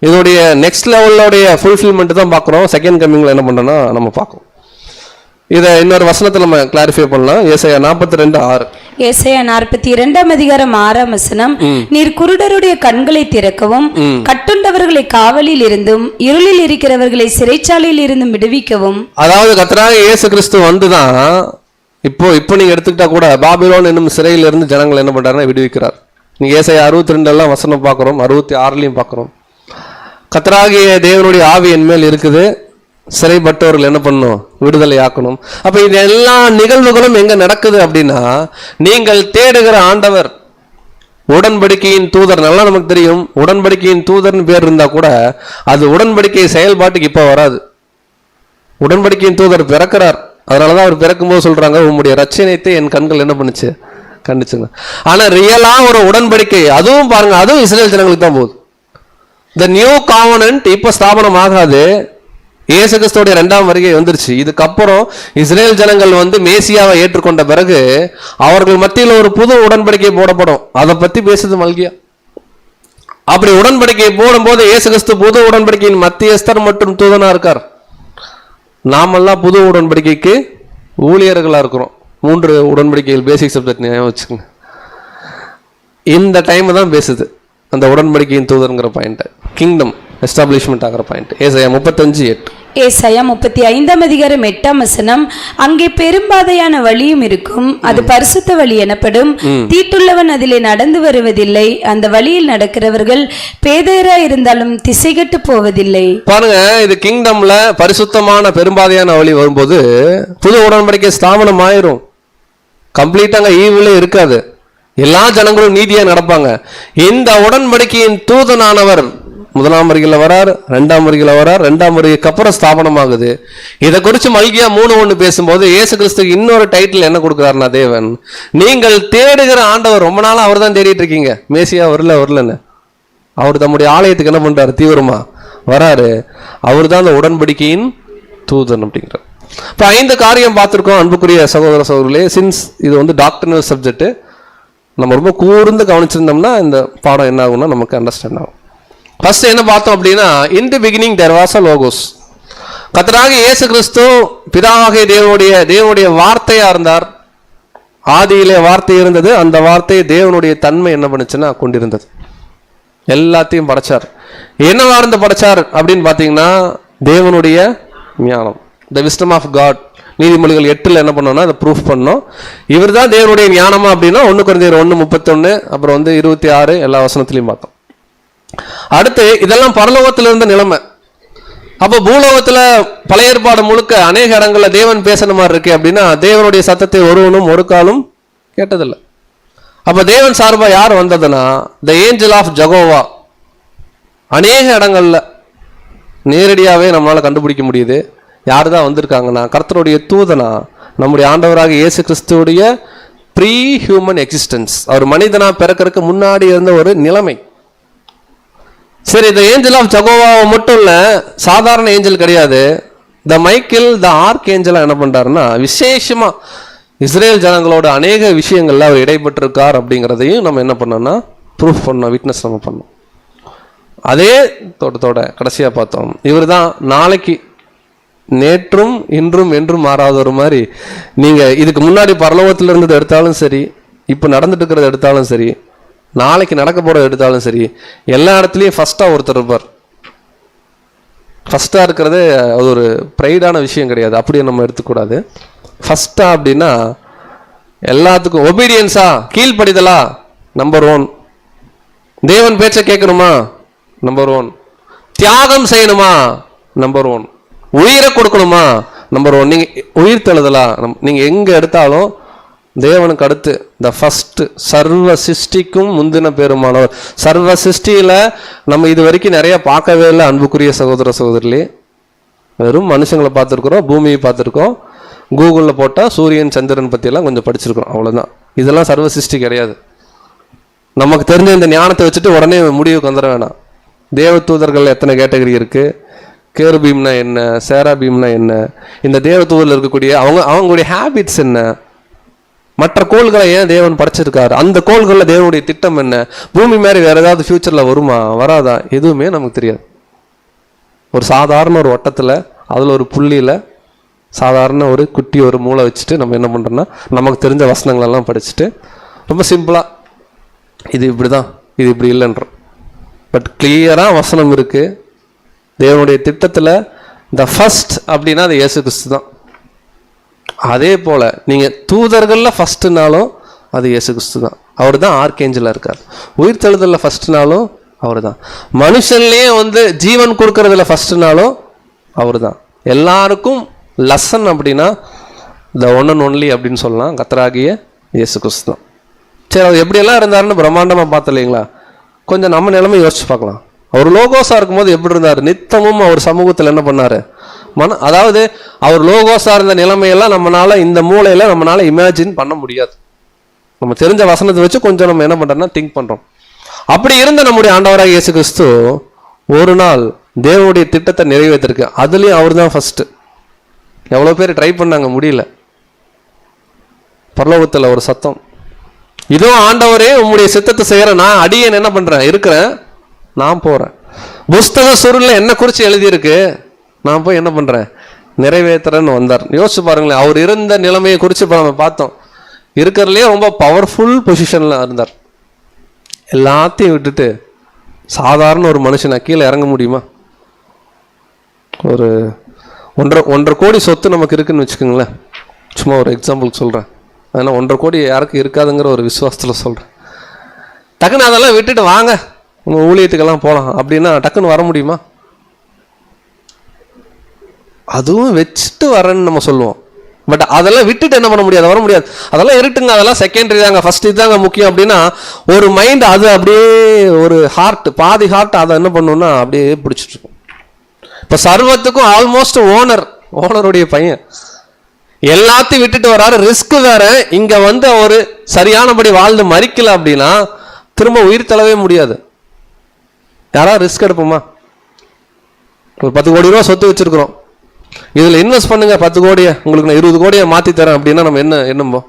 இதோடைய நெக்ஸ்ட் லெவலோடைய ஃபுல்ஃபில்மெண்ட் தான் பார்க்குறோம். செகண்ட் கமிங்ல என்ன பண்றோம்னா நம்ம பார்க்கணும். இதை இன்னொரு வசனத்தை நம்ம கிளாரிஃபை பண்ணலாம். ஏசாயா 42:6. ஏசாயா 42ஆம் அதிகாரம் 6ஆம் வசனம். நீர் குருடருடைய கண்களை திறக்கவும், கட்டுண்டவர்களை காவலில் இருந்தும் இருளில் இருக்கிறவர்களை சிறைச்சாலையில் இருந்தும் விடுவிக்கவும். அதாவது கர்த்தராகிய இயேசு கிறிஸ்து வந்துதான் இப்போ நீங்க எடுத்துக்கிட்டா கூட பாபிலோன் என்னும் சிறையில இருந்து ஜனங்கள் என்ன பண்றாருன்னா விடுவிக்கிறார். நீங்க ஏசாயா 62 வசனம் பார்க்கிறோம், 66 பார்க்கிறோம். கர்த்தராகிய தேவனுடைய ஆவி என் மேல் இருக்குது, சிறைப்பட்டவர்கள் என்ன பண்ணும், விடுதலை ஆக்கணும். அப்ப இது எல்லா நிகழ்வுகளும் எங்க நடக்குது அப்படின்னா, நீங்கள் தேடுகிற ஆண்டவர் உடன்படிக்கையின் தூதர். நல்லா நமக்கு தெரியும், உடன்படிக்கையின் தூதர்னு பேர் இருந்தா கூட அது உடன்படிக்கை செயல்பாட்டுக்கு இப்ப வராது. உடன்படிக்கையின் தூதர் பிறக்கிறார், அதனாலதான் அவர் பிறக்கும்போது சொல்றாங்க, உம்முடைய ரட்சணியத்தை என் கண்கள் என்ன பண்ணுச்சு, கண்டுச்சுங்க. ஆனா ரியலா ஒரு உடன்படிக்கை, அதுவும் பாருங்க, அதுவும் இஸ்ரேல் ஜனங்களுக்கு தான் போகுது. இந்த நியூ காவனன்ட் இப்ப ஸ்தாபனம் ஆகாது. இயேசு கிறிஸ்துவோட 2ஆம் வருகை வந்துருச்சு. இதுக்கப்புறம் இஸ்ரேல் ஜனங்கள் வந்து மேசியாவை ஏற்றுக்கொண்ட பிறகு அவர்கள் மத்தியில் ஒரு புது உடன்படிக்கை போடப்படும். அதை பத்தி பேசுது மல்கியா. அப்படி உடன்படிக்கை போடும்போது இயேசு கிறிஸ்து புது உடன்படிக்கையின் மத்தியஸ்தர் மற்றும் தூதனா இருக்கார். நாமெல்லாம் புது உடன்படிக்கைக்கு ஊழியர்களா இருக்கிறோம். 3 உடன்படிக்கைகள் பேசிக் சப்ஜெக்ட் ஞாபகம் வச்சுக்கோங்க. இந்த டைம் தான் பேசுது அந்த உடன்படிக்கையின் தூதர்ங்கிற பாயிண்ட், கிங்டம் எஸ்டாப்ளிஷ்மெண்ட் ஆகிற பாயிண்ட். ஏசாயா 35:8. ஏசாயா 35ஆம் அதிகாரம் 8ஆம் வசனம். அங்கே பெரும்பாதையான வழியும் இருக்கும், அது பரிசுத்த வழி எனப்படும், தீட்டுள்ளவன் அதிலே நடந்து வருவதில்லை, அந்த வழியில் நடக்கிறவர்கள் பேதையரா இருந்தாலும் திசைகட்டு போவதில்லை. பாருங்க, இது கிங்டம்ல பரிசுத்தமான பெரும்பாதையான வழி வரும்போது புது உடன்படிக்கை ஸ்தாபனம் ஆயிரும். கம்ப்ளீட்டாங்க ஈவிலே இருக்காது, எல்லா ஜனங்களும் நீதியா நடப்பாங்க. இந்த உடன்படிக்கையின் தூதனானவர் 1ஆம் வருகையில வரார், 2ஆம் வருகையில வரார், 2ஆம் வருகைக்கு அப்புறம் ஸ்தாபனம் ஆகுது. இதை குறித்து மல்கியா 3:1 பேசும்போது இயேசு கிறிஸ்துக்கு இன்னொரு டைட்டில் என்ன கொடுக்குறாருன்னா, தேவன் நீங்கள் தேடுகிற ஆண்டவர். ரொம்ப நாளா அவர் தான் தேடிட்டு இருக்கீங்க, மேசியா வரலன்னு. அவர் தம்முடைய ஆலயத்துக்கு என்ன பண்றாரு, தீவிரமா வராரு. அவர் தான் அந்த உடன்படிக்கையின் தூதன் அப்படிங்கிறார். இப்போ 5 காரியம் பார்த்துருக்கோம் அன்புக்குரிய சகோதர சகோதரர்களே. சின்ஸ் இது வந்து டாக்டர்னல் சப்ஜெக்ட், நம்ம ரொம்ப கூர்ந்து கவனிச்சிருந்தோம்னா இந்த பாடம் என்ன ஆகும்னா நமக்கு அண்டர்ஸ்டாண்ட் ஆகும். ஃபர்ஸ்ட் என்ன பார்த்தோம் அப்படின்னா, in the beginning there was a logos. கர்த்தராகிய இயேசு கிறிஸ்து பிதாவாகிய தேவனுடைய வார்த்தையா இருந்தார். ஆதியிலே வார்த்தை இருந்தது, அந்த வார்த்தை தேவனுடைய தன்மை என்ன பண்ணுச்சுன்னா கொண்டிருந்தது. எல்லாத்தையும் படைச்சார். என்னவா இருந்து படைச்சார் அப்படின்னு பார்த்தீங்கன்னா, தேவனுடைய ஞானம், த விஸ்டம் ஆஃப் காட். நீதிமொழிகள் 8 என்ன பண்ணோம்னா அதை ப்ரூஃப் பண்ணோம். இவர் தான் தேவனுடைய ஞானமா அப்படின்னா 1 கொரிந்தியர் 1:31, அப்புறம் வந்து 26 எல்லா வசனத்திலையும் பார்த்தோம். அடுத்து இதெல்லாம் பரலோகத்தில் இருந்த நிலைமை. அப்போ பூலோகத்துல பழைய ஏற்பாடு முழுக்க அநேக இடங்கள்ல தேவன் பேசுன மாதிரி இருக்கு அப்படின்னா, தேவனுடைய சத்தத்தை ஒருவனும் ஒரு காலும் கேட்டதில்லை. அப்ப தேவன் சார்பா யார் வந்ததுன்னா, த ஏஞ்சல் ஆஃப் ஜகோவா. அநேக இடங்கள்ல நேரடியாவே நம்மளால கண்டுபிடிக்க முடியுது. யார் தான் வந்திருக்காங்கன்னா, கர்த்தருடைய தூதனா, நம்முடைய ஆண்டவராக இயேசு கிறிஸ்துவுடைய ப்ரீ ஹியூமன் எக்ஸிஸ்டன்ஸ். அவர் மனிதனா பிறக்கிறதுக்கு முன்னாடி இருந்த ஒரு நிலைமை. சரி, இந்த ஏஞ்சல் ஆஃப் ஜகோவாவை மட்டும் இல்ல, சாதாரண ஏஞ்சல் கிடையாது. த மைக்கேல், த ஆர்க் ஏஞ்சலா என்ன பண்றாருன்னா, விசேஷமா இஸ்ரேல் ஜனங்களோட அநேக விஷயங்கள்ல அவர் இடைப்பட்டிருக்கார் அப்படிங்கிறதையும் நம்ம என்ன பண்ணோம்னா ப்ரூஃப் பண்ணோம், விட்னஸ் நம்ம பண்ணோம். அதே தோட்டத்தோட கடைசியாக பார்த்தோம், இவர் தான் நாளைக்கு நேற்றும் இன்றும் என்றும் மாறாத ஒரு மாதிரி. நீங்கள் இதுக்கு முன்னாடி பரலோகத்தில் இருந்தது எடுத்தாலும் சரி, இப்போ நடந்துட்டு இருக்கிறத எடுத்தாலும் சரி, நாளைக்கு நடக்க போகிறத எடுத்தாலும் சரி, எல்லா இடத்துலையும் ஃபஸ்ட்டாக ஒருத்தர் இருப்பார். ஃபஸ்ட்டாக இருக்கிறது அது ஒரு ப்ரைடான விஷயம் கிடையாது, அப்படியே நம்ம எடுத்துக்கூடாது. ஃபஸ்ட்டாக அப்படின்னா எல்லாத்துக்கும் ஒபீடியன்ஸா, கீழ்ப்படிதலா, நம்பர் 1. தேவன் பேச்சை கேட்கணுமா, நம்பர் 1. தியாகம் செய்யணுமா, நம்பர் 1. உயிரை கொடுக்கணுமா, நம்பர் 1. நீங்கள் உயிர் தழுதலா, நீங்கள் எங்கே எடுத்தாலும் தேவனுக்கு அடுத்து த ஃபஸ்ட்டு, சர்வ சிருஷ்டிக்கும் முந்தின பெருமானவர். சர்வ சிருஷ்டியில் நம்ம இது வரைக்கும் நிறைய பார்க்கவே இல்லை அன்புக்குரிய சகோதர சகோதரிலே. வெறும் மனுஷங்களை பார்த்துருக்குறோம், பூமியை பார்த்துருக்கோம், கூகுளில் போட்டால் சூரியன் சந்திரன் பற்றியெல்லாம் கொஞ்சம் படிச்சிருக்கிறோம், அவ்வளோதான். இதெல்லாம் சர்வ சிருஷ்டி கிடையாது. நமக்கு தெரிஞ்ச இந்த ஞானத்தை வச்சுட்டு உடனே முடிவுக்கு வந்துட வேணாம். தேவ தூதர்கள் எத்தனை கேட்டகரி இருக்குது, கேருபீம்னா என்ன, சேராபீம்னா என்ன, இந்த தேவ தூதரில் இருக்கக்கூடிய அவங்களுடைய ஹேபிட்ஸ் என்ன, மற்ற கோள்களை ஏன் தேவன் படைச்சிருக்காரு, அந்த கோள்களில் தேவனுடைய திட்டம் என்ன, பூமி மாதிரி வேற ஏதாவது ஃபியூச்சரில் வருமா வராதா, எதுவுமே நமக்கு தெரியாது. ஒரு சாதாரண ஒரு வட்டத்தில் அதில் ஒரு புள்ளியில் சாதாரண ஒரு குட்டி ஒரு மூளை வச்சுட்டு நம்ம என்ன பண்ணுறோன்னா நமக்கு தெரிஞ்ச வசனங்களெல்லாம் படிச்சுட்டு ரொம்ப சிம்பிளாக இது இப்படி தான், இது இப்படி இல்லைன்றோம். பட் கிளியராக வசனம் இருக்குது. தேவனுடைய திட்டத்தில் த ஃபஸ்ட் அப்படின்னா அது இயேசு கிறிஸ்து தான். அதே போல் நீங்கள் தூதர்களில் ஃபஸ்ட்டுனாலும் அது இயேசு கிறிஸ்து தான். அவர் தான் ஆர்கேஞ்சலாக இருக்கார். உயிர் தெழுதலில் ஃபஸ்ட்டுனாலும் அவர் தான். மனுஷன்லேயே ஜீவன் கொடுக்கறதுல ஃபஸ்ட்டுனாலும் அவர் தான். எல்லாருக்கும் லெசன் அப்படின்னா த ஒன் அண்ட் ஒன்லி அப்படின்னு சொல்லலாம், கர்த்தராகிய இயேசு கிறிஸ்து தான். சரி, அவர் எப்படியெல்லாம் இருந்தாருன்னு பிரம்மாண்டமாக பார்த்து இல்லைங்களா, கொஞ்சம் நம்ம நிலைமை யோசிச்சு பார்க்கலாம். அவர் லோகோஸாக இருக்கும்போது எப்படி இருந்தார், நித்தமும் அவர் சமூகத்தில் என்ன பண்ணார், அதாவது அவர் லோகோஸாக இருந்த நிலைமையெல்லாம் நம்மளால இந்த மூளையில் நம்மளால இமேஜின் பண்ண முடியாது. நம்ம தெரிஞ்ச வசனத்தை வச்சு கொஞ்சம் நம்ம என்ன பண்ணுறோம்னா திங்க் பண்ணுறோம். அப்படி இருந்த நம்முடைய ஆண்டவராக இயேசு கிறிஸ்து ஒரு நாள் தேவனுடைய திட்டத்தை நிறைவேற்றிருக்கு. அதுலேயும் அவர் தான் ஃபஸ்ட்டு. எவ்வளோ பேர் ட்ரை பண்ணாங்க, முடியல. பரலோகத்தில் ஒரு சத்தம், இதோ ஆண்டவரே உம்முடைய சித்தத்தை செய்கிறேன், நான் அடியேன் என்ன பண்ணுறேன் இருக்கிறேன், நான் போகிறேன். புஸ்தக சுருளில் என்ன குறித்து எழுதியிருக்கு, நான் போய் என்ன பண்ணுறேன் நிறைவேற்றுறேன்னு வந்தார். யோசிச்சு பாருங்களேன், அவர் இருந்த நிலைமையை குறித்து இப்போ நம்ம பார்த்தோம். இருக்கிறதுலே ரொம்ப பவர்ஃபுல் பொசிஷனில் இருந்தார். எல்லாத்தையும் விட்டுட்டு சாதாரண ஒரு மனுஷனை கீழே இறங்க முடியுமா? ஒரு 1.5 கோடி சொத்து நமக்கு இருக்குன்னு வச்சுக்கோங்களேன், சும்மா ஒரு எக்ஸாம்பிளுக்கு சொல்கிறேன். அதனால் 1.5 கோடி யாருக்கும் இருக்காதுங்கிற ஒரு விசுவாசத்தில் சொல்கிறேன். டக்குன்னு அதெல்லாம் விட்டுட்டு வாங்க உங்கள் ஊழியத்துக்கெல்லாம் போகலாம் அப்படின்னா டக்குன்னு வர முடியுமா? அதுவும் வச்சுட்டு வரேன்னு நம்ம சொல்லுவோம். பட் அதெல்லாம் விட்டுட்டு என்ன பண்ண முடியாது, வர முடியாது. அதெல்லாம் இருட்டுங்க, அதெல்லாம் செகண்டரி தாங்க, ஃபர்ஸ்ட் இதுதாங்க முக்கியம் அப்படின்னா ஒரு மைண்ட் அது அப்படியே ஒரு ஹார்ட், பாதி ஹார்ட் அதை என்ன பண்ணுன்னா அப்படியே பிடிச்சிட்டு இருக்கும். இப்போ சர்வத்துக்கும் ஆல்மோஸ்ட் ஓனருடைய பையன் எல்லாத்தையும் விட்டுட்டு வராரு. ரிஸ்க் வேற. இங்க அவர் சரியானபடி வாழ்ந்து மறிக்கல அப்படின்னா திரும்ப உயிர் தள்ளவே முடியாது. யாராவது ரிஸ்க் எடுப்போமா? ஒரு 10 கோடி ரூபா சொத்து வச்சிருக்கிறோம், இதில் இன்வெஸ்ட் பண்ணுங்க 10 கோடியை, உங்களுக்கு நான் 20 கோடியை மாற்றி தரேன் அப்படின்னா நம்ம என்னம்போ,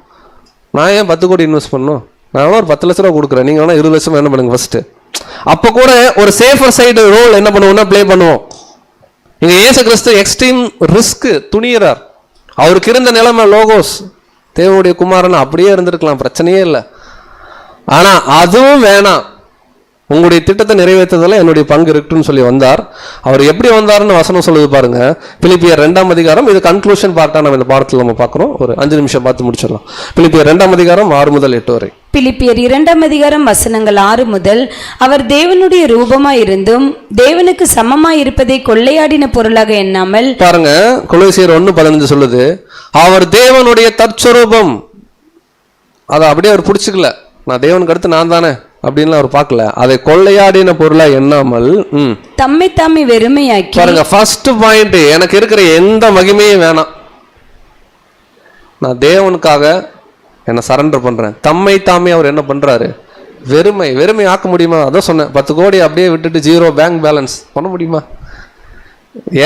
நான் ஏன் 10 கோடி இன்வெஸ்ட் பண்ணணும், நான் ஒரு 10 லட்ச ரூபா கொடுக்குறேன், நீங்கள் வேணா 20 லட்சம் என்ன பண்ணுங்க ஃபர்ஸ்ட்டு. அப்போ கூட ஒரு சேஃபர் சைடு ரோல் என்ன பண்ணுவோம்னா ப்ளே பண்ணுவோம். இங்கே இயேசு கிறிஸ்து எக்ஸ்ட்ரீம் ரிஸ்க் துணியிறார். அவருக்கு இருந்த நிலைமை லோகோஸ், தேவனுடைய குமாரன் அப்படியே இருந்திருக்கலாம், பிரச்சனையே இல்லை. ஆனால் அதுவும் வேணாம், உங்களுடைய திட்டத்தை நிறைவேற்றதில் என்னுடைய பங்கு இருக்குன்னு சொல்லி வந்தார். அவர் எப்படி வந்தார்னு வசனம் சொல்லுது பாருங்க, பிலிப்பியர் 2ஆம் அதிகாரம். இது கன்க்ளூஷன் பார்ட்டாக நம்ம இந்த பாடத்தில் நம்ம பார்க்குறோம். ஒரு 5 நிமிஷம் பார்த்து முடிச்சிடலாம். பிலிப்பியர் 2ஆம் அதிகாரம் 6 முதல் 8 வரை. பிலிப்பியர் 2ஆம் அதிகாரம் வசனங்கள் 6 முதல், அவர் தேவனுடைய ரூபமாய் இருந்தும் தேவனுக்கு சமமாய் இருப்பதை கொள்ளையாடின பொருளாக எண்ணாமல், பாருங்க கொலோசியர் 1:15 சொல்லுது, அவர் தேவனுடைய தற்சொரூபம், அதை அப்படியே அவர் பிடிச்சிக்கல, நான் தேவனுக்கு அடுத்து நான் தானே அப்படின்னு அவர் பார்க்கல, அதை கொள்ளையாடின பொருளா எண்ணாமல் தம்மை தாமே வெறுமையாக்கி. பாருங்க ஃபர்ஸ்ட் பாயிண்ட், எனக்கு இருக்கிற எந்த மகிமையும் வேணாம், நான் தேவனுக்காக என்ன சரண்டர் பண்றேன். தம்மை தாமே அவர் என்ன பண்றாரு, வெறுமை ஆக்க முடியுமா? அதான் சொன்னேன், 10 கோடி அப்படியே விட்டுட்டு 0 பேங்க் பேலன்ஸ் பண்ண முடியுமா?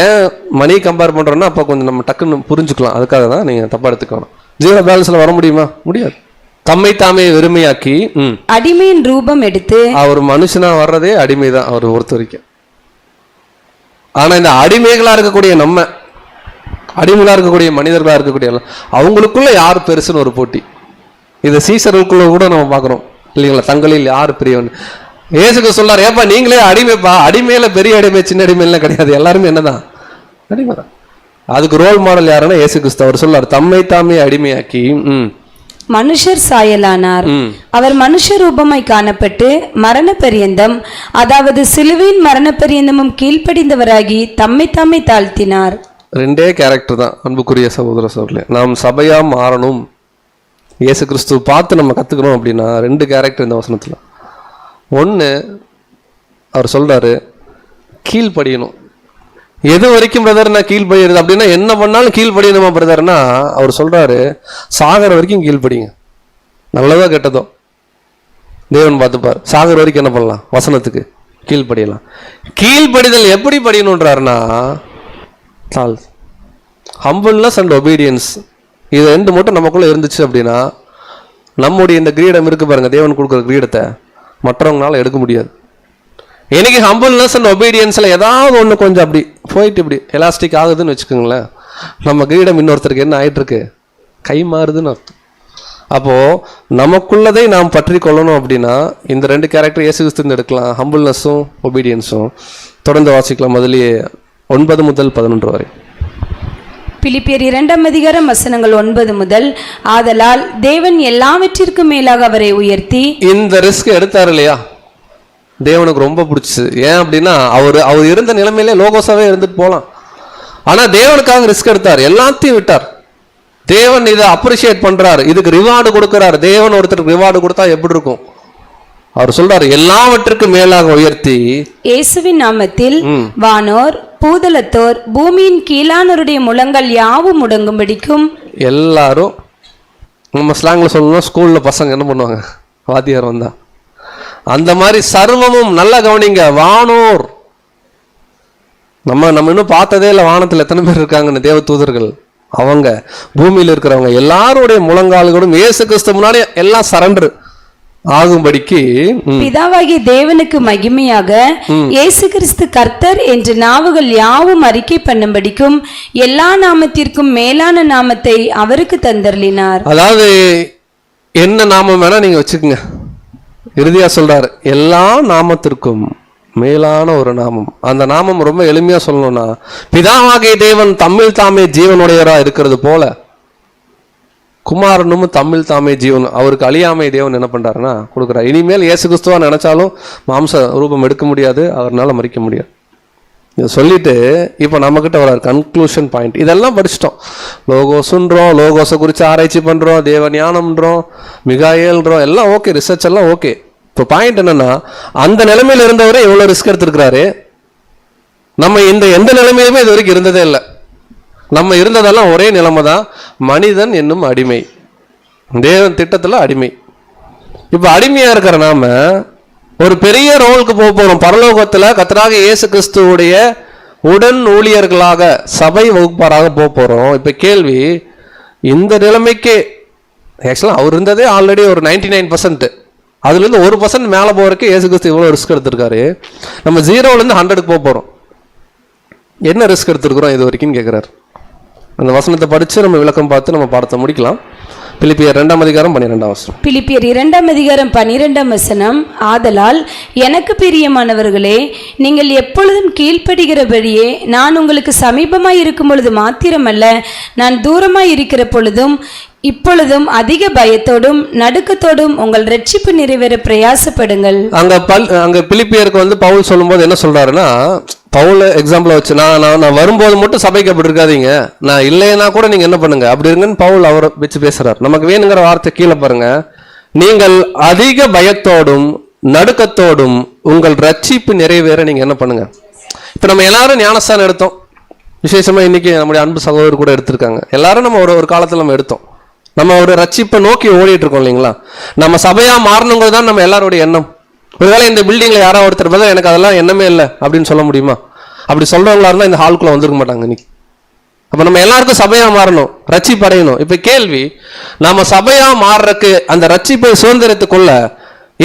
ஏன் மணி கம்பேர் பண்றோம்னா அப்போ கொஞ்சம் நம்ம டக்குன்னு புரிஞ்சுக்கலாம், அதுக்காக தான் நீங்க தப்பா எடுத்துக்கணும். 0 பேலன்ஸ்ல வர முடியுமா? முடியாது. தம்மை தாமே வெறுமையாக்கி அடிமையின் ரூபம் எடுத்து. அவர் மனுஷனா வர்றதே அடிமைதான் அவர் பொறுத்த வரைக்கும். ஆனா இந்த அடிமைகளா இருக்கக்கூடிய நம்ம, அடிமைகளா இருக்கக்கூடிய மனிதர்களா இருக்கக்கூடிய அவங்களுக்குள்ள யார் பெருசுன்னு ஒரு போட்டி. இதை சீசர்களுக்குள்ள கூட நம்ம பார்க்குறோம் இல்லைங்களா, தங்களில் யார் பெரியவன். இயேசுக்கு சொல்றாரு, ஏப்பா நீங்களே அடிமைப்பா, அடிமையில பெரிய அடிமை சின்ன அடிமைலாம் கிடையாது, எல்லாருமே என்னதான் அடிமை தான். அதுக்கு ரோல் மாடல் யாருன்னா இயேசு கிறிஸ்து. அவர் சொல்றாரு தம்மை தாமே அடிமையாக்கி மனுஷர் சாயலானார். அவர் மனுஷ ரூபமாய் காணப்பட்டு மரண பரியந்தம், அதாவது சிலுவையின் மரண பரியந்தமும் கீழ்ப்படிந்தவராகி தம்மை தாமே தாழ்த்தினார். ரெண்டே கேரக்டர் தான் அன்புக்குரிய சகோதர சகோதரர்களே. நாம் சபையா மாறணும், இயேசு கிறிஸ்துவ பார்த்து நம்ம கத்துக்கணும் அப்படின்னா ரெண்டு கேரக்டர் இந்த வசனத்துல. ஒன்று அவர் சொல்றாரு கீழ்ப்படியணும். எது வரைக்கும் பிரதர் நான் கீழ்ப்படிகிறது அப்படின்னா என்ன பண்ணாலும் கீழ்ப்படியணுமா பிரதர்னா, அவர் சொல்றாரு சாகர வரைக்கும் கீழ்ப்படிங்க. நல்லதோ கெட்டதோ தேவன் பார்த்துப்பார். சாகர வரைக்கும் என்ன பண்ணலாம், வசனத்துக்கு கீழ்ப்படியலாம். கீழ்ப்படிதல் எப்படி படியணுன்றாருன்னா ஹம்பிள்னஸ் அண்ட் ஒபீடியன்ஸ், இது ரெண்டு மட்டும் நமக்குள்ள இருந்துச்சு அப்படின்னா நம்முடைய இந்த கிரீடம் இருக்கு பாருங்க, தேவன் கொடுக்குற கிரீடத்தை மற்றவங்களால எடுக்க முடியாது. எனக்கு ஹம்பிள்னஸ் அண்ட் ஒபீடியன்ஸ்ல ஏதாவது ஒன்று கொஞ்சம் அப்படி போயிட்டு இப்படி எலாஸ்டிக் ஆகுதுன்னு வச்சுக்கோங்களேன், நம்ம கிரீடம் இன்னொருத்தருக்கு என்ன ஆயிட்டு இருக்கு, கை மாறுதுன்னு அர்த்தம். அப்போ நமக்குள்ளதை நாம் பற்றி கொள்ளணும் அப்படின்னா இந்த ரெண்டு கேரக்டர் இயேசு கிறிஸ்து எடுக்கலாம், ஹம்பிள்னஸும் ஒபீடியன்ஸும். தொடர்ந்து வாசிக்கலாம் முதலியே 9 முதல் 11 வரை. பிலிப்பியர் 2ஆம் அதிகாரம் வசனங்கள் 9 முதல். ஆதலால் தேவன் எல்லாவற்றிற்கும் மேலாக அவரை உயர்த்தி. இந்த ரிஸ்க் எடுத்தார் இல்லையா, தேவனுக்கு ரொம்ப பிடிச்சு. ஏன் அப்படின்னா அவர் இருந்த நிலைமையிலே லோகோஸாவே இருந்துட்டு போகலாம். ஆனா தேவனுக்காக ரிஸ்க் எடுத்தார், எல்லாத்தையும் விட்டார். தேவன் இதை அப்ரிஷியேட் பண்றாரு, இதுக்கு ரிவார்டு கொடுக்கிறார். தேவன் ஒருத்தருக்கு ரிவார்டு கொடுத்தா எப்படி இருக்கும், அவர் சொல்றாரு எல்லாவற்றுக்கும் மேலாக உயர்த்தி இயேசுவின் நாமத்தில் வானோர் பூதலத்தோர் பூமியின் கீழானோருடைய முழங்கால் யாவும் முடங்கும்படிக்கும். எல்லாரும் நம்ம ஸ்லாங்ல சொல்லணும், ஸ்கூல்ல பசங்க என்ன பண்ணுவாங்க, வாத்தியார் வந்தா அந்த மாதிரி சர்வமும் நல்லா கவனிங்க. வானோர் நம்ம இன்னும் பார்த்ததே இல்லை, வானத்தில் எத்தனை பேர் இருக்காங்கன்னு தேவ தூதர்கள், அவங்க பூமியில் இருக்கிறவங்க எல்லாருடைய முழங்கால்களும் இயேசு கிறிஸ்து முன்னாடி எல்லாம் சரண்டர் ஆகும்படிக்கு பிதாவாகிய தேவனுக்கு மகிமையாக இயேசு கிறிஸ்து கர்த்தர் என்று நாவுகள் யாவும் அறிக்கை பண்ணும்படிக்கும் எல்லா நாமத்திற்கும் மேலான நாமத்தை அவருக்கு தந்தருளினார். அதாவது என்ன நாமம் வேணா நீங்க வச்சுக்கோங்க, இறுதியா சொல்றாரு எல்லா நாமத்திற்கும் மேலான ஒரு நாமம். அந்த நாமம் ரொம்ப எளிமையா சொல்லணும்னா, பிதாவாகிய தேவன் தம்மில் தாமே ஜீவனுடையவரா இருக்கிறது போல குமாரனும் தம்மில் தாமே ஜீவன், அவருக்கு அழியாமை தேவன் என்ன பண்றாருன்னா கொடுக்குறாரு. இனிமேல் இயேசு கிறிஸ்துவா நினைச்சாலும் மாம்ச ரூபம் எடுக்க முடியாது, அவரால் மறிக்க முடியாது. இதை சொல்லிட்டு இப்போ நம்மக்கிட்ட வர கன்க்ளூஷன் பாயிண்ட் இதெல்லாம் படிச்சிட்டோம். லோகோஸுன்றோம், லோகோஸை குறித்து ஆராய்ச்சி பண்ணுறோம், தேவ ஞானம்ன்றோம், மிகாயேல்ன்றோம், எல்லாம் ஓகே, ரிசர்ச் எல்லாம் ஓகே. இப்போ பாயிண்ட் என்னன்னா, அந்த நிலைமையில் இருந்தவரே எவ்வளோ ரிஸ்க் எடுத்துருக்கிறாரு. நம்ம எந்த நிலைமையிலுமே இது வரைக்கும் இருந்ததே இல்லை. நம்ம இருந்ததெல்லாம் ஒரே நிலைமை தான், மனிதன் என்னும் அடிமை, தேவன் திட்டத்தில் அடிமை. இப்போ அடிமையாக இருக்கிற நாம ஒரு பெரிய ரோலுக்கு போக போகிறோம். பரலோகத்தில் கர்த்தராகிய இயேசு கிறிஸ்துவுடைய உடன் ஊழியர்களாக சபை வகுப்பாராக போக போகிறோம். இப்போ கேள்வி, இந்த நிலைமைக்கு ஆக்சுவலாக அவர் இருந்ததே ஆல்ரெடி ஒரு 99%, அதுலேருந்து 1% மேலே போகிறதுக்கு இயேசு கிறிஸ்து இவ்வளோ ரிஸ்க் எடுத்திருக்காரு. நம்ம 0லேருந்து 100க்கு போக போகிறோம். என்ன ரிஸ்க் எடுத்துருக்குறோம் இது வரைக்கும் கேட்குறாரு. அந்த வசனத்தை படித்து நம்ம விளக்கம் பார்த்து நம்ம பாடத்தை முடிக்கலாம். பிலிப்பியர் 2ஆம் அதிகாரம் 12ஆம் வசனம். பிலிப்பியர் 2ஆம் அதிகாரம் 12ஆம் வசனம். ஆதலால் எனக்கு பிரியமானவர்களே, நீங்கள் எப்பொழுதும் கீழ்ப்படுகிறபடியே நான் உங்களுக்கு சமீபமாய் இருக்கும் பொழுது மாத்திரமல்ல, நான் தூரமாய் இருக்கிற பொழுதும் இப்பொழுதும் அதிக பயத்தோடும் நடுக்கத்தோடும் உங்கள் ரட்சிப்பு நிறைவேற பிரயாசப்படுங்கள். அங்க பிலிப்பியருக்கு பவுல் சொல்லும்போது என்ன சொல்றாருன்னா, பவுல் எக்ஸாம்பிள் வச்சு நான் வரும்போது மட்டும் சபைக்கு அப்படி இருக்காதீங்க, நான் இல்லைன்னா கூட நீங்க என்ன பண்ணுங்க அப்படி இருங்கன்னு பவுல் அவரை வச்சு பேசுறாரு. நமக்கு வேணுங்கிற வார்த்தை கீழே பாருங்க, நீங்கள் அதிக பயத்தோடும் நடுக்கத்தோடும் உங்கள் ரட்சிப்பு நிறைவேற நீங்க என்ன பண்ணுங்க. இப்ப நம்ம எல்லாரும் ஞானஸ்தானம் எடுத்தோம், விசேஷமா இன்னைக்கு நம்முடைய அன்பு சகோதரர் கூட எடுத்திருக்காங்க. எல்லாரும் நம்ம ஒரு காலத்துல நம்ம எடுத்தோம். நம்ம ஒரு ரட்சிப்பை நோக்கி ஓடிட்டு இருக்கோம் இல்லைங்களா. நம்ம சபையா மாறணுங்கிறது தான் நம்ம எல்லாருடைய எண்ணம். ஒருவேளை இந்த பில்டிங்ல யாராவது ஒருத்தர் பார்த்தா எனக்கு அதெல்லாம் எண்ணமே இல்லை அப்படின்னு சொல்ல முடியுமா? அப்படி சொல்றவங்களா இருந்தால் இந்த ஹால்குள்ள வந்துருக்க மாட்டாங்க. இன்னைக்கு அப்ப நம்ம எல்லாருக்கும் சபையா மாறணும், ரட்சிப்பு அடையணும். இப்ப கேள்வி, நாம சபையா மாறுறதுக்கு அந்த ரட்சிப்பை சுதந்திரத்துக்குள்ள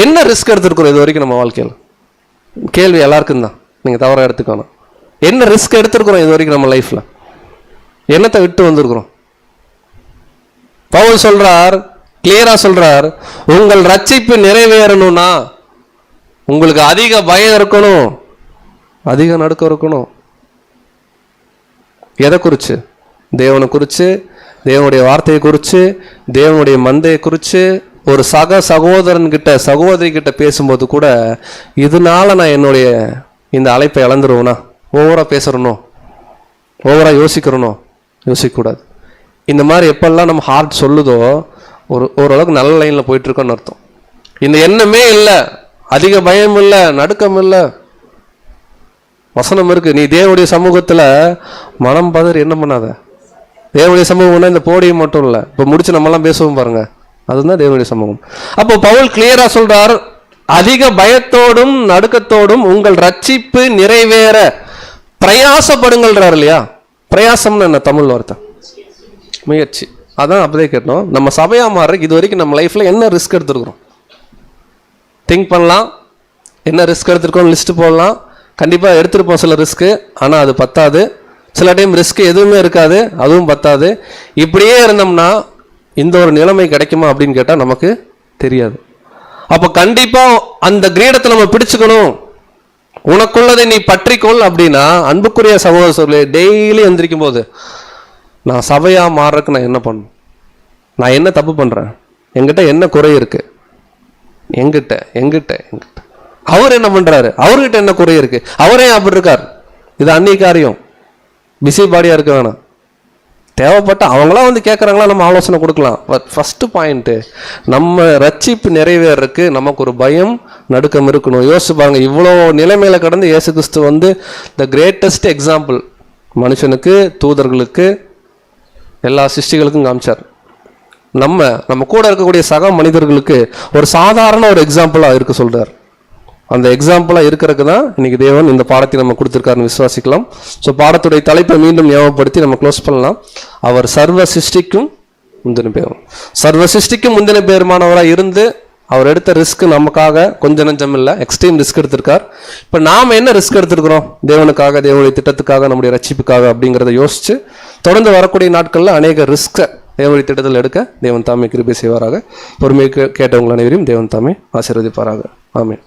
என்ன ரிஸ்க் எடுத்துருக்கிறோம் இது வரைக்கும் நம்ம வாழ்க்கையில்? கேள்வி எல்லாருக்கும் தான், நீங்க தவறா எடுத்துக்கணும். என்ன ரிஸ்க் எடுத்திருக்கிறோம் இது வரைக்கும் நம்ம லைஃப்ல? என்னத்தை விட்டு வந்திருக்கிறோம்? பவுல் சொல்றார், கிளியரா சொல்றார், உங்கள் ரட்சிப்பு நிறைவேறணும்னா உங்களுக்கு அதிக பயம் இருக்கணும், அதிக நடுக்கம் இருக்கணும். எதை குறிச்சு? தேவனை குறிச்சு, தேவனுடைய வார்த்தையை குறிச்சு, தேவனுடைய மந்தையை குறிச்சு. ஒரு சகோதரன் கிட்ட சகோதரி கிட்ட பேசும்போது கூட, இதனால நான் என்னுடைய இந்த அழைப்பை இழந்துருவேனா, ஓவரா பேசுறனோ, ஓவரா யோசிக்கிறனோ? யோசிக்கக்கூடாது. இந்த மாதிரி எப்பெல்லாம் நம்ம ஹார்ட் சொல்லுதோ ஓரளவுக்கு நல்ல லைன்ல போயிட்டு இருக்கோன்னு அர்த்தம். இந்த எண்ணமே இல்லை, அதிக பயம் இல்லை, நடுக்கம் இல்லை. வசனம் இருக்கு, நீ தேவனுடைய சமூகத்துல மனம் பதறி என்ன பண்ணாத. தேவனுடைய சமூகம்னா இந்த போடியும் மட்டும் இல்லை, இப்போ முடிச்சு நம்மலாம் பேசுவோம் பாருங்க, அதுதான் தேவனுடைய சமூகம். அப்போ பவுல் கிளியரா சொல்றார், அதிக பயத்தோடும் நடுக்கத்தோடும் உங்கள் ரட்சிப்பு நிறைவேற பிரயாசப்படுங்கள்ன்றார் இல்லையா? பிரயாசம்னு என்ன தமிழ் வார்த்தை? முயற்சி. அதான் அப்படியே கேட்டோம். நம்ம சபையா மாறுறதுக்கு இது வரைக்கும் நம்ம லைஃப்ல என்ன ரிஸ்க் எடுத்துருக்கிறோம்? திங்க் பண்ணலாம், என்ன ரிஸ்க் எடுத்துருக்கோம் லிஸ்ட் போடலாம். கண்டிப்பாக எடுத்துருப்போம் சில ரிஸ்க்கு, ஆனால் அது பத்தாது. சில டைம் ரிஸ்க் எதுவுமே இருக்காது, அதுவும் பத்தாது. இப்படியே இருந்தோம்னா இந்த ஒரு நிலைமை கிடைக்குமா அப்படின்னு கேட்டால் நமக்கு தெரியாது. அப்போ கண்டிப்பாக அந்த கிரீடத்தை நம்ம பிடிச்சுக்கணும். உனக்குள்ளதை நீ பற்றிக்கொள் அப்படின்னா, அன்புக்குரிய சகோதரர்களே, டெய்லி எந்திரிக்கும் போது நான் சபையா மாறுறதுக்கு நான் என்ன பண்ணணும்? நான் என்ன தப்பு பண்றேன்? என்கிட்ட என்ன குறை இருக்கு? எங்கிட்ட அவர் என்ன பண்றாரு? அவர்கிட்ட என்ன குறை இருக்கு? அவரே அப்படி இருக்கார். இது அந்நிய காரியம், பிஸி பாடியா இருக்க வேணாம். தேவைப்பட்ட அவங்களாம் வந்து கேட்குறாங்களா, நம்ம ஆலோசனை கொடுக்கலாம். ஃபர்ஸ்ட் பாயிண்ட், நம்ம ரட்சிப்பு நிறைவேறதுக்கு நமக்கு ஒரு பயம் நடுக்கம் இருக்கணும். யோசிச்சு பாருங்க, இவ்வளோ நிலைமையில கடந்து இயேசு கிறிஸ்து வந்து த கிரேட்டஸ்ட் எக்ஸாம்பிள் மனுஷனுக்கு, தூதர்களுக்கு, எல்லா சிருஷ்டிகளுக்கும் காமிச்சார். நம்ம கூட இருக்கக்கூடிய சக மனிதர்களுக்கு ஒரு சாதாரண ஒரு எக்ஸாம்பிளா இருக்க சொல்றார். அந்த எக்ஸாம்பிளா இருக்கிறதுக்கு தான் இன்னைக்கு தேவன் இந்த பாடத்தை நம்ம கொடுத்திருக்காருன்னு விசுவாசிக்கலாம். ஸோ பாடத்துடைய தலைப்பை மீண்டும் ஞாபகப்படுத்தி நம்ம க்ளோஸ் பண்ணலாம். அவர் சர்வ சிருஷ்டிக்கும் முந்தின பேரும், சர்வ சிருஷ்டிக்கும் முந்தின பேருமானவராக இருந்து அவர் எடுத்த ரிஸ்க் நமக்காக கொஞ்சம் நஞ்சம் இல்லை, எக்ஸ்ட்ரீம் ரிஸ்க் எடுத்திருக்கார். இப்போ நாம் என்ன ரிஸ்க் எடுத்திருக்கிறோம் தேவனுக்காக, தேவனுடைய திட்டத்துக்காக, நம்முடைய ரட்சிப்புக்காக அப்படிங்கிறத யோசிச்சு தொடர்ந்து வரக்கூடிய நாட்களில் அநேக ரிஸ்கை தேவனுடைய திட்டத்தில் எடுக்க தேவன் தாமே கிருபை செய்வாராக. பொறுமையை கேட்டவங்கள் அனைவரையும் தேவன் தாமே ஆசீர்வதிப்பாராக. ஆமென்.